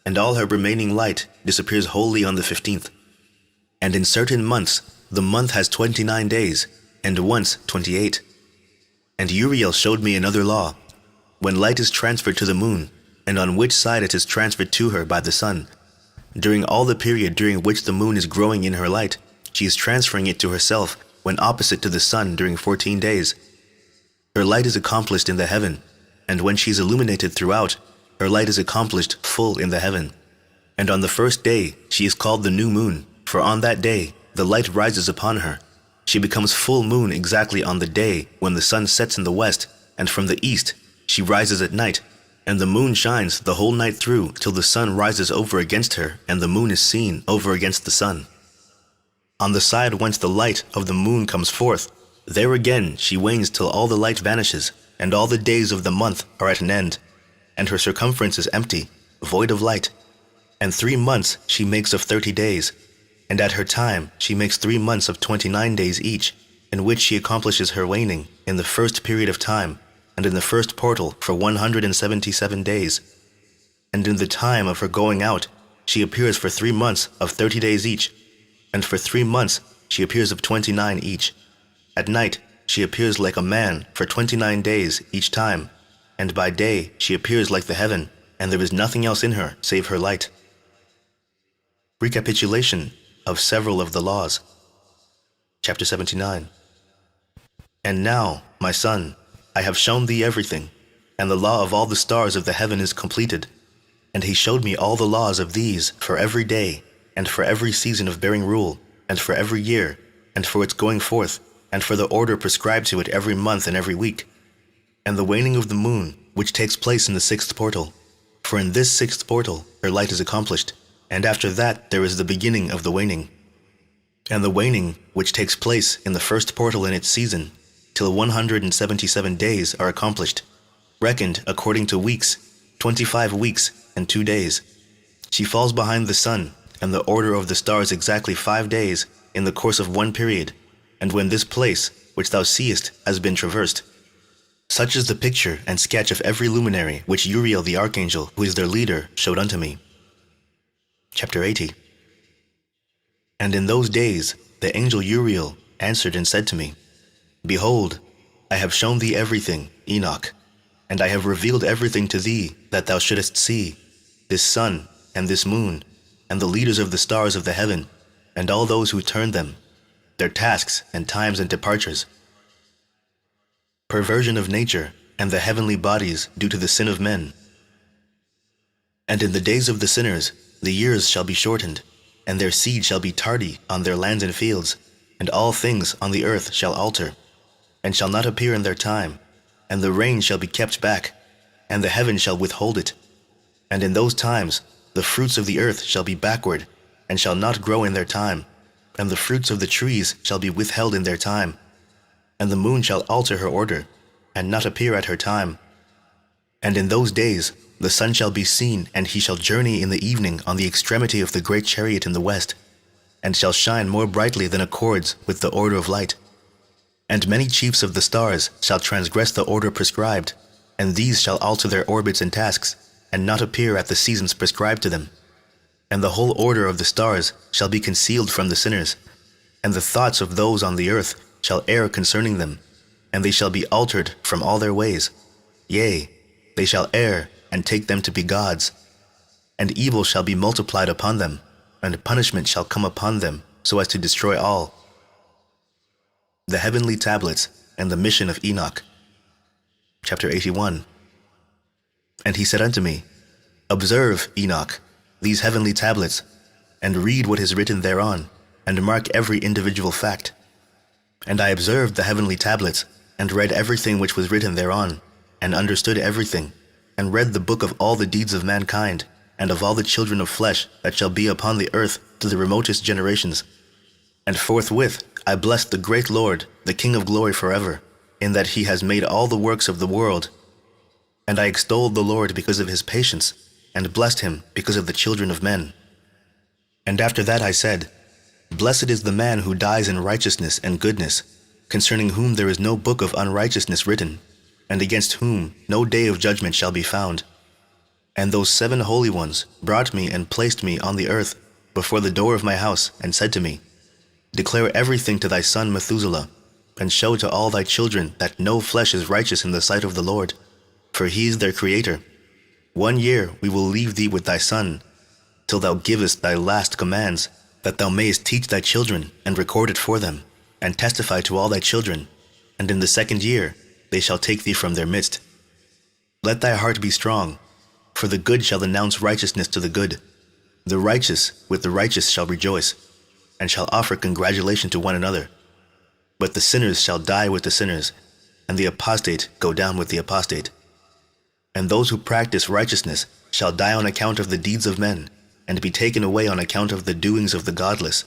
and all her remaining light disappears wholly on the 15th. And in certain months the month has 29 days, and once 28. And Uriel showed me another law, when light is transferred to the moon, and on which side it is transferred to her by the sun. During all the period during which the moon is growing in her light, she is transferring it to herself when opposite to the sun during 14 days. Her light is accomplished in the heaven, and when she is illuminated throughout, her light is accomplished full in the heaven. And on the first day she is called the new moon, for on that day the light rises upon her. She becomes full moon exactly on the day when the sun sets in the west, and from the east she rises at night, and the moon shines the whole night through till the sun rises over against her, and the moon is seen over against the sun. On the side whence the light of the moon comes forth, there again she wanes till all the light vanishes, and all the days of the month are at an end, and her circumference is empty, void of light. And 3 months she makes of 30 days, and at her time she makes 3 months of 29 days each, in which she accomplishes her waning in the first period of time, and in the first portal for 177 days. And in the time of her going out she appears for 3 months of 30 days each, and for 3 months she appears of 29 each. At night she appears like a man for 29 days each time, and by day she appears like the heaven, and there is nothing else in her save her light. Recapitulation of several of the laws. Chapter 79. And now, my son, I have shown thee everything, and the law of all the stars of the heaven is completed. And he showed me all the laws of these for every day, and for every season of bearing rule, and for every year, and for its going forth, and for the order prescribed to it every month and every week, and the waning of the moon, which takes place in the 6th portal. For in this 6th portal her light is accomplished, and after that there is the beginning of the waning. And the waning, which takes place in the 1st portal in its season, till 177 days are accomplished, reckoned according to weeks, 25 weeks and 2 days. She falls behind the sun and the order of the stars exactly 5 days in the course of one period, and when this place, which thou seest, has been traversed. Such is the picture and sketch of every luminary which Uriel the archangel, who is their leader, showed unto me. Chapter 80. And in those days the angel Uriel answered and said to me, Behold, I have shown thee everything, Enoch, and I have revealed everything to thee that thou shouldest see, this sun and this moon, and the leaders of the stars of the heaven, and all those who turn them, their tasks and times and departures. Perversion of nature and the heavenly bodies due to the sin of men. And in the days of the sinners the years shall be shortened, and their seed shall be tardy on their lands and fields, and all things on the earth shall alter, and shall not appear in their time, and the rain shall be kept back, and the heaven shall withhold it. And in those times the fruits of the earth shall be backward, and shall not grow in their time, and the fruits of the trees shall be withheld in their time, and the moon shall alter her order, and not appear at her time. And in those days the sun shall be seen, and he shall journey in the evening on the extremity of the great chariot in the west, and shall shine more brightly than accords with the order of light. And many chiefs of the stars shall transgress the order prescribed, and these shall alter their orbits and tasks, and not appear at the seasons prescribed to them. And the whole order of the stars shall be concealed from the sinners, and the thoughts of those on the earth shall err concerning them, and they shall be altered from all their ways. Yea, they shall err and take them to be gods. And evil shall be multiplied upon them, and punishment shall come upon them, so as to destroy all. The heavenly tablets and the mission of Enoch. Chapter 81. And he said unto me, Observe, Enoch, these heavenly tablets, and read what is written thereon, and mark every individual fact. And I observed the heavenly tablets, and read everything which was written thereon, and understood everything, and read the book of all the deeds of mankind, and of all the children of flesh that shall be upon the earth to the remotest generations. And forthwith I blessed the great Lord, the King of glory forever, in that he has made all the works of the world. And I extolled the Lord because of his patience, and blessed him because of the children of men. And after that I said, Blessed is the man who dies in righteousness and goodness, concerning whom there is no book of unrighteousness written, and against whom no day of judgment shall be found. And those 7 holy ones brought me and placed me on the earth before the door of my house, and said to me, Declare everything to thy son Methuselah, and show to all thy children that no flesh is righteous in the sight of the Lord, for he is their creator. 1 year we will leave thee with thy son, till thou givest thy last commands, that thou mayest teach thy children, and record it for them, and testify to all thy children, and in the 2nd year they shall take thee from their midst. Let thy heart be strong, for the good shall announce righteousness to the good, The righteous with the righteous shall rejoice, and shall offer congratulation to one another. But the sinners shall die with the sinners, and the apostate go down with the apostate. And those who practice righteousness shall die on account of the deeds of men, and be taken away on account of the doings of the godless.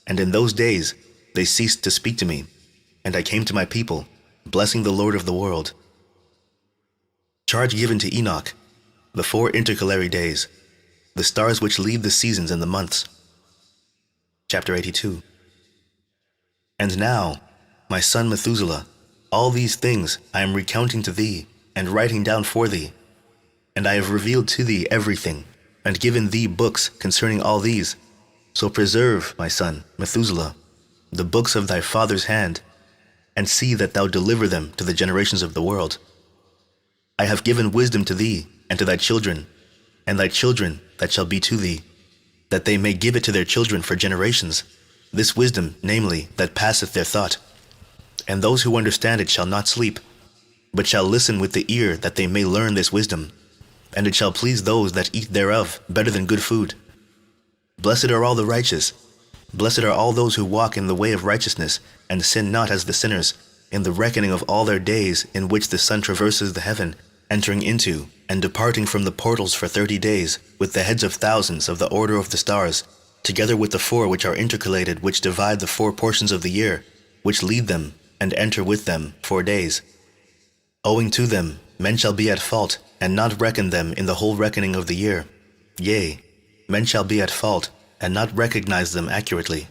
And in those days they ceased to speak to me, and I came to my people, blessing the Lord of the world. Charge given to Enoch, the 4 intercalary days, the stars which lead the seasons and the months. Chapter 82. And now, my son Methuselah, all these things I am recounting to thee, and writing down for thee. And I have revealed to thee everything, and given thee books concerning all these. So preserve, my son Methuselah, the books of thy father's hand, and see that thou deliver them to the generations of the world. I have given wisdom to thee, and to thy children, and thy children that shall be to thee, that they may give it to their children for generations, this wisdom, namely, that passeth their thought. And those who understand it shall not sleep, but shall listen with the ear, that they may learn this wisdom, and it shall please those that eat thereof better than good food. Blessed are all the righteous, blessed are all those who walk in the way of righteousness, and sin not as the sinners, in the reckoning of all their days in which the sun traverses the heaven, entering into and departing from the portals for 30 days, with the heads of thousands of the order of the stars, together with the 4 which are intercalated, which divide the 4 portions of the year, which lead them and enter with them 4 days. Owing to them, men shall be at fault, and not reckon them in the whole reckoning of the year. Yea, men shall be at fault, and not recognize them accurately,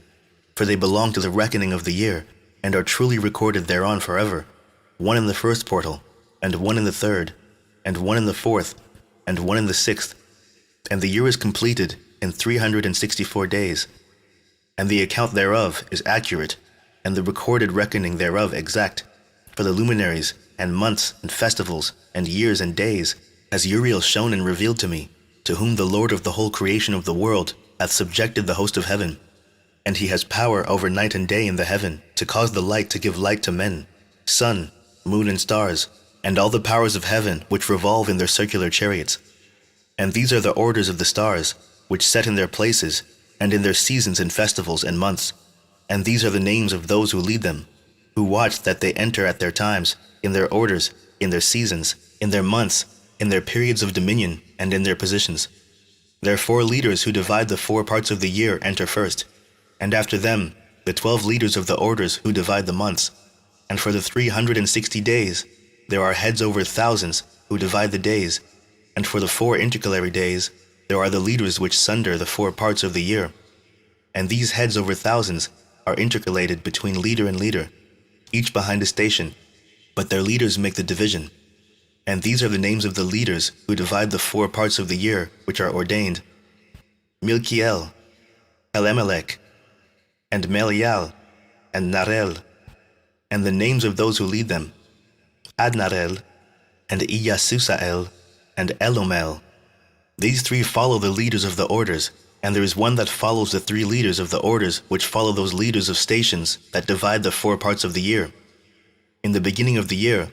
for they belong to the reckoning of the year, and are truly recorded thereon forever, 1 in the 1st portal, and 1 in the 3rd, and 1 in the 4th, and 1 in the 6th, and the year is completed in 364 days, and the account thereof is accurate, and the recorded reckoning thereof exact, for the luminaries, and months, and festivals, and years, and days, has Uriel shown and revealed to me, to whom the Lord of the whole creation of the world hath subjected the host of heaven. And he has power over night and day in the heaven, to cause the light to give light to men, sun, moon, and stars, and all the powers of heaven which revolve in their circular chariots. And these are the orders of the stars, which set in their places, and in their seasons and festivals and months. And these are the names of those who lead them, who watch that they enter at their times, in their orders, in their seasons, in their months, in their periods of dominion, and in their positions. Their 4 leaders who divide the 4 parts of the year enter first, and after them the 12 leaders of the orders who divide the months. And for the 360 days there are heads over thousands who divide the days, and for the 4 intercalary days there are the leaders which sunder the 4 parts of the year. And these heads over thousands are intercalated between leader and leader, each behind a station, but their leaders make the division. And these are the names of the leaders who divide the 4 parts of the year which are ordained: Milkiel, Elimelech, and Melial, and Narel. And the names of those who lead them: Adnarel, and Iyasusael, and Elomel. These 3 follow the leaders of the orders, and there is one that follows the 3 leaders of the orders which follow those leaders of stations that divide the 4 parts of the year. In the beginning of the year,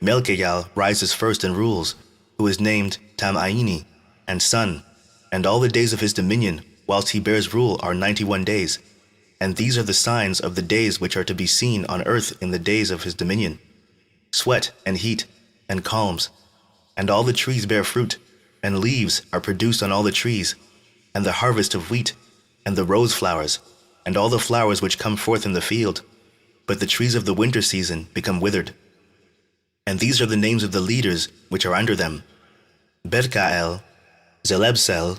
Melchiel rises first and rules, who is named Tam-Aini, and son, and all the days of his dominion whilst he bears rule are 91 days. And these are the signs of the days which are to be seen on earth in the days of his dominion: sweat, and heat, and calms. And all the trees bear fruit, and leaves are produced on all the trees, and the harvest of wheat, and the rose flowers, and all the flowers which come forth in the field. But the trees of the winter season become withered. And these are the names of the leaders which are under them: Berkael, Zelebsel,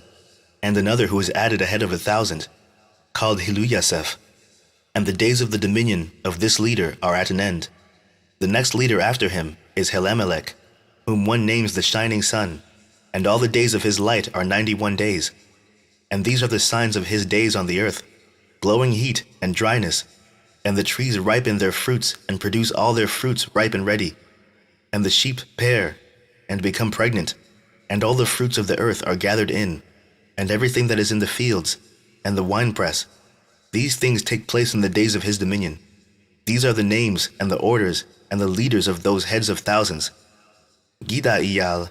and another who is added ahead of 1,000, called Hiluyaseph. And the days of the dominion of this leader are at an end. The next leader after him is Helamelech, whom one names the shining sun, and all the days of his light are 91 days. And these are the signs of his days on the earth: glowing heat and dryness, and the trees ripen their fruits and produce all their fruits ripe and ready. And the sheep pair and become pregnant, and all the fruits of the earth are gathered in, and everything that is in the fields, and the winepress. These things take place in the days of his dominion. These are the names and the orders and the leaders of those heads of thousands: Gidaiyal,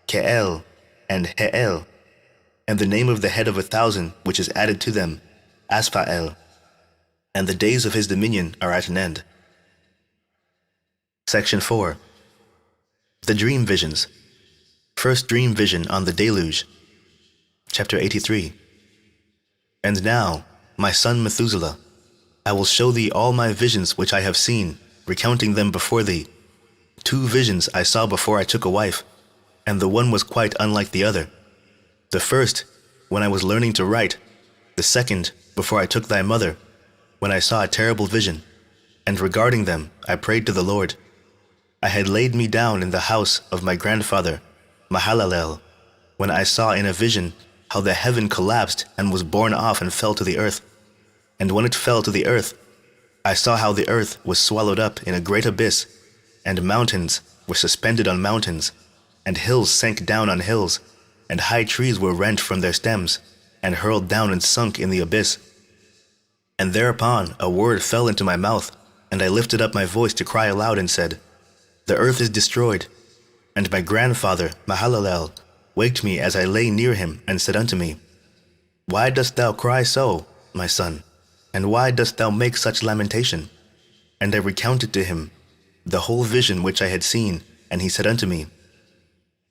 Keel, and Heel. and the name of the head of 1,000 which is added to them, Asphael, and the days of his dominion are at an end. Section 4. The Dream Visions. First Dream Vision on the Deluge. Chapter 83. And now, my son Methuselah, I will show thee all my visions which I have seen, recounting them before thee. 2 visions I saw before I took a wife, and the one was quite unlike the other. The first, when I was learning to write. The second, before I took thy mother, when I saw a terrible vision. And regarding them, I prayed to the Lord. I had laid me down in the house of my grandfather, Mahalalel, when I saw in a vision how the heaven collapsed and was borne off and fell to the earth. And when it fell to the earth, I saw how the earth was swallowed up in a great abyss, and mountains were suspended on mountains, and hills sank down on hills, and high trees were rent from their stems, and hurled down and sunk in the abyss. And thereupon a word fell into my mouth, and I lifted up my voice to cry aloud and said, The earth is destroyed. And my grandfather, Mahalalel, waked me as I lay near him, and said unto me, Why dost thou cry so, my son? And why dost thou make such lamentation? And I recounted to him the whole vision which I had seen, and he said unto me,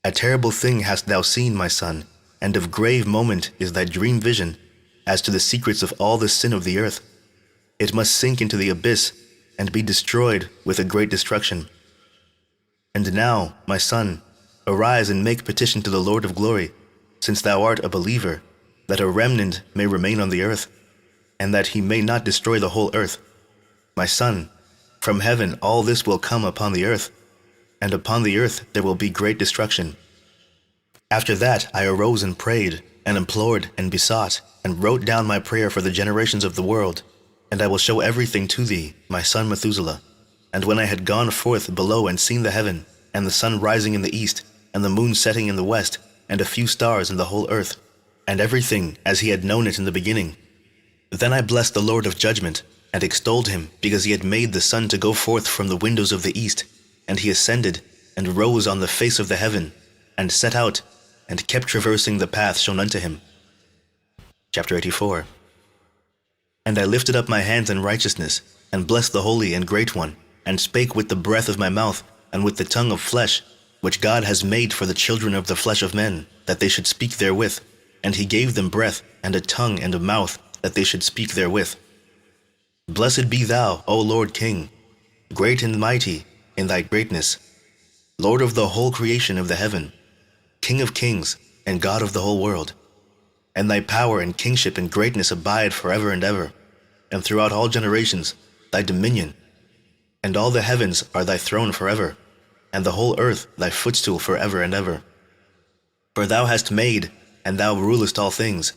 A terrible thing hast thou seen, my son, and of grave moment is thy dream vision, as to the secrets of all the sin of the earth. It must sink into the abyss, and be destroyed with a great destruction. And now, my son, arise and make petition to the Lord of glory, since thou art a believer, that a remnant may remain on the earth, and that he may not destroy the whole earth. My son, from heaven all this will come upon the earth, and upon the earth there will be great destruction. After that I arose and prayed, and implored and besought, and wrote down my prayer for the generations of the world, and I will show everything to thee, my son Methuselah. And when I had gone forth below and seen the heaven, and the sun rising in the east, and the moon setting in the west, and a few stars in the whole earth, and everything as he had known it in the beginning, then I blessed the Lord of judgment, and extolled him, because he had made the sun to go forth from the windows of the east, and he ascended, and rose on the face of the heaven, and set out, and kept traversing the path shown unto him. Chapter 84. And I lifted up my hands in righteousness, and blessed the Holy and Great One, and spake with the breath of my mouth, and with the tongue of flesh, which God has made for the children of the flesh of men, that they should speak therewith. And he gave them breath, and a tongue and a mouth, that they should speak therewith. Blessed be thou, O Lord King, great and mighty in thy greatness, Lord of the whole creation of the heaven, King of kings, and God of the whole world. And thy power and kingship and greatness abide forever and ever, and throughout all generations thy dominion. And all the heavens are thy throne forever, and the whole earth thy footstool forever and ever. For thou hast made, and thou rulest all things,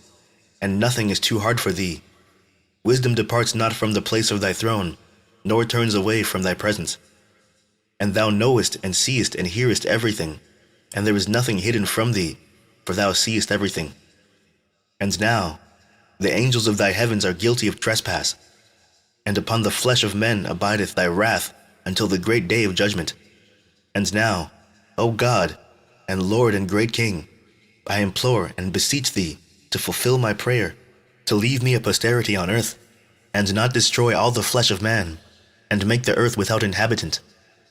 and nothing is too hard for thee. Wisdom departs not from the place of thy throne, nor turns away from thy presence. And thou knowest and seest and hearest everything, and there is nothing hidden from thee, for thou seest everything. And now, the angels of thy heavens are guilty of trespass, and upon the flesh of men abideth thy wrath until the great day of judgment. And now, O God, and Lord and great King, I implore and beseech thee to fulfill my prayer, to leave me a posterity on earth, and not destroy all the flesh of man, and make the earth without inhabitant,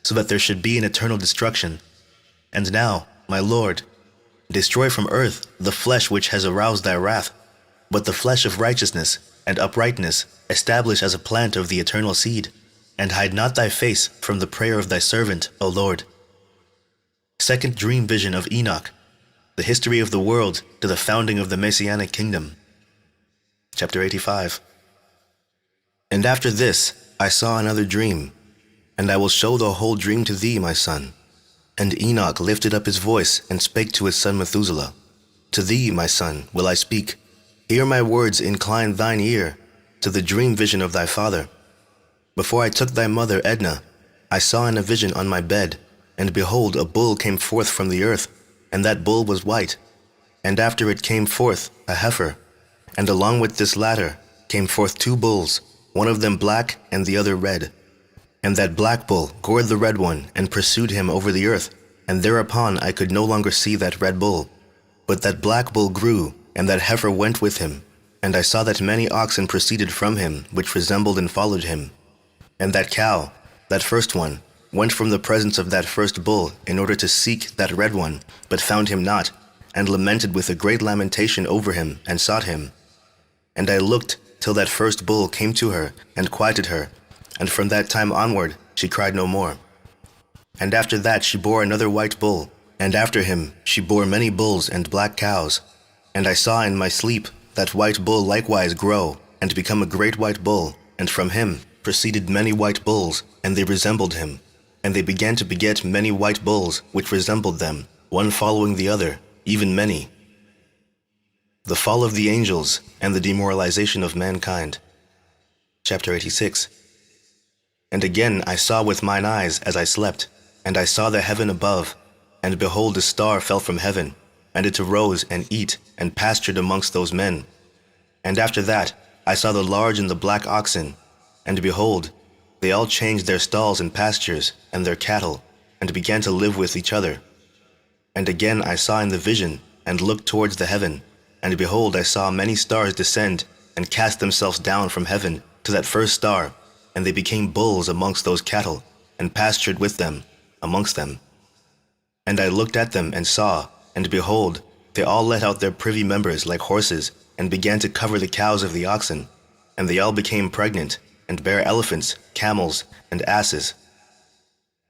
so that there should be an eternal destruction. And now, my Lord, destroy from earth the flesh which has aroused thy wrath, but the flesh of righteousness and uprightness establish as a plant of the eternal seed, and hide not thy face from the prayer of thy servant, O Lord. Second dream vision of Enoch, the history of the world to the founding of the Messianic kingdom. Chapter 85. And after this I saw another dream, and I will show the whole dream to thee, my son. And Enoch lifted up his voice and spake to his son Methuselah, To thee, my son, will I speak. Hear my words, incline thine ear to the dream vision of thy father. Before I took thy mother Edna, I saw in a vision on my bed, and behold, a bull came forth from the earth, and that bull was white. And after it came forth a heifer, and along with this latter came forth 2 bulls, one of them black and the other red. And that black bull gored the red one, and pursued him over the earth, and thereupon I could no longer see that red bull. But that black bull grew, and that heifer went with him. And I saw that many oxen proceeded from him, which resembled and followed him. And that cow, that first one, went from the presence of that first bull in order to seek that red one, but found him not, and lamented with a great lamentation over him, and sought him. And I looked till that first bull came to her, and quieted her, and from that time onward she cried no more. And after that she bore another white bull, and after him she bore many bulls and black cows. And I saw in my sleep that white bull likewise grow, and become a great white bull, and from him proceeded many white bulls, and they resembled him. And they began to beget many white bulls, which resembled them, one following the other, even many. The fall of the angels, and the demoralization of mankind. Chapter 86. And again I saw with mine eyes as I slept, and I saw the heaven above, and behold a star fell from heaven, and it arose and eat and pastured amongst those men. And after that I saw the large and the black oxen, and behold, they all changed their stalls and pastures and their cattle, and began to live with each other. And again I saw in the vision, and looked towards the heaven, and behold, I saw many stars descend and cast themselves down from heaven to that first star, and they became bulls amongst those cattle, and pastured with them amongst them. And I looked at them and saw, and behold, they all let out their privy members like horses, and began to cover the cows of the oxen, and they all became pregnant, and bare elephants, camels, and asses.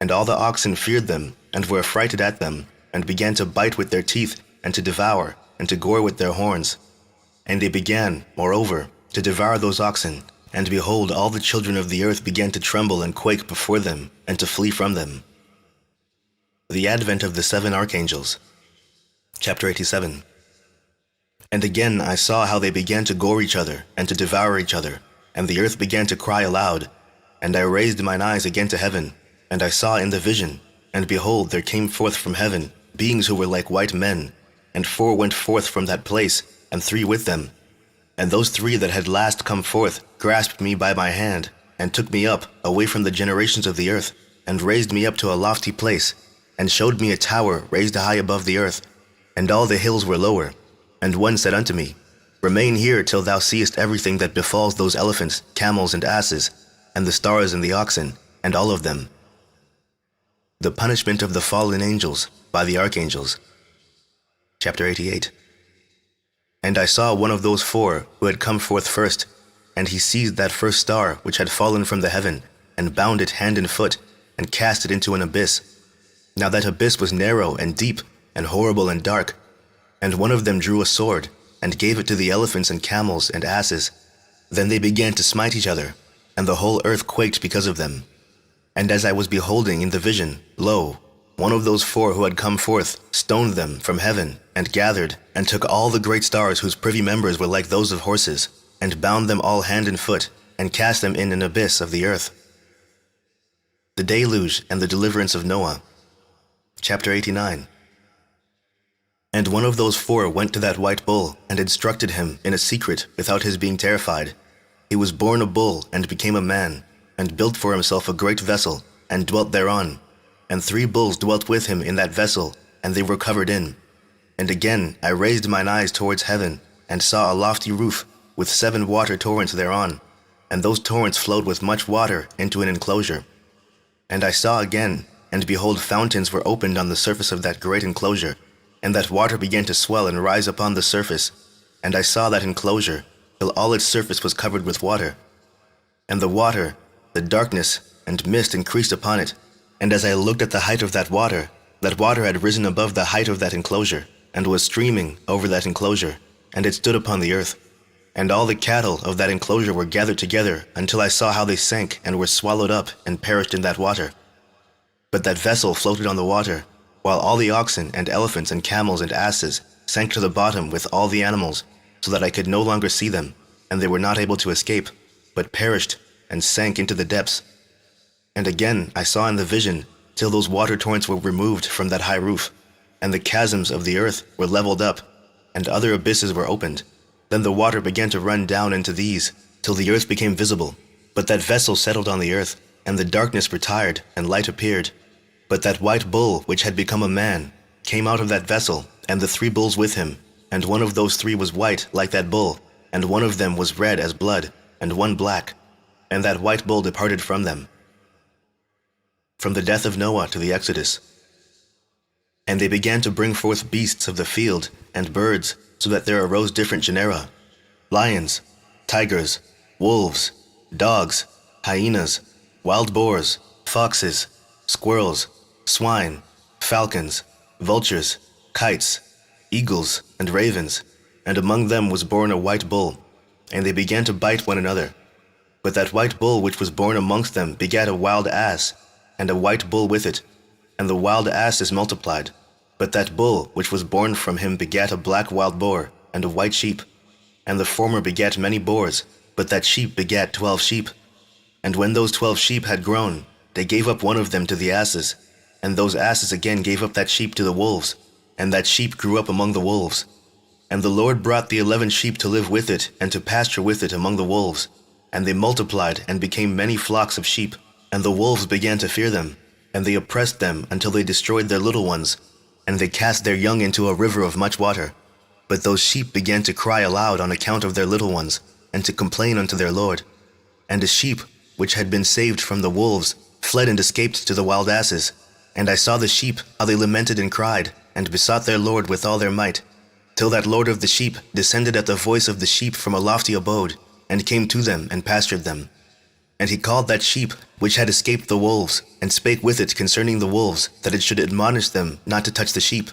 And all the oxen feared them, and were affrighted at them, and began to bite with their teeth, and to devour, and to gore with their horns. And they began, moreover, to devour those oxen, and behold, all the children of the earth began to tremble and quake before them, and to flee from them. The advent of the 7 archangels. Chapter 87. And again I saw how they began to gore each other, and to devour each other, and the earth began to cry aloud. And I raised mine eyes again to heaven, and I saw in the vision, and behold, there came forth from heaven beings who were like white men, and 4 went forth from that place, and 3 with them. And those 3 that had last come forth grasped me by my hand, and took me up away from the generations of the earth, and raised me up to a lofty place, and showed me a tower raised high above the earth, and all the hills were lower. And one said unto me, Remain here till thou seest everything that befalls those elephants, camels, and asses, and the stars and the oxen, and all of them. The punishment of the fallen angels by the archangels. Chapter 88. And I saw one of those 4 who had come forth first, and he seized that first star which had fallen from the heaven, and bound it hand and foot, and cast it into an abyss. Now that abyss was narrow and deep, and horrible and dark. And one of them drew a sword, and gave it to the elephants and camels and asses. Then they began to smite each other, and the whole earth quaked because of them. And as I was beholding in the vision, lo, one of those 4 who had come forth stoned them from heaven, and gathered, and took all the great stars whose privy members were like those of horses, and bound them all hand and foot, and cast them in an abyss of the earth. The deluge and the deliverance of Noah. Chapter 89. And one of those 4 went to that white bull, and instructed him in a secret without his being terrified. He was born a bull, and became a man, and built for himself a great vessel, and dwelt thereon. And 3 bulls dwelt with him in that vessel, and they were covered in. And again I raised mine eyes towards heaven, and saw a lofty roof, with 7 water torrents thereon, and those torrents flowed with much water into an enclosure. And I saw again, and behold, fountains were opened on the surface of that great enclosure, and that water began to swell and rise upon the surface. And I saw that enclosure, till all its surface was covered with water. And the water, the darkness, and mist increased upon it. And as I looked at the height of that water had risen above the height of that enclosure, and was streaming over that enclosure, and it stood upon the earth. And all the cattle of that enclosure were gathered together, until I saw how they sank, and were swallowed up, and perished in that water. But that vessel floated on the water, while all the oxen and elephants and camels and asses sank to the bottom with all the animals, so that I could no longer see them, and they were not able to escape, but perished and sank into the depths. And again I saw in the vision, till those water torrents were removed from that high roof, and the chasms of the earth were leveled up, and other abysses were opened. Then the water began to run down into these, till the earth became visible. But that vessel settled on the earth, and the darkness retired, and light appeared. But that white bull, which had become a man, came out of that vessel, and the 3 bulls with him, and one of those three was white like that bull, and one of them was red as blood, and one black, and that white bull departed from them. From the death of Noah to the Exodus. And they began to bring forth beasts of the field, and birds, so that there arose different genera: lions, tigers, wolves, dogs, hyenas, wild boars, foxes, squirrels, swine, falcons, vultures, kites, eagles, and ravens, and among them was born a white bull, and they began to bite one another. But that white bull which was born amongst them begat a wild ass, and a white bull with it, and the wild ass is multiplied. But that bull which was born from him begat a black wild boar, and a white sheep, and the former begat many boars, but that sheep begat 12 sheep. And when those 12 sheep had grown, they gave up one of them to the asses, and those asses again gave up that sheep to the wolves, and that sheep grew up among the wolves. And the Lord brought the 11 sheep to live with it, and to pasture with it among the wolves. And they multiplied, and became many flocks of sheep. And the wolves began to fear them, and they oppressed them until they destroyed their little ones, and they cast their young into a river of much water. But those sheep began to cry aloud on account of their little ones, and to complain unto their Lord. And the sheep, which had been saved from the wolves, fled and escaped to the wild asses. And I saw the sheep, how they lamented and cried, and besought their Lord with all their might, till that Lord of the sheep descended at the voice of the sheep from a lofty abode, and came to them and pastured them. And he called that sheep which had escaped the wolves, and spake with it concerning the wolves, that it should admonish them not to touch the sheep.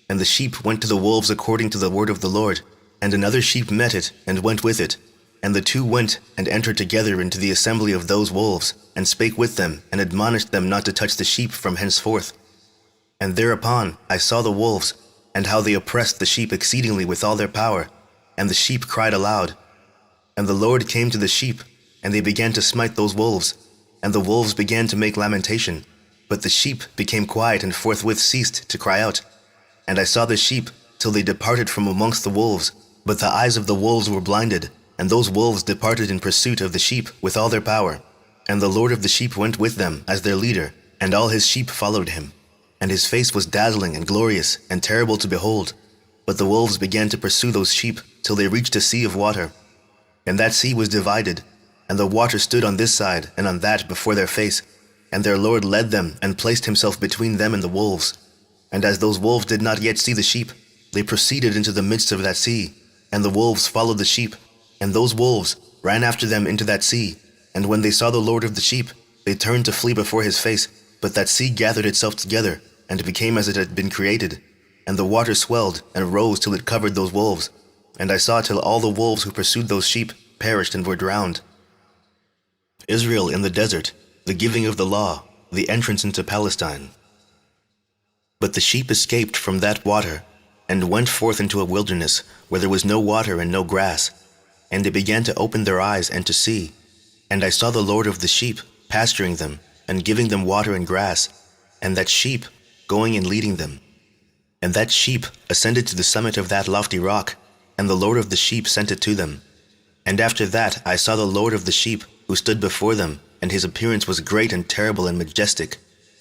And the sheep went to the wolves according to the word of the Lord, and another sheep met it, and went with it. And the two went and entered together into the assembly of those wolves, and spake with them, and admonished them not to touch the sheep from henceforth. And thereupon I saw the wolves, and how they oppressed the sheep exceedingly with all their power, and the sheep cried aloud. And the Lord came to the sheep, and they began to smite those wolves, and the wolves began to make lamentation, but the sheep became quiet and forthwith ceased to cry out. And I saw the sheep till they departed from amongst the wolves, but the eyes of the wolves were blinded, and those wolves departed in pursuit of the sheep with all their power. And the Lord of the sheep went with them as their leader, and all his sheep followed him. And his face was dazzling and glorious and terrible to behold. But the wolves began to pursue those sheep till they reached a sea of water. And that sea was divided, and the water stood on this side and on that before their face. And their Lord led them and placed himself between them and the wolves. And as those wolves did not yet see the sheep, they proceeded into the midst of that sea, and the wolves followed the sheep. And those wolves ran after them into that sea. And when they saw the Lord of the sheep, they turned to flee before his face. But that sea gathered itself together, and became as it had been created. And the water swelled and rose till it covered those wolves. And I saw till all the wolves who pursued those sheep perished and were drowned. Israel in the desert, the giving of the law, the entrance into Palestine. But the sheep escaped from that water, and went forth into a wilderness, where there was no water and no grass. And they began to open their eyes and to see. And I saw the Lord of the sheep pasturing them, and giving them water and grass, and that sheep going and leading them. And that sheep ascended to the summit of that lofty rock, and the Lord of the sheep sent it to them. And after that I saw the Lord of the sheep, who stood before them, and his appearance was great and terrible and majestic.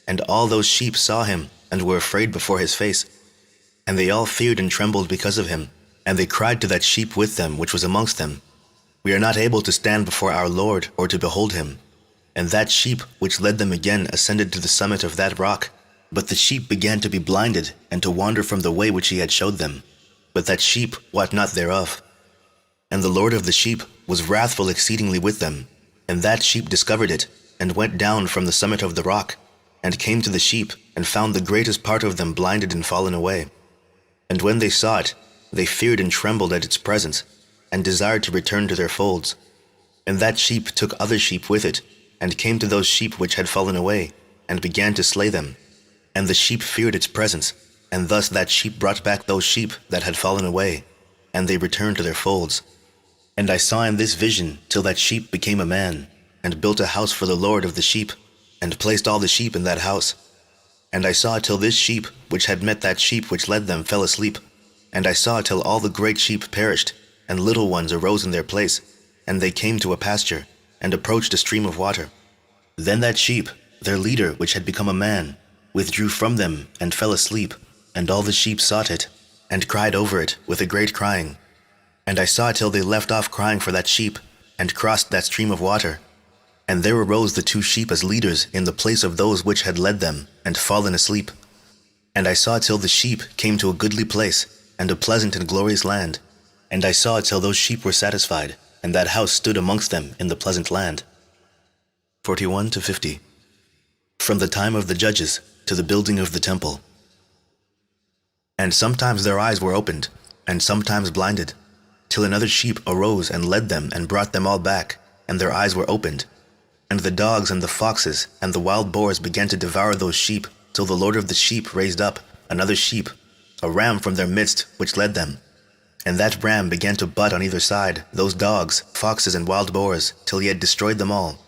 And all those sheep saw him, and were afraid before his face. And they all feared and trembled because of him. And they cried to that sheep with them which was amongst them, We are not able to stand before our Lord, or to behold him. And that sheep which led them again ascended to the summit of that rock. But the sheep began to be blinded, and to wander from the way which he had showed them. But that sheep wot not thereof. And the Lord of the sheep was wrathful exceedingly with them. And that sheep discovered it, and went down from the summit of the rock, and came to the sheep, and found the greatest part of them blinded and fallen away. And when they saw it, they feared and trembled at its presence, and desired to return to their folds. And that sheep took other sheep with it, and came to those sheep which had fallen away, and began to slay them. And the sheep feared its presence, and thus that sheep brought back those sheep that had fallen away, and they returned to their folds. And I saw in this vision till that sheep became a man, and built a house for the Lord of the sheep, and placed all the sheep in that house. And I saw till this sheep which had met that sheep which led them fell asleep. And I saw till all the great sheep perished, and little ones arose in their place, and they came to a pasture, and approached a stream of water. Then that sheep, their leader which had become a man, withdrew from them, and fell asleep, and all the sheep sought it, and cried over it with a great crying. And I saw till they left off crying for that sheep, and crossed that stream of water. And there arose the 2 sheep as leaders in the place of those which had led them, and fallen asleep. And I saw till the sheep came to a goodly place, and a pleasant and glorious land. And I saw till those sheep were satisfied, and that house stood amongst them in the pleasant land. 41 to 50. From the time of the judges to the building of the temple. And sometimes their eyes were opened, and sometimes blinded, till another sheep arose and led them and brought them all back, and their eyes were opened. And the dogs and the foxes and the wild boars began to devour those sheep, till the Lord of the sheep raised up another sheep, a ram from their midst, which led them. And that ram began to butt on either side those dogs, foxes, and wild boars, till he had destroyed them all.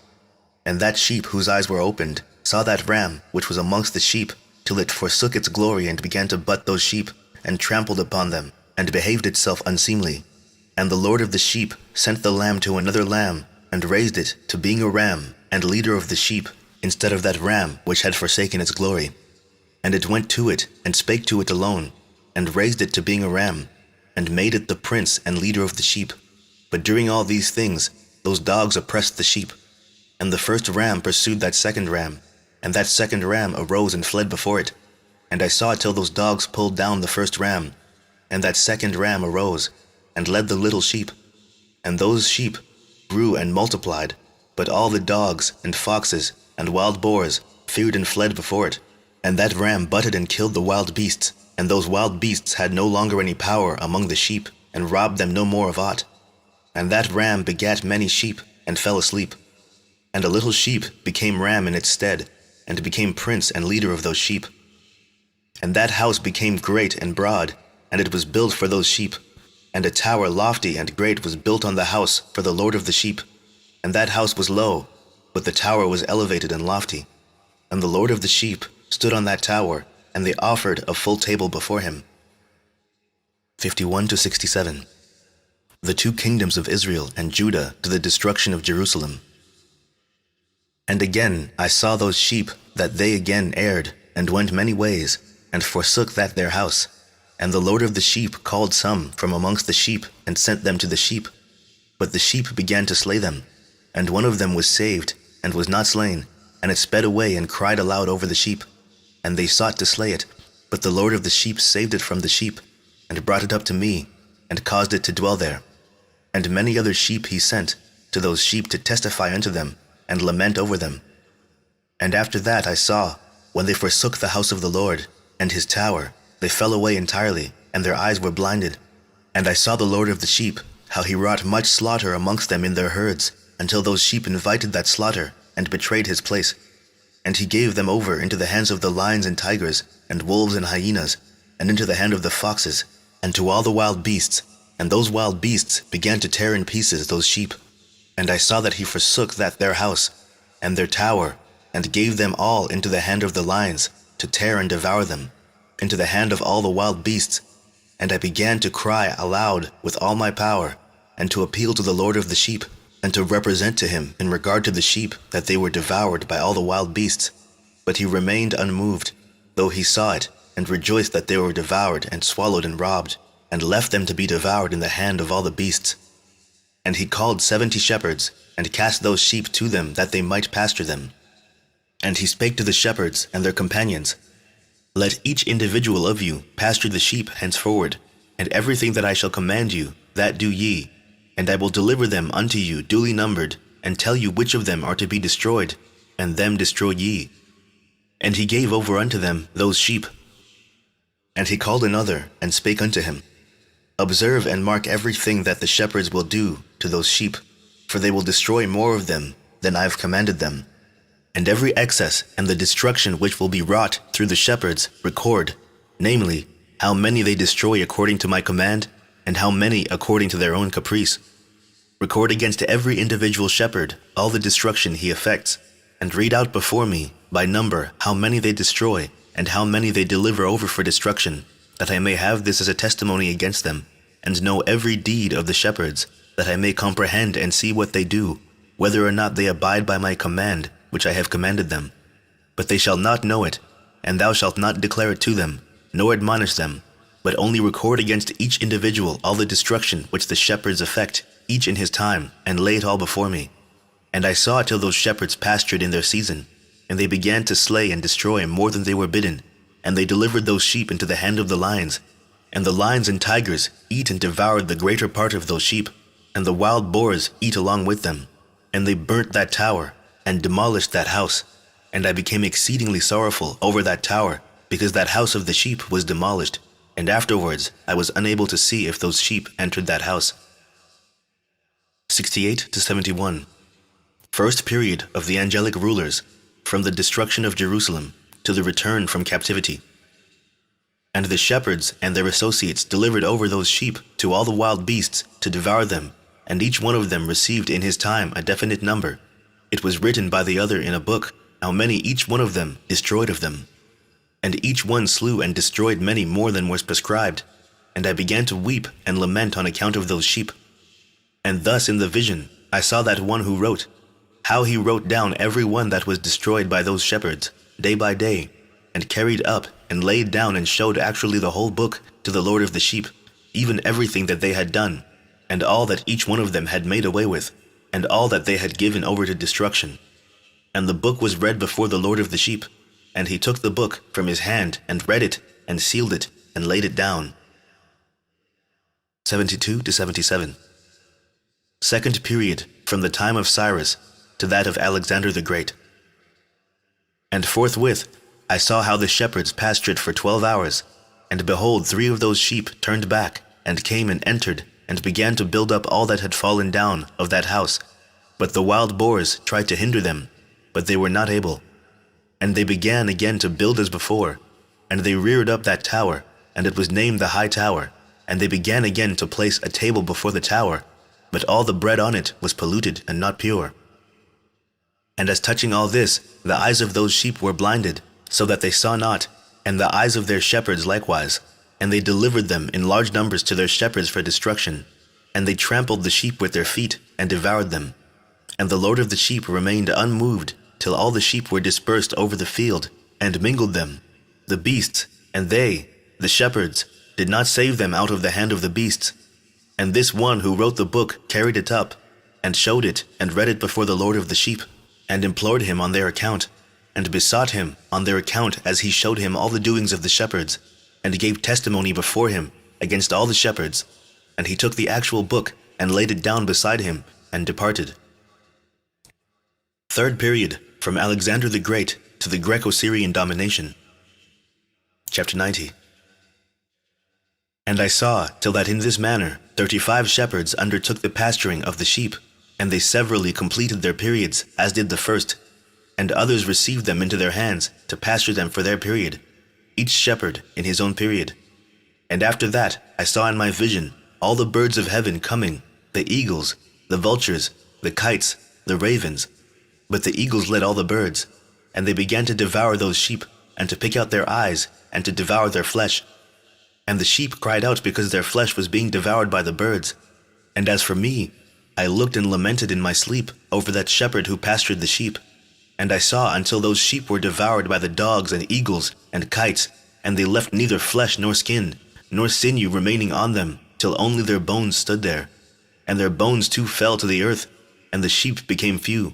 And that sheep whose eyes were opened saw that ram which was amongst the sheep, till it forsook its glory and began to butt those sheep, and trampled upon them, and behaved itself unseemly. And the Lord of the sheep sent the lamb to another lamb, and raised it to being a ram, and leader of the sheep, instead of that ram which had forsaken its glory. And it went to it, and spake to it alone, and raised it to being a ram, and made it the prince and leader of the sheep. But during all these things, those dogs oppressed the sheep. And the first ram pursued that second ram, and that second ram arose and fled before it. And I saw till those dogs pulled down the first ram, and that second ram arose, and led the little sheep. And those sheep grew and multiplied, but all the dogs and foxes and wild boars feared and fled before it. And that ram butted and killed the wild beasts, and those wild beasts had no longer any power among the sheep, and robbed them no more of aught. And that ram begat many sheep, and fell asleep. And a little sheep became ram in its stead, and became prince and leader of those sheep. And that house became great and broad, and it was built for those sheep. And a tower lofty and great was built on the house for the Lord of the sheep. And that house was low, but the tower was elevated and lofty. And the Lord of the sheep stood on that tower, and they offered a full table before him. 51 to 67. The 2 kingdoms of Israel and Judah to the destruction of Jerusalem. And again I saw those sheep, that they again erred, and went many ways, and forsook that their house. And the Lord of the sheep called some from amongst the sheep, and sent them to the sheep. But the sheep began to slay them. And one of them was saved, and was not slain, and it sped away and cried aloud over the sheep. And they sought to slay it, but the Lord of the sheep saved it from the sheep, and brought it up to me, and caused it to dwell there. And many other sheep he sent to those sheep to testify unto them, and lament over them. And after that I saw, when they forsook the house of the Lord, and his tower, they fell away entirely, and their eyes were blinded. And I saw the Lord of the sheep, how he wrought much slaughter amongst them in their herds, until those sheep invited that slaughter, and betrayed his place. And he gave them over into the hands of the lions and tigers, and wolves and hyenas, and into the hand of the foxes, and to all the wild beasts. And those wild beasts began to tear in pieces those sheep. And I saw that he forsook that their house, and their tower, and gave them all into the hand of the lions, to tear and devour them, into the hand of all the wild beasts. And I began to cry aloud with all my power, and to appeal to the Lord of the sheep, and to represent to him in regard to the sheep that they were devoured by all the wild beasts. But he remained unmoved, though he saw it, and rejoiced that they were devoured and swallowed and robbed, and left them to be devoured in the hand of all the beasts. And he called 70 shepherds, and cast those sheep to them, that they might pasture them. And he spake to the shepherds and their companions, Let each individual of you pasture the sheep henceforward, and everything that I shall command you, that do ye. And I will deliver them unto you duly numbered, and tell you which of them are to be destroyed, and them destroy ye. And he gave over unto them those sheep. And he called another, and spake unto him, Observe and mark everything that the shepherds will do to those sheep, for they will destroy more of them than I have commanded them. And every excess and the destruction which will be wrought through the shepherds record, namely, how many they destroy according to my command, and how many according to their own caprice. Record against every individual shepherd all the destruction he effects, and read out before me by number how many they destroy, and how many they deliver over for destruction, that I may have this as a testimony against them, and know every deed of the shepherds, that I may comprehend and see what they do, whether or not they abide by my command, which I have commanded them. But they shall not know it, and thou shalt not declare it to them, nor admonish them, but only record against each individual all the destruction which the shepherds effect, each in his time, and lay it all before me. And I saw till those shepherds pastured in their season, and they began to slay and destroy more than they were bidden, and they delivered those sheep into the hand of the lions. And the lions and tigers eat and devoured the greater part of those sheep, and the wild boars eat along with them. And they burnt that tower, and demolished that house. And I became exceedingly sorrowful over that tower, because that house of the sheep was demolished, and afterwards I was unable to see if those sheep entered that house. 68 to 71. First period of the angelic rulers, from the destruction of Jerusalem to the return from captivity. And the shepherds and their associates delivered over those sheep to all the wild beasts to devour them, and each one of them received in his time a definite number. It was written by the other in a book, how many each one of them destroyed of them. And each one slew and destroyed many more than was prescribed. And I began to weep and lament on account of those sheep. And thus in the vision I saw that one who wrote, how he wrote down every one that was destroyed by those shepherds, day by day, and carried up and laid down and showed actually the whole book to the Lord of the sheep, even everything that they had done, and all that each one of them had made away with, and all that they had given over to destruction. And the book was read before the Lord of the sheep, and he took the book from his hand and read it and sealed it and laid it down. 72 to 77. Second period, from the time of Cyrus to that of Alexander the Great. And forthwith I saw how the shepherds pastured for 12 hours, and behold, 3 of those sheep turned back, and came and entered, and began to build up all that had fallen down of that house. But the wild boars tried to hinder them, but they were not able. And they began again to build as before, and they reared up that tower, and it was named the High Tower, and they began again to place a table before the tower, but all the bread on it was polluted and not pure. And as touching all this, the eyes of those sheep were blinded, so that they saw not, and the eyes of their shepherds likewise. And they delivered them in large numbers to their shepherds for destruction. And they trampled the sheep with their feet, and devoured them. And the Lord of the sheep remained unmoved, till all the sheep were dispersed over the field, and mingled them. The beasts, and they, the shepherds, did not save them out of the hand of the beasts. And this one who wrote the book carried it up, and showed it, and read it before the Lord of the sheep, and implored him on their account, and besought him on their account as he showed him all the doings of the shepherds, and gave testimony before him against all the shepherds. And he took the actual book and laid it down beside him, and departed. Third period, from Alexander the Great to the Greco-Syrian domination. Chapter 90. And I saw till that in this manner 35 shepherds undertook the pasturing of the sheep, and they severally completed their periods, as did the first, and others received them into their hands to pasture them for their period, each shepherd in his own period. And after that I saw in my vision all the birds of heaven coming, the eagles, the vultures, the kites, the ravens. But the eagles led all the birds, and they began to devour those sheep, and to pick out their eyes, and to devour their flesh. And the sheep cried out because their flesh was being devoured by the birds. And as for me, I looked and lamented in my sleep over that shepherd who pastured the sheep. And I saw until those sheep were devoured by the dogs and eagles and kites, and they left neither flesh nor skin, nor sinew remaining on them, till only their bones stood there. And their bones too fell to the earth, and the sheep became few.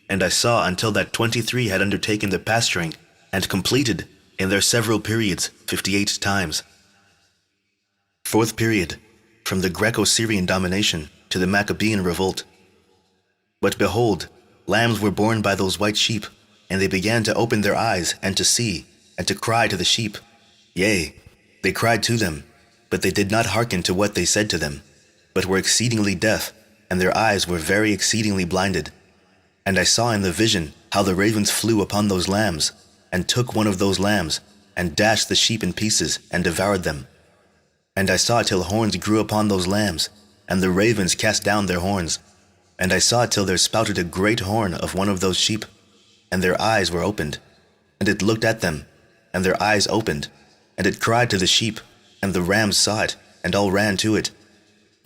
And I saw until that 23 had undertaken the pasturing, and completed, in their several periods, 58 times. Fourth period, from the Greco-Syrian domination to the Maccabean revolt. But behold, lambs were born by those white sheep, and they began to open their eyes, and to see, and to cry to the sheep. Yea, they cried to them, but they did not hearken to what they said to them, but were exceedingly deaf, and their eyes were very exceedingly blinded. And I saw in the vision how the ravens flew upon those lambs, and took one of those lambs, and dashed the sheep in pieces, and devoured them. And I saw till horns grew upon those lambs, and the ravens cast down their horns. And I saw till there spouted a great horn of one of those sheep, and their eyes were opened. And it looked at them, and their eyes opened, and it cried to the sheep, and the rams saw it, and all ran to it.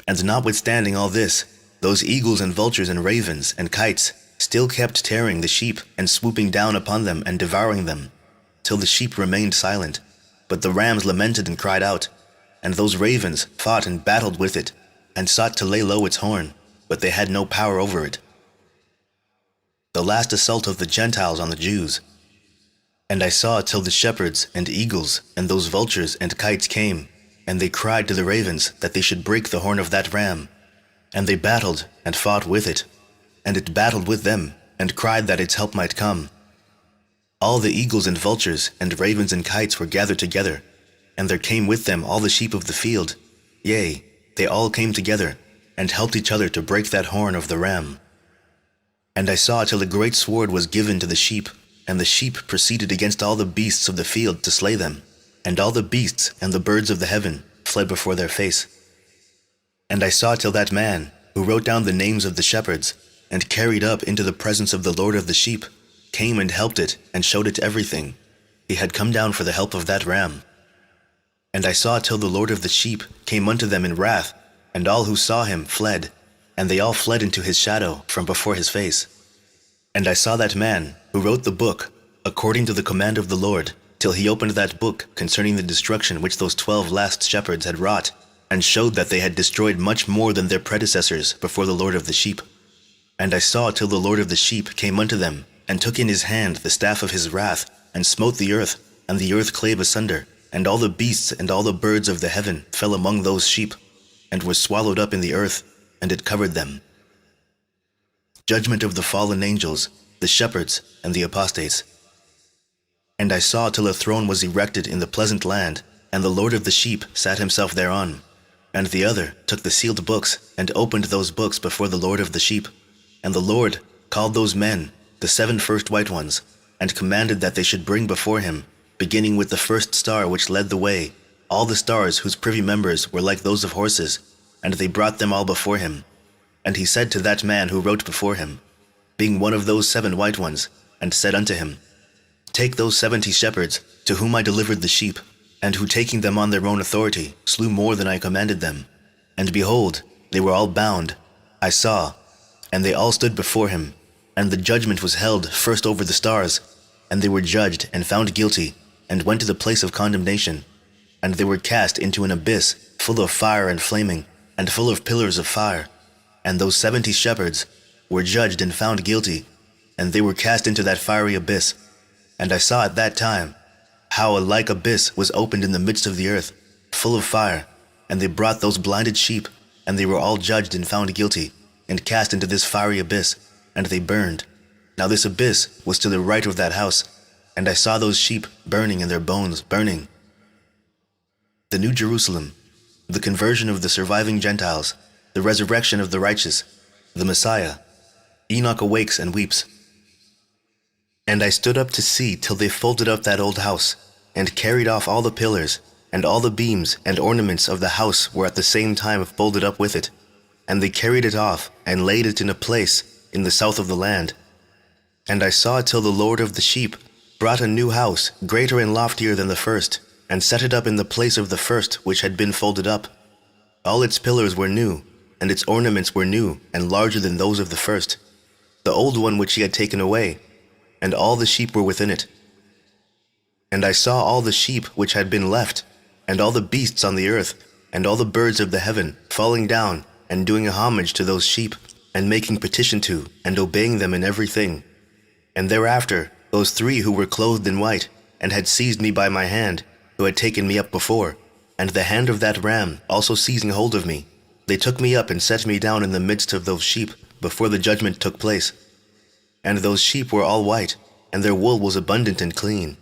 And notwithstanding all this, those eagles and vultures and ravens and kites still kept tearing the sheep, and swooping down upon them and devouring them, till the sheep remained silent. But the rams lamented and cried out, And those ravens fought and battled with it, and sought to lay low its horn, but they had no power over it. The last assault of the Gentiles on the Jews. And I saw till the shepherds and eagles and those vultures and kites came, and they cried to the ravens that they should break the horn of that ram. And they battled and fought with it, and it battled with them, and cried that its help might come. All the eagles and vultures and ravens and kites were gathered together, and there came with them all the sheep of the field. Yea, they all came together, and helped each other to break that horn of the ram. And I saw till a great sword was given to the sheep, and the sheep proceeded against all the beasts of the field to slay them, and all the beasts and the birds of the heaven fled before their face. And I saw till that man, who wrote down the names of the shepherds, and carried up into the presence of the Lord of the sheep, came and helped it, and showed it everything. He had come down for the help of that ram. And I saw till the Lord of the sheep came unto them in wrath, and all who saw him fled, and they all fled into his shadow from before his face. And I saw that man, who wrote the book, according to the command of the Lord, till he opened that book concerning the destruction which those 12 last shepherds had wrought, and showed that they had destroyed much more than their predecessors before the Lord of the sheep. And I saw till the Lord of the sheep came unto them, and took in his hand the staff of his wrath, and smote the earth, and the earth clave asunder, and all the beasts and all the birds of the heaven fell among those sheep, and were swallowed up in the earth, and it covered them. Judgment of the fallen angels, the shepherds, and the apostates. And I saw till a throne was erected in the pleasant land, and the Lord of the sheep sat himself thereon. And the other took the sealed books, and opened those books before the Lord of the sheep. And the Lord called those men, the 7 first white ones, and commanded that they should bring before him, beginning with the first star which led the way, all the stars whose privy members were like those of horses, and they brought them all before him. And he said to that man who wrote before him, being one of those 7 white ones, and said unto him, Take those 70 shepherds, to whom I delivered the sheep, and who taking them on their own authority, slew more than I commanded them. And behold, they were all bound, I saw, and they all stood before him, and the judgment was held first over the stars, and they were judged and found guilty, and went to the place of condemnation. And they were cast into an abyss, full of fire and flaming, and full of pillars of fire. And those 70 shepherds were judged and found guilty, and they were cast into that fiery abyss. And I saw at that time how a like abyss was opened in the midst of the earth, full of fire, and they brought those blinded sheep, and they were all judged and found guilty, and cast into this fiery abyss, and they burned. Now this abyss was to the right of that house, and I saw those sheep burning and their bones burning. The New Jerusalem, the conversion of the surviving Gentiles, the resurrection of the righteous, the Messiah. Enoch awakes and weeps. And I stood up to see till they folded up that old house, and carried off all the pillars, and all the beams and ornaments of the house were at the same time folded up with it. And they carried it off, and laid it in a place in the south of the land. And I saw till the Lord of the sheep brought a new house, greater and loftier than the first, and set it up in the place of the first which had been folded up. All its pillars were new, and its ornaments were new, and larger than those of the first, the old one which he had taken away, and all the sheep were within it. And I saw all the sheep which had been left, and all the beasts on the earth, and all the birds of the heaven, falling down, and doing homage to those sheep, and making petition to, and obeying them in everything. And thereafter those 3 who were clothed in white, and had seized me by my hand, who had taken me up before, and the hand of that ram also seizing hold of me, they took me up and set me down in the midst of those sheep, before the judgment took place. And those sheep were all white, and their wool was abundant and clean.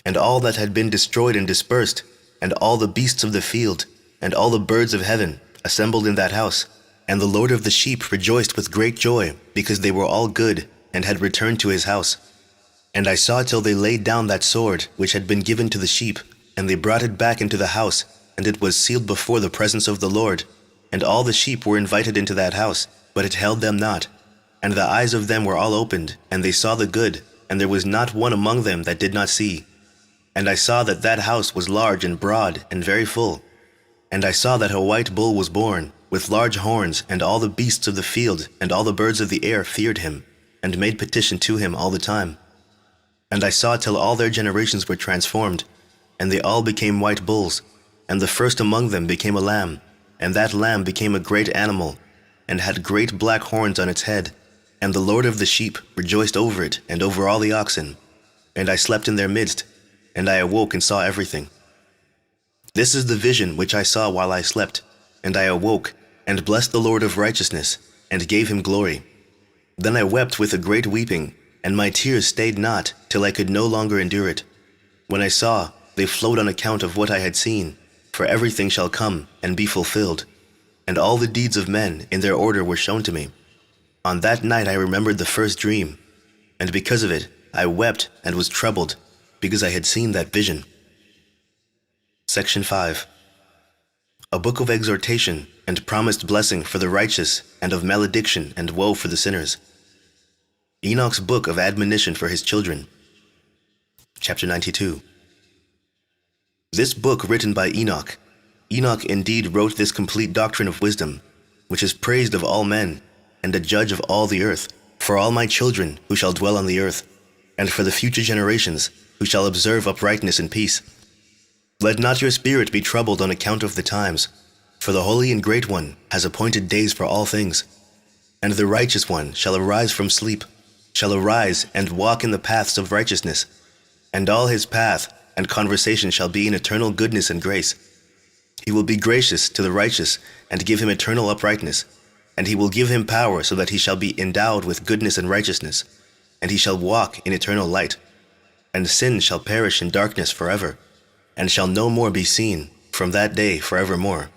And all that had been destroyed and dispersed, and all the beasts of the field, and all the birds of heaven, assembled in that house. And the Lord of the sheep rejoiced with great joy, because they were all good, and had returned to his house. And I saw till they laid down that sword which had been given to the sheep, and they brought it back into the house, and it was sealed before the presence of the Lord. And all the sheep were invited into that house, but it held them not. And the eyes of them were all opened, and they saw the good, and there was not one among them that did not see. And I saw that that house was large and broad and very full. And I saw that a white bull was born, with large horns, and all the beasts of the field and all the birds of the air feared him, and made petition to him all the time. And I saw till all their generations were transformed, and they all became white bulls, And the first among them became a lamb, and that lamb became a great animal, and had great black horns on its head. And the Lord of the sheep rejoiced over it, and over all the oxen. And I slept in their midst, and I awoke and saw everything. This is the vision which I saw while I slept. And I awoke, and blessed the Lord of righteousness, and gave him glory. Then I wept with a great weeping, and my tears stayed not, till I could no longer endure it. When I saw, they flowed on account of what I had seen, for everything shall come and be fulfilled. And all the deeds of men in their order were shown to me. On that night I remembered the first dream, and because of it I wept and was troubled, because I had seen that vision. Section 5. A book of exhortation and promised blessing for the righteous, and of malediction and woe for the sinners. Enoch's book of admonition for his children. Chapter 92. This book written by Enoch. Enoch indeed wrote this complete doctrine of wisdom, which is praised of all men, and a judge of all the earth, for all my children who shall dwell on the earth, and for the future generations who shall observe uprightness and peace. Let not your spirit be troubled on account of the times, for the Holy and Great One has appointed days for all things. And the Righteous One shall arise from sleep, shall arise and walk in the paths of righteousness, and all his path and conversation shall be in eternal goodness and grace. He will be gracious to the righteous, and give him eternal uprightness, and he will give him power so that he shall be endowed with goodness and righteousness, and he shall walk in eternal light. And sin shall perish in darkness forever, and shall no more be seen from that day forevermore.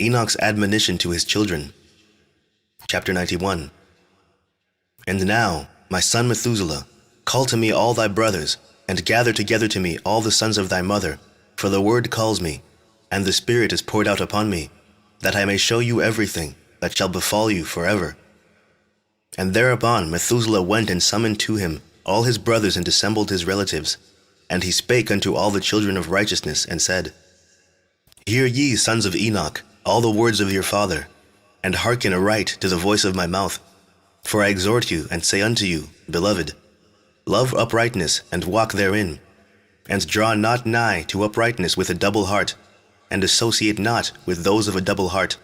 Enoch's admonition to his children. Chapter 91. And now, my son Methuselah, call to me all thy brothers, and gather together to me all the sons of thy mother, for the word calls me, and the Spirit is poured out upon me, that I may show you everything that shall befall you forever. And thereupon Methuselah went and summoned to him all his brothers and assembled his relatives. And he spake unto all the children of righteousness, and said, Hear ye, sons of Enoch, all the words of your father, and hearken aright to the voice of my mouth. For I exhort you, and say unto you, Beloved, love uprightness, and walk therein, and draw not nigh to uprightness with a double heart, and associate not with those of a double heart.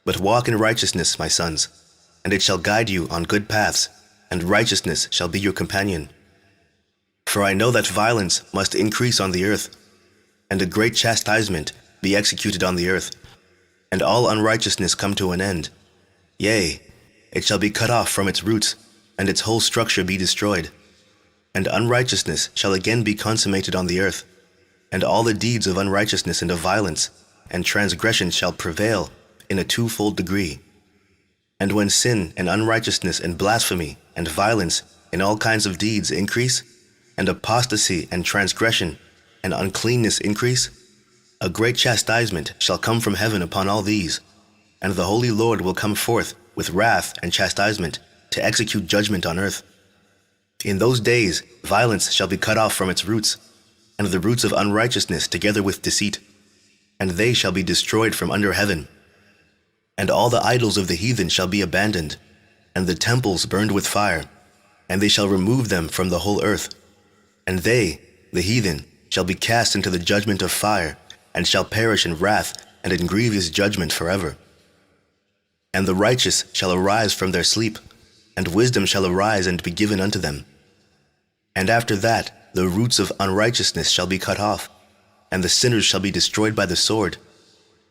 But walk in righteousness, my sons, and it shall guide you on good paths, and righteousness shall be your companion. For I know that violence must increase on the earth, and a great chastisement be executed on the earth, and all unrighteousness come to an end. Yea, it shall be cut off from its roots, and its whole structure be destroyed. And unrighteousness shall again be consummated on the earth, and all the deeds of unrighteousness and of violence and transgression shall prevail in a twofold degree. And when sin and unrighteousness and blasphemy and violence in all kinds of deeds increase, and apostasy and transgression and uncleanness increase, a great chastisement shall come from heaven upon all these, and the Holy Lord will come forth with wrath and chastisement to execute judgment on earth. In those days violence shall be cut off from its roots, and the roots of unrighteousness together with deceit, and they shall be destroyed from under heaven. And all the idols of the heathen shall be abandoned, and the temples burned with fire, and they shall remove them from the whole earth. And they, the heathen, shall be cast into the judgment of fire, and shall perish in wrath and in grievous judgment forever. And the righteous shall arise from their sleep, and wisdom shall arise and be given unto them. And after that the roots of unrighteousness shall be cut off, and the sinners shall be destroyed by the sword.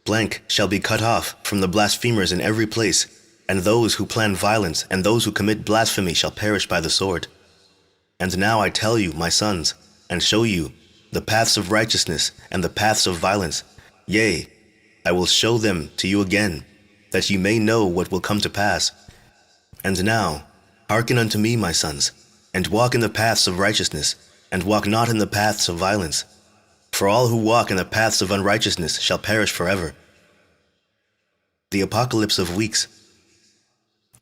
Blank shall be cut off from the blasphemers in every place, and those who plan violence and those who commit blasphemy shall perish by the sword. And now I tell you, my sons, and show you the paths of righteousness and the paths of violence. Yea, I will show them to you again, that ye may know what will come to pass. And now, hearken unto me, my sons, and walk in the paths of righteousness, and walk not in the paths of violence. For all who walk in the paths of unrighteousness shall perish forever. The Apocalypse of Weeks.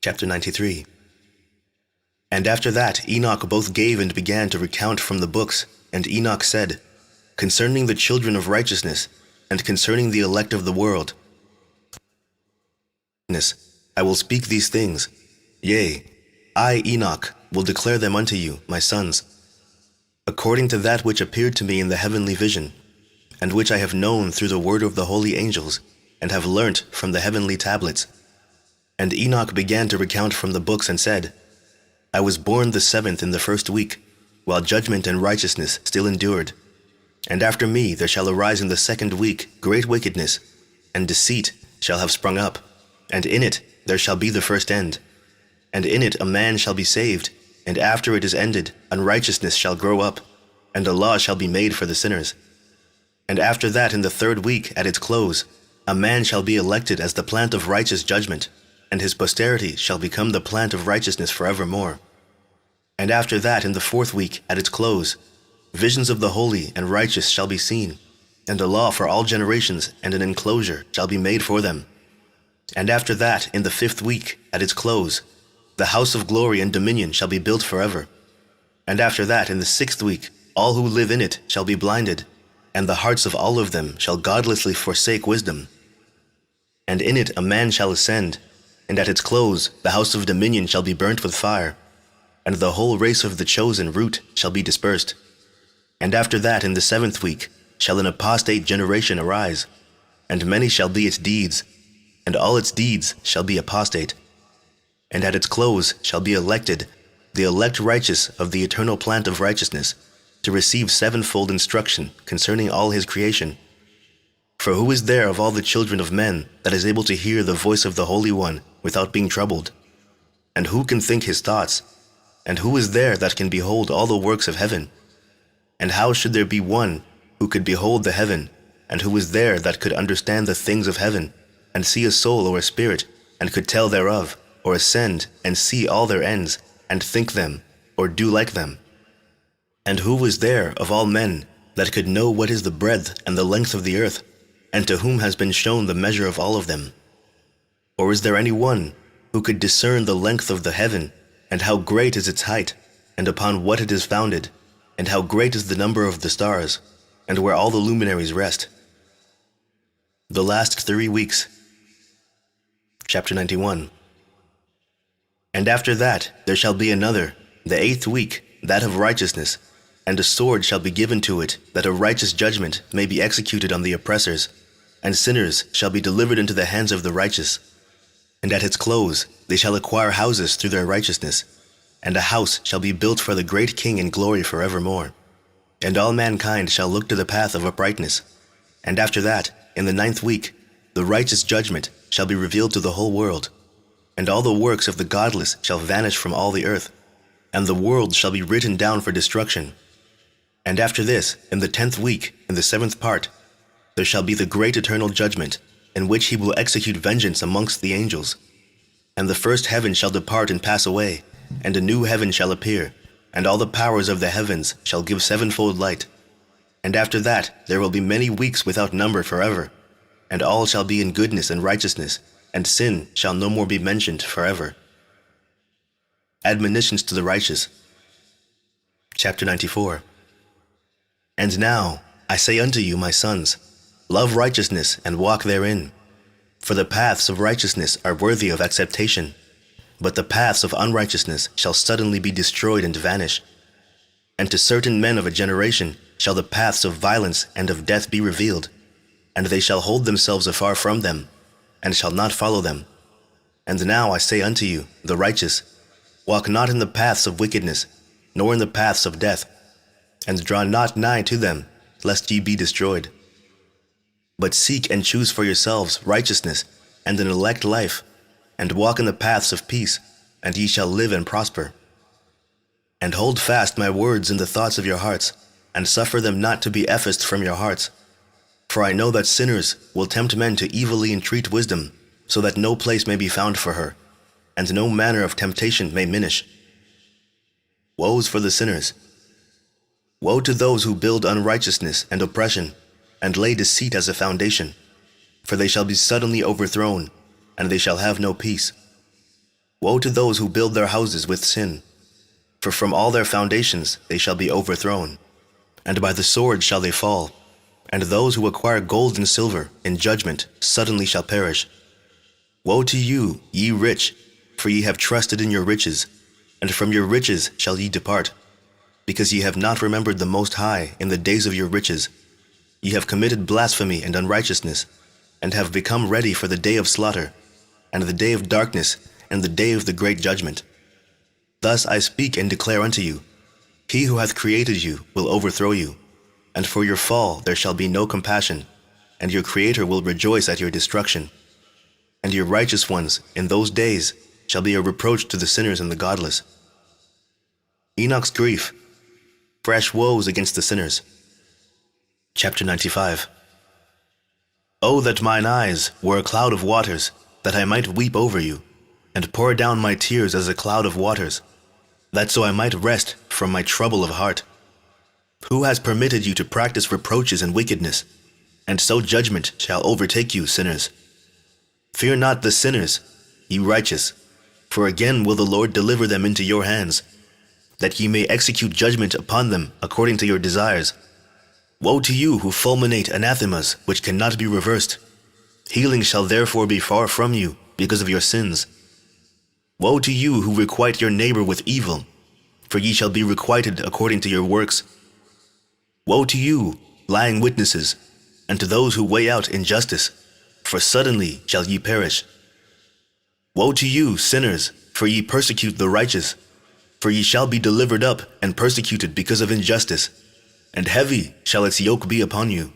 Chapter 93. And after that Enoch both gave and began to recount from the books, and Enoch said, Concerning the children of righteousness, and concerning the elect of the world, I will speak these things. Yea, I, Enoch, will declare them unto you, my sons, according to that which appeared to me in the heavenly vision. and which I have known through the word of the holy angels, and have learnt from the heavenly tablets. And Enoch began to recount from the books and said, I was born the 7th in the 1st week, while judgment and righteousness still endured. And after me there shall arise in the 2nd week great wickedness, and deceit shall have sprung up, and in it there shall be the first end. And in it a man shall be saved, and after it is ended, unrighteousness shall grow up, and a law shall be made for the sinners. And after that in the 3rd week at its close, a man shall be elected as the plant of righteous judgment, and his posterity shall become the plant of righteousness forevermore. And after that in the 4th week at its close, visions of the holy and righteous shall be seen, and a law for all generations and an enclosure shall be made for them. And after that in the 5th week at its close, the house of glory and dominion shall be built forever. And after that in the 6th week, all who live in it shall be blinded, and the hearts of all of them shall godlessly forsake wisdom. And in it a man shall ascend, and at its close the house of dominion shall be burnt with fire, and the whole race of the chosen root shall be dispersed. And after that in the 7th week shall an apostate generation arise, and many shall be its deeds, and all its deeds shall be apostate. And at its close shall be elected the elect righteous of the eternal plant of righteousness, to receive 7-fold instruction concerning all his creation. For who is there of all the children of men that is able to hear the voice of the Holy One without being troubled? And who can think his thoughts? And who is there that can behold all the works of heaven? And how should there be one who could behold the heaven, and who is there that could understand the things of heaven, and see a soul or a spirit, and could tell thereof, or ascend and see all their ends, and think them, or do like them? And who is there of all men that could know what is the breadth and the length of the earth, and to whom has been shown the measure of all of them? Or is there any one who could discern the length of the heaven, and how great is its height, and upon what it is founded, and how great is the number of the stars, and where all the luminaries rest? The last 3 weeks. Chapter 91. And after that there shall be another, the 8th week, that of righteousness, and a sword shall be given to it, that a righteous judgment may be executed on the oppressors, and sinners shall be delivered into the hands of the righteous. And at its close they shall acquire houses through their righteousness, and a house shall be built for the great King in glory forevermore. And all mankind shall look to the path of uprightness. And after that, in the 9th week, the righteous judgment shall be revealed to the whole world, and all the works of the godless shall vanish from all the earth, and the world shall be written down for destruction. And after this, in the 10th week, in the 7th part, there shall be the great eternal judgment, in which he will execute vengeance amongst the angels. And the first heaven shall depart and pass away, and a new heaven shall appear, and all the powers of the heavens shall give 7-fold light. And after that there will be many weeks without number forever, and all shall be in goodness and righteousness, and sin shall no more be mentioned forever. Admonitions to the righteous. Chapter 94. And now I say unto you, my sons, love righteousness and walk therein. For the paths of righteousness are worthy of acceptation, but the paths of unrighteousness shall suddenly be destroyed and vanish. And to certain men of a generation shall the paths of violence and of death be revealed, and they shall hold themselves afar from them, and shall not follow them. And now I say unto you, the righteous, walk not in the paths of wickedness, nor in the paths of death, and draw not nigh to them, lest ye be destroyed. But seek and choose for yourselves righteousness and an elect life, and walk in the paths of peace, and ye shall live and prosper. And hold fast my words in the thoughts of your hearts, and suffer them not to be effaced from your hearts. For I know that sinners will tempt men to evilly entreat wisdom, so that no place may be found for her, and no manner of temptation may minish. Woes for the sinners! Woe to those who build unrighteousness and oppression, and lay deceit as a foundation, for they shall be suddenly overthrown, and they shall have no peace. Woe to those who build their houses with sin, for from all their foundations they shall be overthrown, and by the sword shall they fall. And those who acquire gold and silver in judgment suddenly shall perish. Woe to you, ye rich, for ye have trusted in your riches, and from your riches shall ye depart, because ye have not remembered the Most High in the days of your riches. ye have committed blasphemy and unrighteousness, and have become ready for the day of slaughter, and the day of darkness, and the day of the great judgment. Thus I speak and declare unto you, he who hath created you will overthrow you, and for your fall there shall be no compassion, and your Creator will rejoice at your destruction. And your righteous ones in those days shall be a reproach to the sinners and the godless. Enoch's grief, fresh woes against the sinners. Chapter 95. O that mine eyes were a cloud of waters, that I might weep over you, and pour down my tears as a cloud of waters, that so I might rest from my trouble of heart. Who has permitted you to practice reproaches and wickedness, and so judgment shall overtake you, sinners? Fear not the sinners, ye righteous, for again will the Lord deliver them into your hands, that ye may execute judgment upon them according to your desires. Woe to you who fulminate anathemas which cannot be reversed. Healing shall therefore be far from you because of your sins. Woe to you who requite your neighbor with evil, for ye shall be requited according to your works. Woe to you, lying witnesses, and to those who weigh out injustice, for suddenly shall ye perish. Woe to you, sinners, for ye persecute the righteous, for ye shall be delivered up and persecuted because of injustice, and heavy shall its yoke be upon you.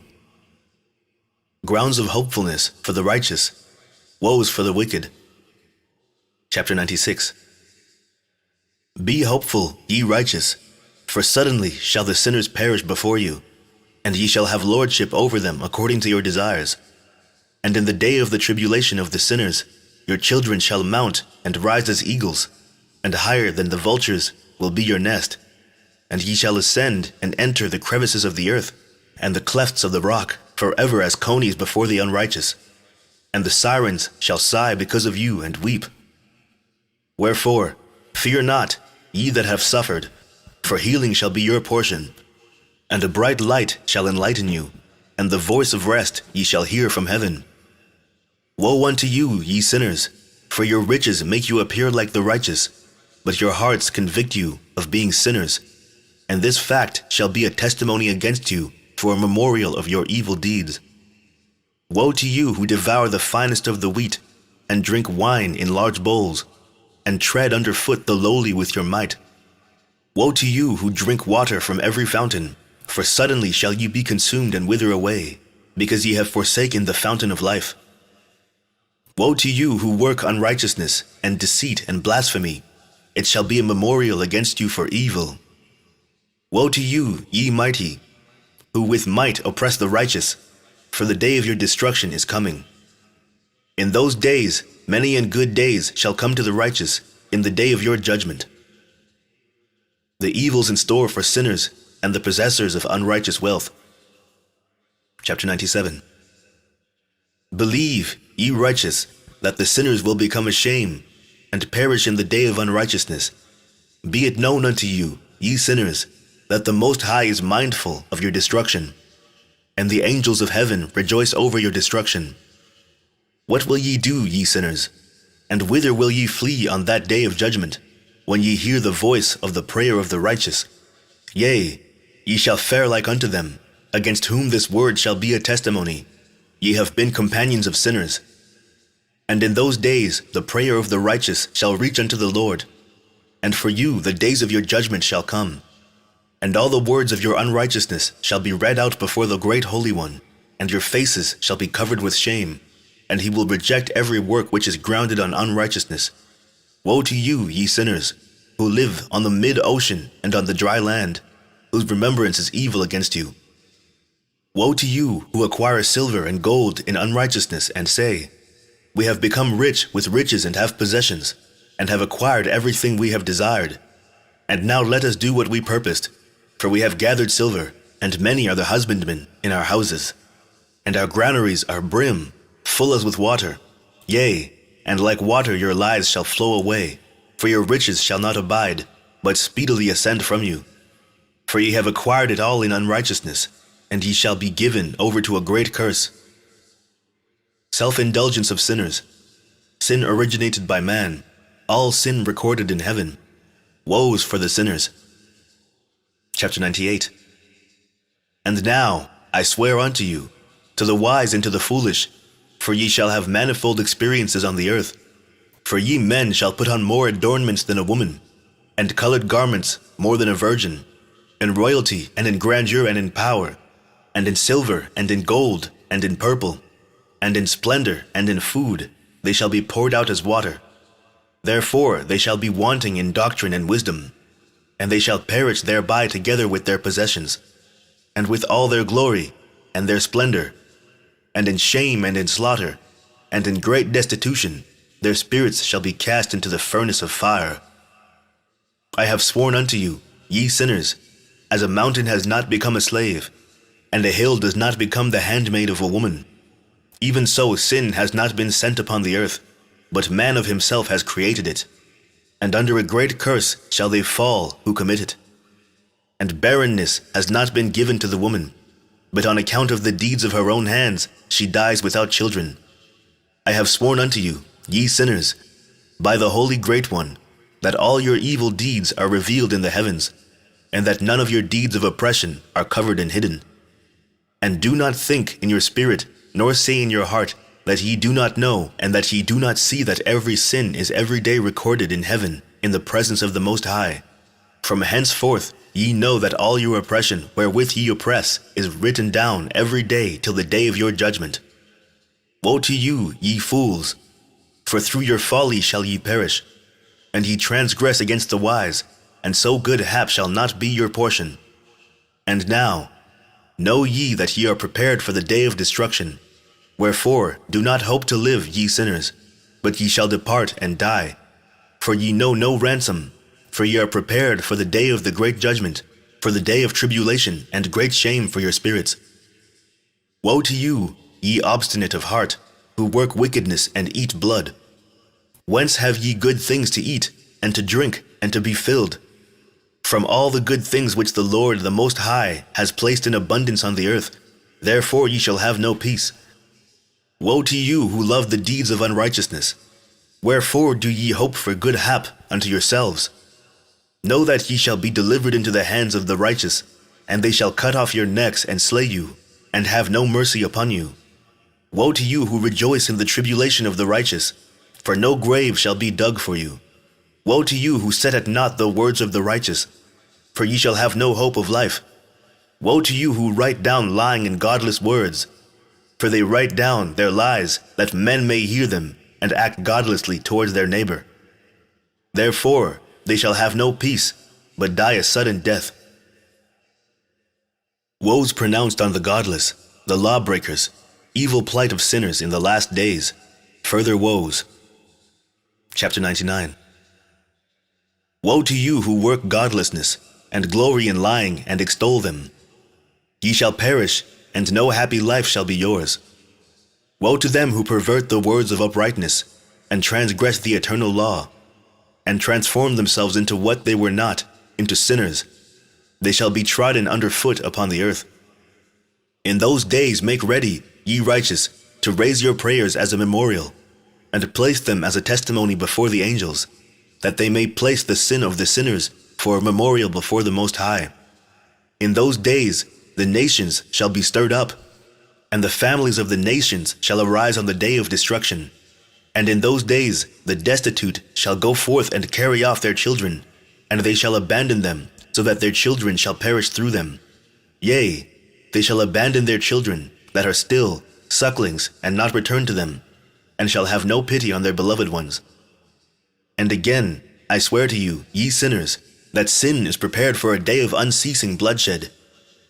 Grounds of hopefulness for the righteous, woes for the wicked. Chapter 96. Be hopeful, ye righteous, for suddenly shall the sinners perish before you, and ye shall have lordship over them according to your desires. And in the day of the tribulation of the sinners, your children shall mount and rise as eagles, and higher than the vultures will be your nest. And ye shall ascend and enter the crevices of the earth, and the clefts of the rock, forever as conies before the unrighteous. And the sirens shall sigh because of you and weep. Wherefore, fear not, ye that have suffered, for healing shall be your portion. And a bright light shall enlighten you, and the voice of rest ye shall hear from heaven. Woe unto you, ye sinners, for your riches make you appear like the righteous, but your hearts convict you of being sinners, and this fact shall be a testimony against you for a memorial of your evil deeds. Woe to you who devour the finest of the wheat, and drink wine in large bowls, and tread under foot the lowly with your might. Woe to you who drink water from every fountain, for suddenly shall ye be consumed and wither away, because ye have forsaken the fountain of life. Woe to you who work unrighteousness, and deceit and blasphemy, it shall be a memorial against you for evil. Woe to you, ye mighty, who with might oppress the righteous, for the day of your destruction is coming. In those days many and good days shall come to the righteous in the day of your judgment. The evils in store for sinners and the possessors of unrighteous wealth. Chapter 97. Believe, ye righteous, that the sinners will become ashamed, and perish in the day of unrighteousness. Be it known unto you, ye sinners, that the Most High is mindful of your destruction, and the angels of heaven rejoice over your destruction. What will ye do, ye sinners? And whither will ye flee on that day of judgment, when ye hear the voice of the prayer of the righteous? Yea, ye shall fare like unto them, against whom this word shall be a testimony. Ye have been companions of sinners. And in those days the prayer of the righteous shall reach unto the Lord. And for you the days of your judgment shall come. And all the words of your unrighteousness shall be read out before the great Holy One, and your faces shall be covered with shame, and he will reject every work which is grounded on unrighteousness. Woe to you, ye sinners, who live on the mid-ocean and on the dry land, whose remembrance is evil against you. Woe to you who acquire silver and gold in unrighteousness, and say, We have become rich with riches and have possessions, and have acquired everything we have desired. And now let us do what we purposed, for we have gathered silver, and many are the husbandmen in our houses. And our granaries are brim, full as with water. Yea, and like water your lives shall flow away, for your riches shall not abide, but speedily ascend from you. For ye have acquired it all in unrighteousness, and ye shall be given over to a great curse. Self-indulgence of sinners. Sin originated by man, all sin recorded in heaven. Woes for the sinners. Chapter 98. And now, I swear unto you, to the wise and to the foolish, for ye shall have manifold experiences on the earth. For ye men shall put on more adornments than a woman, and colored garments more than a virgin, in royalty and in grandeur and in power, and in silver and in gold and in purple, and in splendor and in food, they shall be poured out as water. Therefore they shall be wanting in doctrine and wisdom, and they shall perish thereby together with their possessions, and with all their glory and their splendor, and in shame and in slaughter, and in great destitution, their spirits shall be cast into the furnace of fire. I have sworn unto you, ye sinners, as a mountain has not become a slave, and a hill does not become the handmaid of a woman, even so sin has not been sent upon the earth, but man of himself has created it. And under a great curse shall they fall who commit it. And barrenness has not been given to the woman, but on account of the deeds of her own hands she dies without children. I have sworn unto you, ye sinners, by the Holy Great One, that all your evil deeds are revealed in the heavens, and that none of your deeds of oppression are covered and hidden. And do not think in your spirit, nor say in your heart, that ye do not know, and that ye do not see that every sin is every day recorded in heaven, in the presence of the Most High. From henceforth ye know that all your oppression wherewith ye oppress is written down every day till the day of your judgment. Woe to you, ye fools! For through your folly shall ye perish, and ye transgress against the wise, and so good hap shall not be your portion. And now, know ye that ye are prepared for the day of destruction. Wherefore, do not hope to live, ye sinners, but ye shall depart and die. For ye know no ransom, for ye are prepared for the day of the great judgment, for the day of tribulation and great shame for your spirits. Woe to you, ye obstinate of heart, who work wickedness and eat blood. Whence have ye good things to eat, and to drink, and to be filled? From all the good things which the Lord the Most High has placed in abundance on the earth, therefore ye shall have no peace. Woe to you who love the deeds of unrighteousness! Wherefore do ye hope for good hap unto yourselves? Know that ye shall be delivered into the hands of the righteous, and they shall cut off your necks and slay you, and have no mercy upon you. Woe to you who rejoice in the tribulation of the righteous, for no grave shall be dug for you. Woe to you who set at naught the words of the righteous, for ye shall have no hope of life. Woe to you who write down lying and godless words, for they write down their lies, that men may hear them, and act godlessly towards their neighbor. Therefore they shall have no peace, but die a sudden death. Woes pronounced on the godless, the lawbreakers, evil plight of sinners in the last days, further woes. Chapter 99. Woe to you who work godlessness, and glory in lying, and extol them. Ye shall perish, and no happy life shall be yours. Woe to them who pervert the words of uprightness, and transgress the eternal law, and transform themselves into what they were not, into sinners. They shall be trodden under foot upon the earth. In those days make ready, ye righteous, to raise your prayers as a memorial, and place them as a testimony before the angels, that they may place the sin of the sinners for a memorial before the Most High. In those days the nations shall be stirred up, and the families of the nations shall arise on the day of destruction. And in those days the destitute shall go forth and carry off their children, and they shall abandon them, so that their children shall perish through them. Yea, they shall abandon their children that are still sucklings, and not return to them, and shall have no pity on their beloved ones. And again, I swear to you, ye sinners, that sin is prepared for a day of unceasing bloodshed.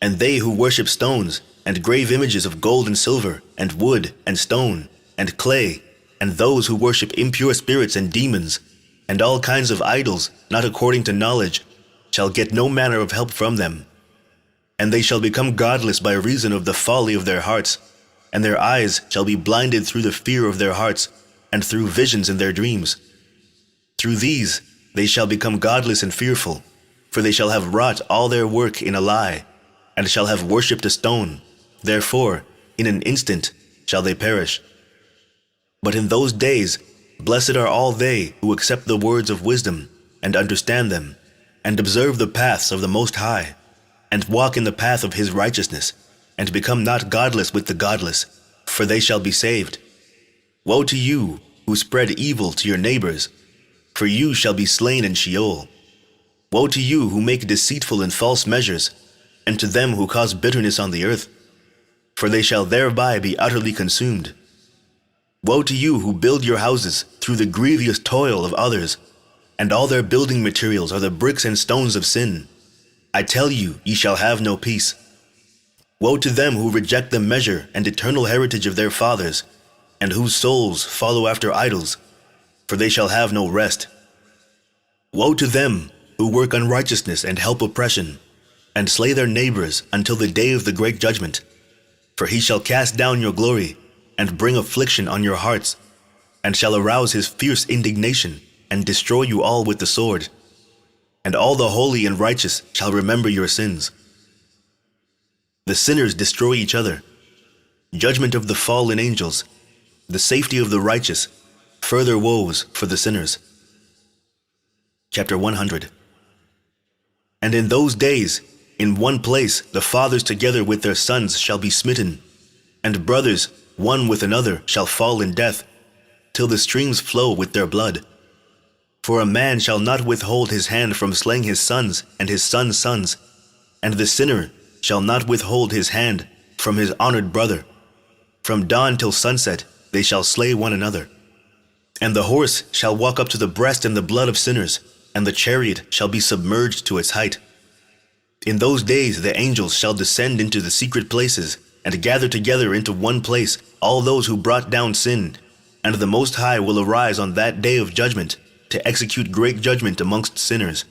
And they who worship stones, and grave images of gold and silver, and wood, and stone, and clay, and those who worship impure spirits and demons, and all kinds of idols not according to knowledge, shall get no manner of help from them. And they shall become godless by reason of the folly of their hearts, and their eyes shall be blinded through the fear of their hearts, and through visions in their dreams. Through these they shall become godless and fearful, for they shall have wrought all their work in a lie, and shall have worshipped a stone. Therefore, in an instant shall they perish. But in those days, blessed are all they who accept the words of wisdom, and understand them, and observe the paths of the Most High, and walk in the path of his righteousness, and become not godless with the godless, for they shall be saved. Woe to you who spread evil to your neighbors, for you shall be slain in Sheol. Woe to you who make deceitful and false measures, and to them who cause bitterness on the earth, for they shall thereby be utterly consumed. Woe to you who build your houses through the grievous toil of others, and all their building materials are the bricks and stones of sin. I tell you, ye shall have no peace. Woe to them who reject the measure and eternal heritage of their fathers, and whose souls follow after idols, for they shall have no rest. Woe to them who work unrighteousness and help oppression, and slay their neighbors until the day of the great judgment. For he shall cast down your glory, and bring affliction on your hearts, and shall arouse his fierce indignation, and destroy you all with the sword. And all the holy and righteous shall remember your sins. The sinners destroy each other. Judgment of the fallen angels, the safety of the righteous, further woes for the sinners. Chapter 100. And in those days, in one place, the fathers together with their sons shall be smitten, and brothers one with another shall fall in death, till the streams flow with their blood. For a man shall not withhold his hand from slaying his sons and his sons' sons, and the sinner shall not withhold his hand from his honored brother. From dawn till sunset they shall slay one another. And the horse shall walk up to the breast in the blood of sinners, and the chariot shall be submerged to its height. In those days the angels shall descend into the secret places, and gather together into one place all those who brought down sin, and the Most High will arise on that day of judgment, to execute great judgment amongst sinners.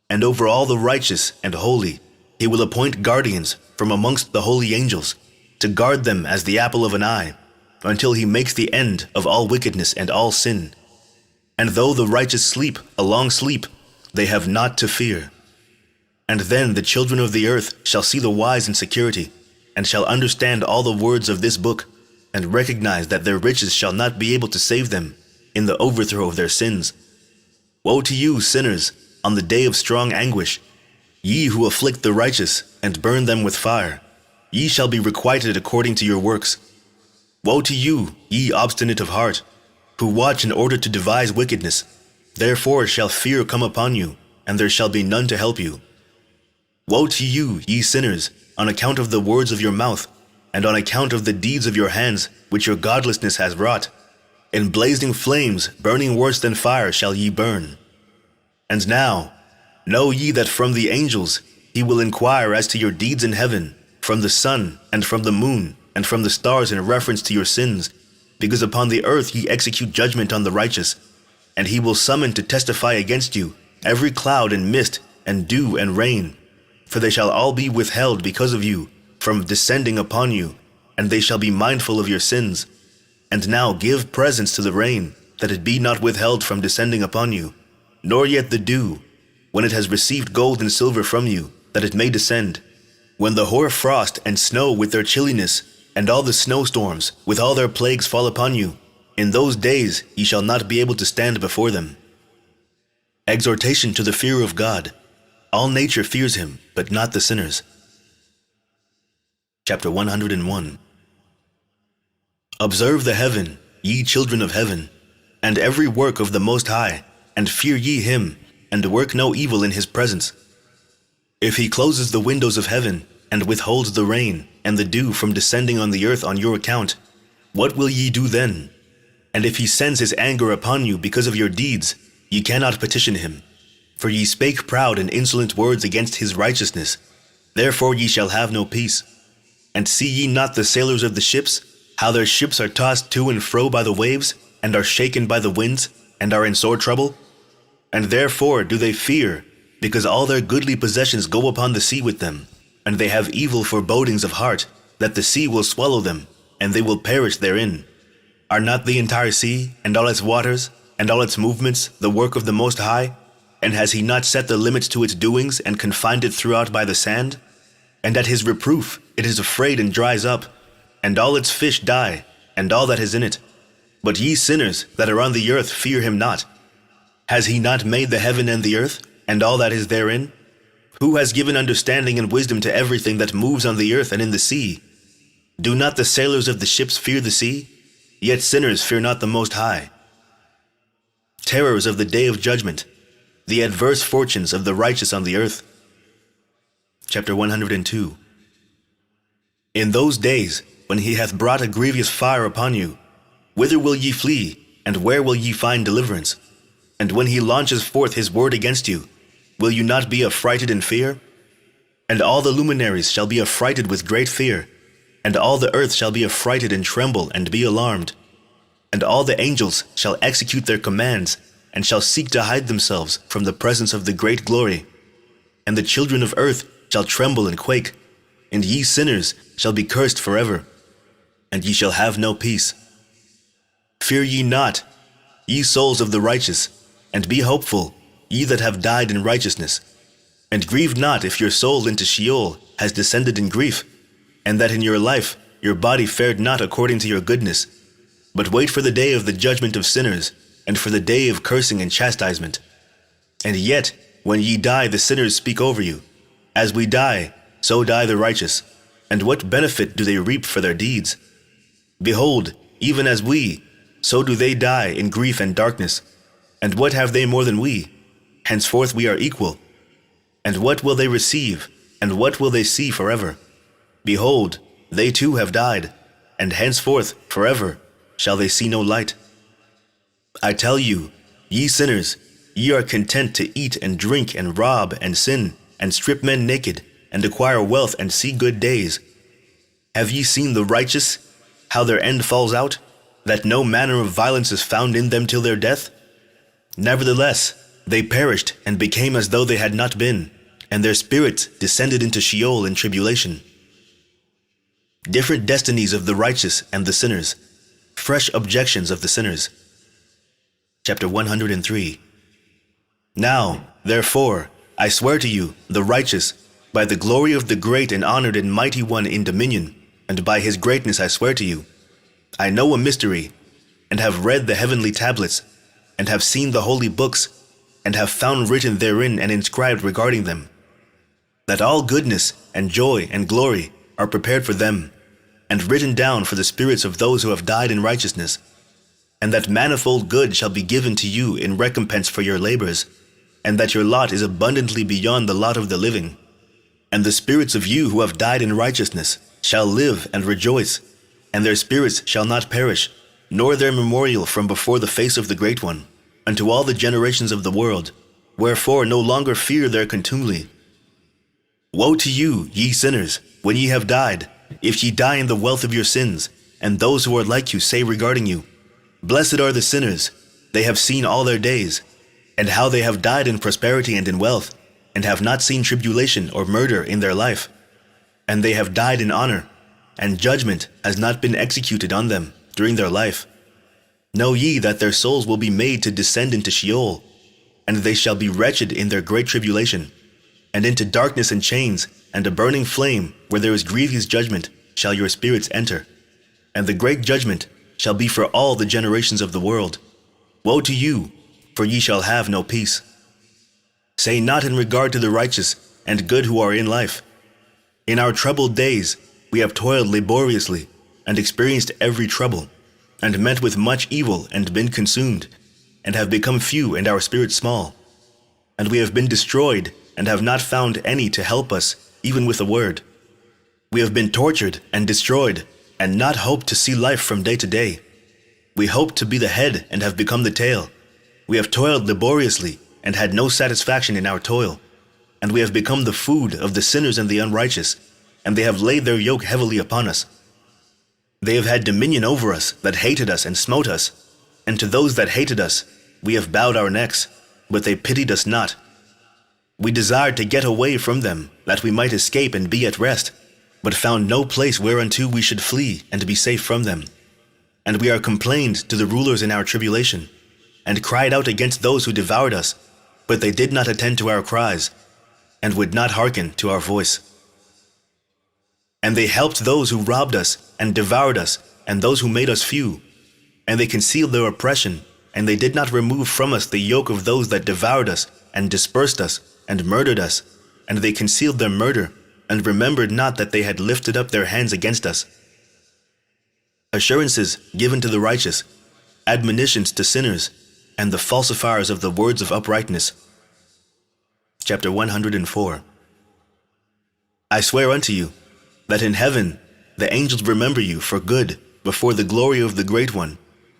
And over all the righteous and holy he will appoint guardians from amongst the holy angels, to guard them as the apple of an eye, until he makes the end of all wickedness and all sin. And though the righteous sleep a long sleep, they have naught to fear. And then the children of the earth shall see the wise in security, and shall understand all the words of this book, and recognize that their riches shall not be able to save them in the overthrow of their sins. Woe to you, sinners, on the day of strong anguish, ye who afflict the righteous and burn them with fire. Ye shall be requited according to your works. Woe to you, ye obstinate of heart, who watch in order to devise wickedness. Therefore shall fear come upon you, and there shall be none to help you. Woe to you, ye sinners, on account of the words of your mouth, and on account of the deeds of your hands, which your godlessness has wrought. In blazing flames, burning worse than fire, shall ye burn. And now, know ye that from the angels he will inquire as to your deeds in heaven, from the sun, and from the moon, and from the stars in reference to your sins, because upon the earth ye execute judgment on the righteous. And he will summon to testify against you every cloud and mist, and dew and rain, for they shall all be withheld because of you, from descending upon you, and they shall be mindful of your sins. And now give presents to the rain, that it be not withheld from descending upon you, nor yet the dew, when it has received gold and silver from you, that it may descend. When the hoar frost and snow with their chilliness, and all the snowstorms with all their plagues fall upon you, in those days ye shall not be able to stand before them. Exhortation to the fear of God. All nature fears him, but not the sinners. Chapter 101. Observe the heaven, ye children of heaven, and every work of the Most High, and fear ye him, and work no evil in his presence. If he closes the windows of heaven, and withholds the rain and the dew from descending on the earth on your account, what will ye do then? And if he sends his anger upon you because of your deeds, ye cannot petition him. For ye spake proud and insolent words against his righteousness. Therefore ye shall have no peace. And see ye not the sailors of the ships, how their ships are tossed to and fro by the waves, and are shaken by the winds, and are in sore trouble? And therefore do they fear, because all their goodly possessions go upon the sea with them, and they have evil forebodings of heart, that the sea will swallow them, and they will perish therein. Are not the entire sea, and all its waters, and all its movements, the work of the Most High? And has he not set the limits to its doings, and confined it throughout by the sand? And at his reproof it is afraid and dries up, and all its fish die, and all that is in it. But ye sinners that are on the earth fear him not. Has he not made the heaven and the earth, and all that is therein? Who has given understanding and wisdom to everything that moves on the earth and in the sea? Do not the sailors of the ships fear the sea? Yet sinners fear not the Most High. Terrors of the day of judgment, the adverse fortunes of the righteous on the earth. Chapter 102. In those days, when he hath brought a grievous fire upon you, whither will ye flee, and where will ye find deliverance? And when he launches forth his word against you, will you not be affrighted in fear? And all the luminaries shall be affrighted with great fear, and all the earth shall be affrighted and tremble and be alarmed. And all the angels shall execute their commands, and shall seek to hide themselves from the presence of the great glory. And the children of earth shall tremble and quake, and ye sinners shall be cursed forever, and ye shall have no peace. Fear ye not, ye souls of the righteous, and be hopeful, ye that have died in righteousness. And grieve not if your soul into Sheol has descended in grief, and that in your life your body fared not according to your goodness. But wait for the day of the judgment of sinners, and for the day of cursing and chastisement. And yet, when ye die, the sinners speak over you. As we die, so die the righteous. And what benefit do they reap for their deeds? Behold, even as we, so do they die in grief and darkness. And what have they more than we? Henceforth we are equal. And what will they receive, and what will they see forever? Behold, they too have died, and henceforth forever shall they see no light. I tell you, ye sinners, ye are content to eat and drink and rob and sin, and strip men naked, and acquire wealth and see good days. Have ye seen the righteous, how their end falls out, that no manner of violence is found in them till their death? Nevertheless, they perished and became as though they had not been, and their spirits descended into Sheol in tribulation. Different destinies of the righteous and the sinners, fresh objections of the sinners. Chapter 103. Now, therefore, I swear to you, the righteous, by the glory of the great and honored and mighty one in dominion, and by his greatness I swear to you, I know a mystery, and have read the heavenly tablets, and have seen the holy books, and have found written therein and inscribed regarding them, that all goodness and joy and glory are prepared for them, and written down for the spirits of those who have died in righteousness, and that manifold good shall be given to you in recompense for your labors, and that your lot is abundantly beyond the lot of the living. And the spirits of you who have died in righteousness shall live and rejoice, and their spirits shall not perish, nor their memorial from before the face of the Great One, unto all the generations of the world. Wherefore no longer fear their contumely. Woe to you, ye sinners, when ye have died, if ye die in the wealth of your sins, and those who are like you say regarding you, Blessed are the sinners, they have seen all their days, and how they have died in prosperity and in wealth, and have not seen tribulation or murder in their life. And they have died in honor, and judgment has not been executed on them during their life. Know ye that their souls will be made to descend into Sheol, and they shall be wretched in their great tribulation, and into darkness and chains, and a burning flame, where there is grievous judgment, shall your spirits enter. And the great judgment shall be for all the generations of the world. Woe to you, for ye shall have no peace. Say not in regard to the righteous and good who are in life, In our troubled days we have toiled laboriously, and experienced every trouble, and met with much evil, and been consumed, and have become few, and our spirits small. And we have been destroyed, and have not found any to help us, even with a word. We have been tortured and destroyed, and not hoped to see life from day to day. We hoped to be the head, and have become the tail. We have toiled laboriously, and had no satisfaction in our toil. And we have become the food of the sinners and the unrighteous, and they have laid their yoke heavily upon us. They have had dominion over us that hated us and smote us. And to those that hated us, we have bowed our necks, but they pitied us not. We desired to get away from them, that we might escape and be at rest, but found no place whereunto we should flee and be safe from them. And we are complained to the rulers in our tribulation, and cried out against those who devoured us, but they did not attend to our cries, and would not hearken to our voice. And they helped those who robbed us and devoured us, and those who made us few. And they concealed their oppression, and they did not remove from us the yoke of those that devoured us, and dispersed us, and murdered us. and they concealed their murder, and remembered not that they had lifted up their hands against us. Assurances given to the righteous, admonitions to sinners, and the falsifiers of the words of uprightness. Chapter 104. I swear unto you, that in heaven the angels remember you for good before the glory of the Great One,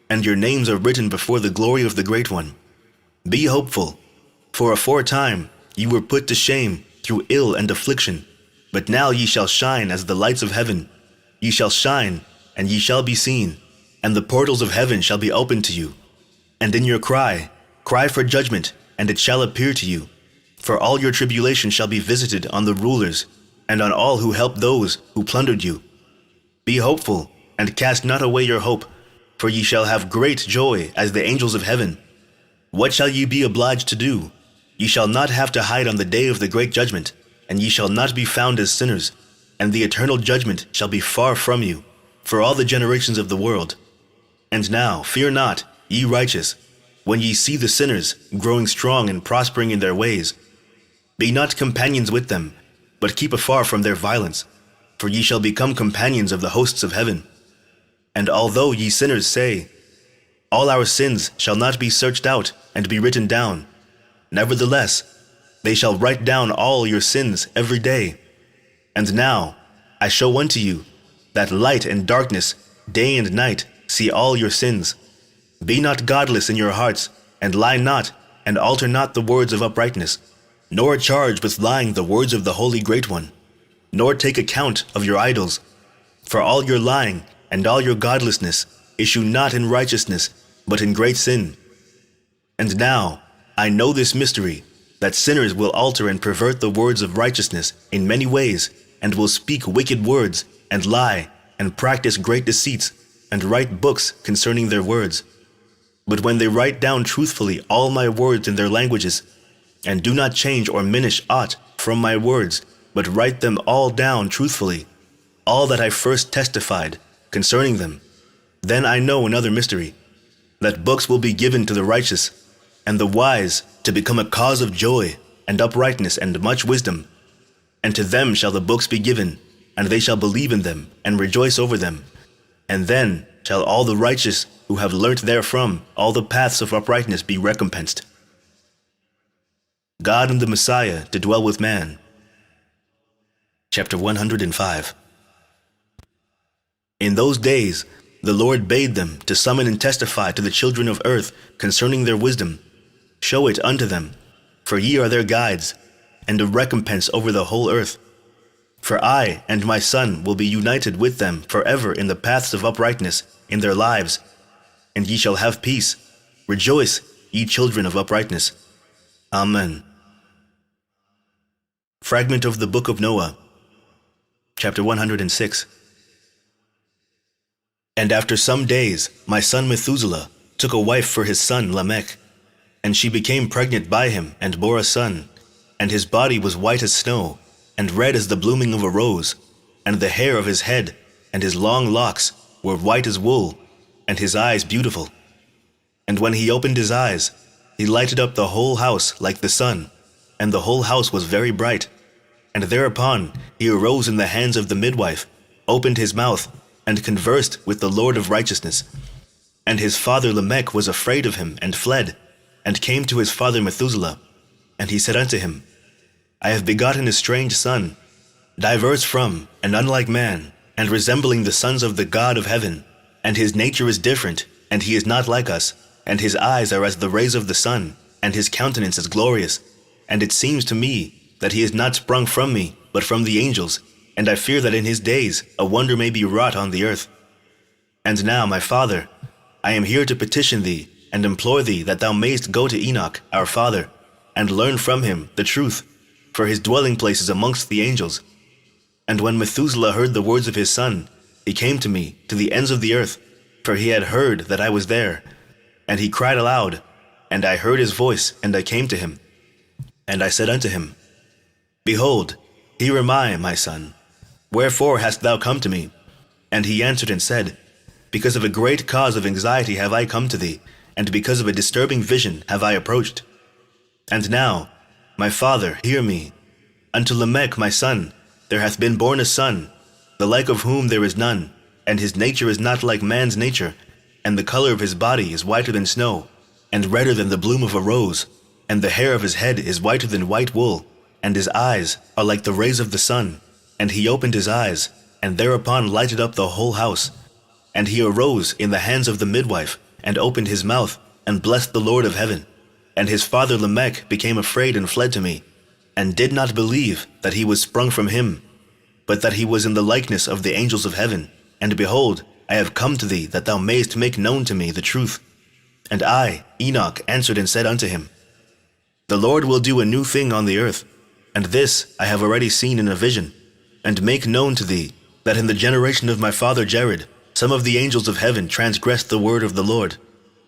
and your names are written before the glory of the Great One. Be hopeful, for aforetime you were put to shame through ill and affliction, but now ye shall shine as the lights of heaven. Ye shall shine, and ye shall be seen, and the portals of heaven shall be opened to you. And in your cry for judgment, and it shall appear to you. For all your tribulation shall be visited on the rulers, and on all who helped those who plundered you. Be hopeful, and cast not away your hope, for ye shall have great joy as the angels of heaven. What shall ye be obliged to do? Ye shall not have to hide on the day of the great judgment, and ye shall not be found as sinners, and the eternal judgment shall be far from you, for all the generations of the world. And now fear not, ye righteous, when ye see the sinners growing strong and prospering in their ways. Be not companions with them, but keep afar from their violence, for ye shall become companions of the hosts of heaven. And although ye sinners say, all our sins shall not be searched out and be written down, nevertheless, they shall write down all your sins every day. And now I show unto you that light and darkness, day and night, see all your sins. Be not godless in your hearts, and lie not, and alter not the words of uprightness, nor charge with lying the words of the Holy Great One, nor take account of your idols. For all your lying and all your godlessness issue not in righteousness, but in great sin. And now I know this mystery, that sinners will alter and pervert the words of righteousness in many ways, and will speak wicked words, and lie, and practice great deceits, and write books concerning their words. But when they write down truthfully all my words in their languages, and do not change or minish aught from my words, but write them all down truthfully, all that I first testified concerning them, then I know another mystery, that books will be given to the righteous, and the wise to become a cause of joy, and uprightness, and much wisdom. And to them shall the books be given, and they shall believe in them, and rejoice over them. And then shall all the righteous who have learnt therefrom all the paths of uprightness be recompensed. God and the Messiah to dwell with man. Chapter 105. In those days the Lord bade them to summon and testify to the children of earth concerning their wisdom. Show it unto them, for ye are their guides, and a recompense over the whole earth. For I and my Son will be united with them forever in the paths of uprightness in their lives, and ye shall have peace. Rejoice, ye children of uprightness. Amen. Fragment of the Book of Noah, chapter 106. And after some days my son Methuselah took a wife for his son Lamech, and she became pregnant by him and bore a son, and his body was white as snow, and red as the blooming of a rose, and the hair of his head and his long locks were white as wool, and his eyes beautiful. And when he opened his eyes, he lighted up the whole house like the sun, and the whole house was very bright. And thereupon he arose in the hands of the midwife, opened his mouth, and conversed with the Lord of righteousness. And his father Lamech was afraid of him, and fled, and came to his father Methuselah. And he said unto him, I have begotten a strange son, diverse from and unlike man, and resembling the sons of the God of heaven. And his nature is different, and he is not like us, and his eyes are as the rays of the sun, and his countenance is glorious. And it seems to me that he is not sprung from me, but from the angels, and I fear that in his days a wonder may be wrought on the earth. And now, my father, I am here to petition thee, and implore thee that thou mayest go to Enoch, our father, and learn from him the truth, for his dwelling place is amongst the angels. And when Methuselah heard the words of his son, he came to me, to the ends of the earth, for he had heard that I was there. And he cried aloud, and I heard his voice, and I came to him. And I said unto him, Behold, here am I, my son. Wherefore hast thou come to me? And he answered and said, Because of a great cause of anxiety have I come to thee, and because of a disturbing vision have I approached. And now, my father, hear me. Unto Lamech my son there hath been born a son, the like of whom there is none, and his nature is not like man's nature, and the color of his body is whiter than snow, and redder than the bloom of a rose, and the hair of his head is whiter than white wool, and his eyes are like the rays of the sun. And he opened his eyes, and thereupon lighted up the whole house. And he arose in the hands of the midwife, and opened his mouth, and blessed the Lord of heaven. And his father Lamech became afraid and fled to me, and did not believe that he was sprung from him, but that he was in the likeness of the angels of heaven. And behold, I have come to thee, that thou mayest make known to me the truth. And I, Enoch, answered and said unto him, The Lord will do a new thing on the earth, and this I have already seen in a vision, and make known to thee, that in the generation of my father Jared, some of the angels of heaven transgressed the word of the Lord.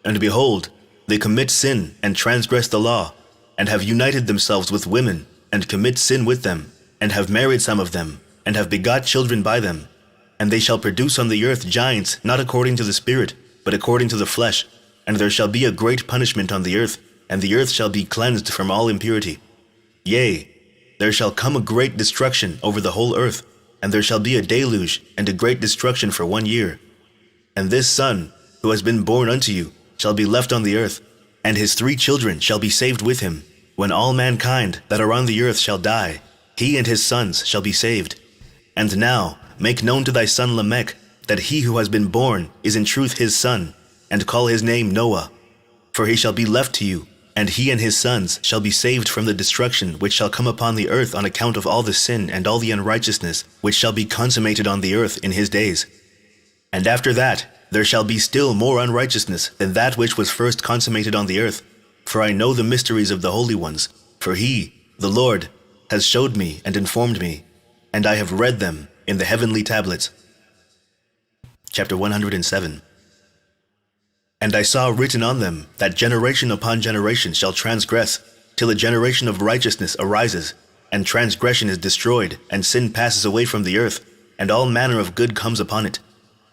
And behold, they commit sin and transgress the law, and have united themselves with women, and commit sin with them, and have married some of them, and have begot children by them. And they shall produce on the earth giants, not according to the Spirit, but according to the flesh. And there shall be a great punishment on the earth, and the earth shall be cleansed from all impurity. Yea, there shall come a great destruction over the whole earth, and there shall be a deluge and a great destruction for 1 year. And this son, who has been born unto you, shall be left on the earth, and his 3 children shall be saved with him. When all mankind that are on the earth shall die, he and his sons shall be saved. And now make known to thy son Lamech, that he who has been born is in truth his son, and call his name Noah. For he shall be left to you, and he and his sons shall be saved from the destruction which shall come upon the earth on account of all the sin and all the unrighteousness which shall be consummated on the earth in his days. And after that there shall be still more unrighteousness than that which was first consummated on the earth. For I know the mysteries of the holy ones, for he, the Lord, has showed me and informed me, and I have read them in the heavenly tablets. Chapter 107. And I saw written on them that generation upon generation shall transgress, till a generation of righteousness arises, and transgression is destroyed, and sin passes away from the earth, and all manner of good comes upon it.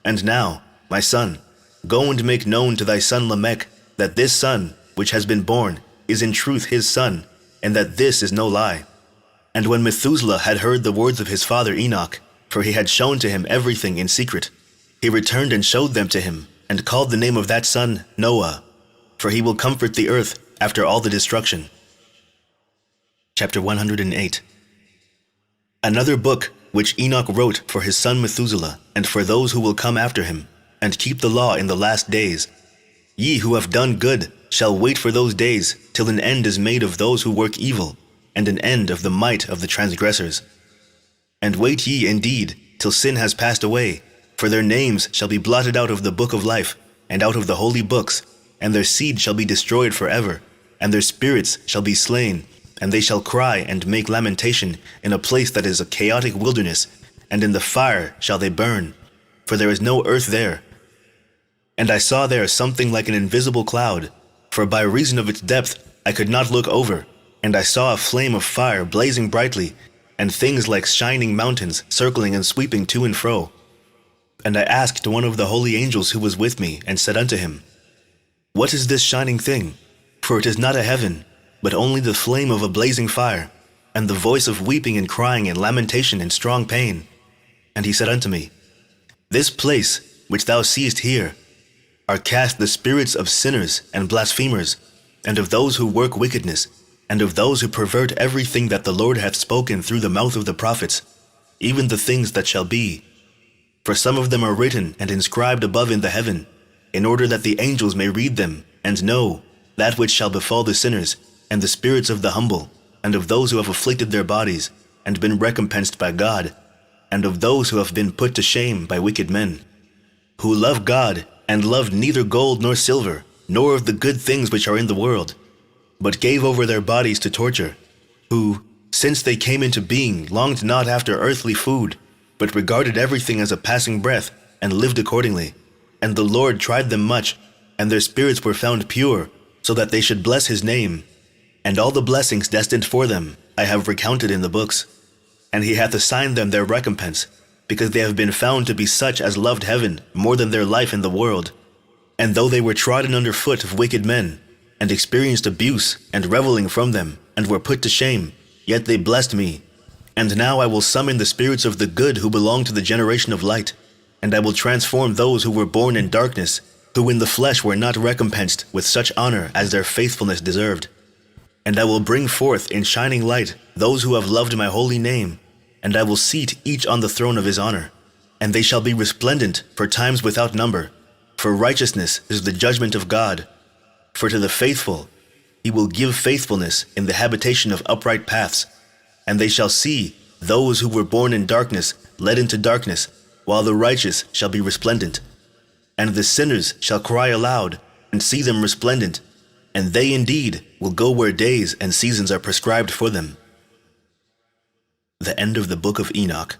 And now, my son, go and make known to thy son Lamech, that this son, which has been born, is in truth his son, and that this is no lie. And when Methuselah had heard the words of his father Enoch, for he had shown to him everything in secret, he returned and showed them to him, and called the name of that son Noah, for he will comfort the earth after all the destruction. Chapter 108. Another book which Enoch wrote for his son Methuselah, and for those who will come after him, and keep the law in the last days. Ye who have done good shall wait for those days, till an end is made of those who work evil, and an end of the might of the transgressors. And wait ye indeed till sin has passed away, for their names shall be blotted out of the book of life, and out of the holy books, and their seed shall be destroyed forever, and their spirits shall be slain, and they shall cry and make lamentation in a place that is a chaotic wilderness, and in the fire shall they burn, for there is no earth there. And I saw there something like an invisible cloud, for by reason of its depth I could not look over, and I saw a flame of fire blazing brightly, and things like shining mountains circling and sweeping to and fro. And I asked one of the holy angels who was with me, and said unto him, What is this shining thing? For it is not a heaven, but only the flame of a blazing fire, and the voice of weeping and crying and lamentation and strong pain. And he said unto me, This place which thou seest here are cast the spirits of sinners and blasphemers, and of those who work wickedness, and of those who pervert everything that the Lord hath spoken through the mouth of the prophets, even the things that shall be. For some of them are written and inscribed above in the heaven, in order that the angels may read them, and know that which shall befall the sinners, and the spirits of the humble, and of those who have afflicted their bodies, and been recompensed by God, and of those who have been put to shame by wicked men, who love God, and loved neither gold nor silver, nor of the good things which are in the world, but gave over their bodies to torture, who, since they came into being, longed not after earthly food, but regarded everything as a passing breath, and lived accordingly. And the Lord tried them much, and their spirits were found pure, so that they should bless his name. And all the blessings destined for them I have recounted in the books. And he hath assigned them their recompense, because they have been found to be such as loved heaven more than their life in the world. And though they were trodden under foot of wicked men, and experienced abuse and reveling from them, and were put to shame, yet they blessed me, And now I will summon the spirits of the good who belong to the generation of light, and I will transform those who were born in darkness, who in the flesh were not recompensed with such honor as their faithfulness deserved. And I will bring forth in shining light those who have loved my holy name, and I will seat each on the throne of his honor. And they shall be resplendent for times without number, for righteousness is the judgment of God. For to the faithful he will give faithfulness in the habitation of upright paths, and they shall see those who were born in darkness led into darkness, while the righteous shall be resplendent. And the sinners shall cry aloud, and see them resplendent, and they indeed will go where days and seasons are prescribed for them. The end of the book of Enoch.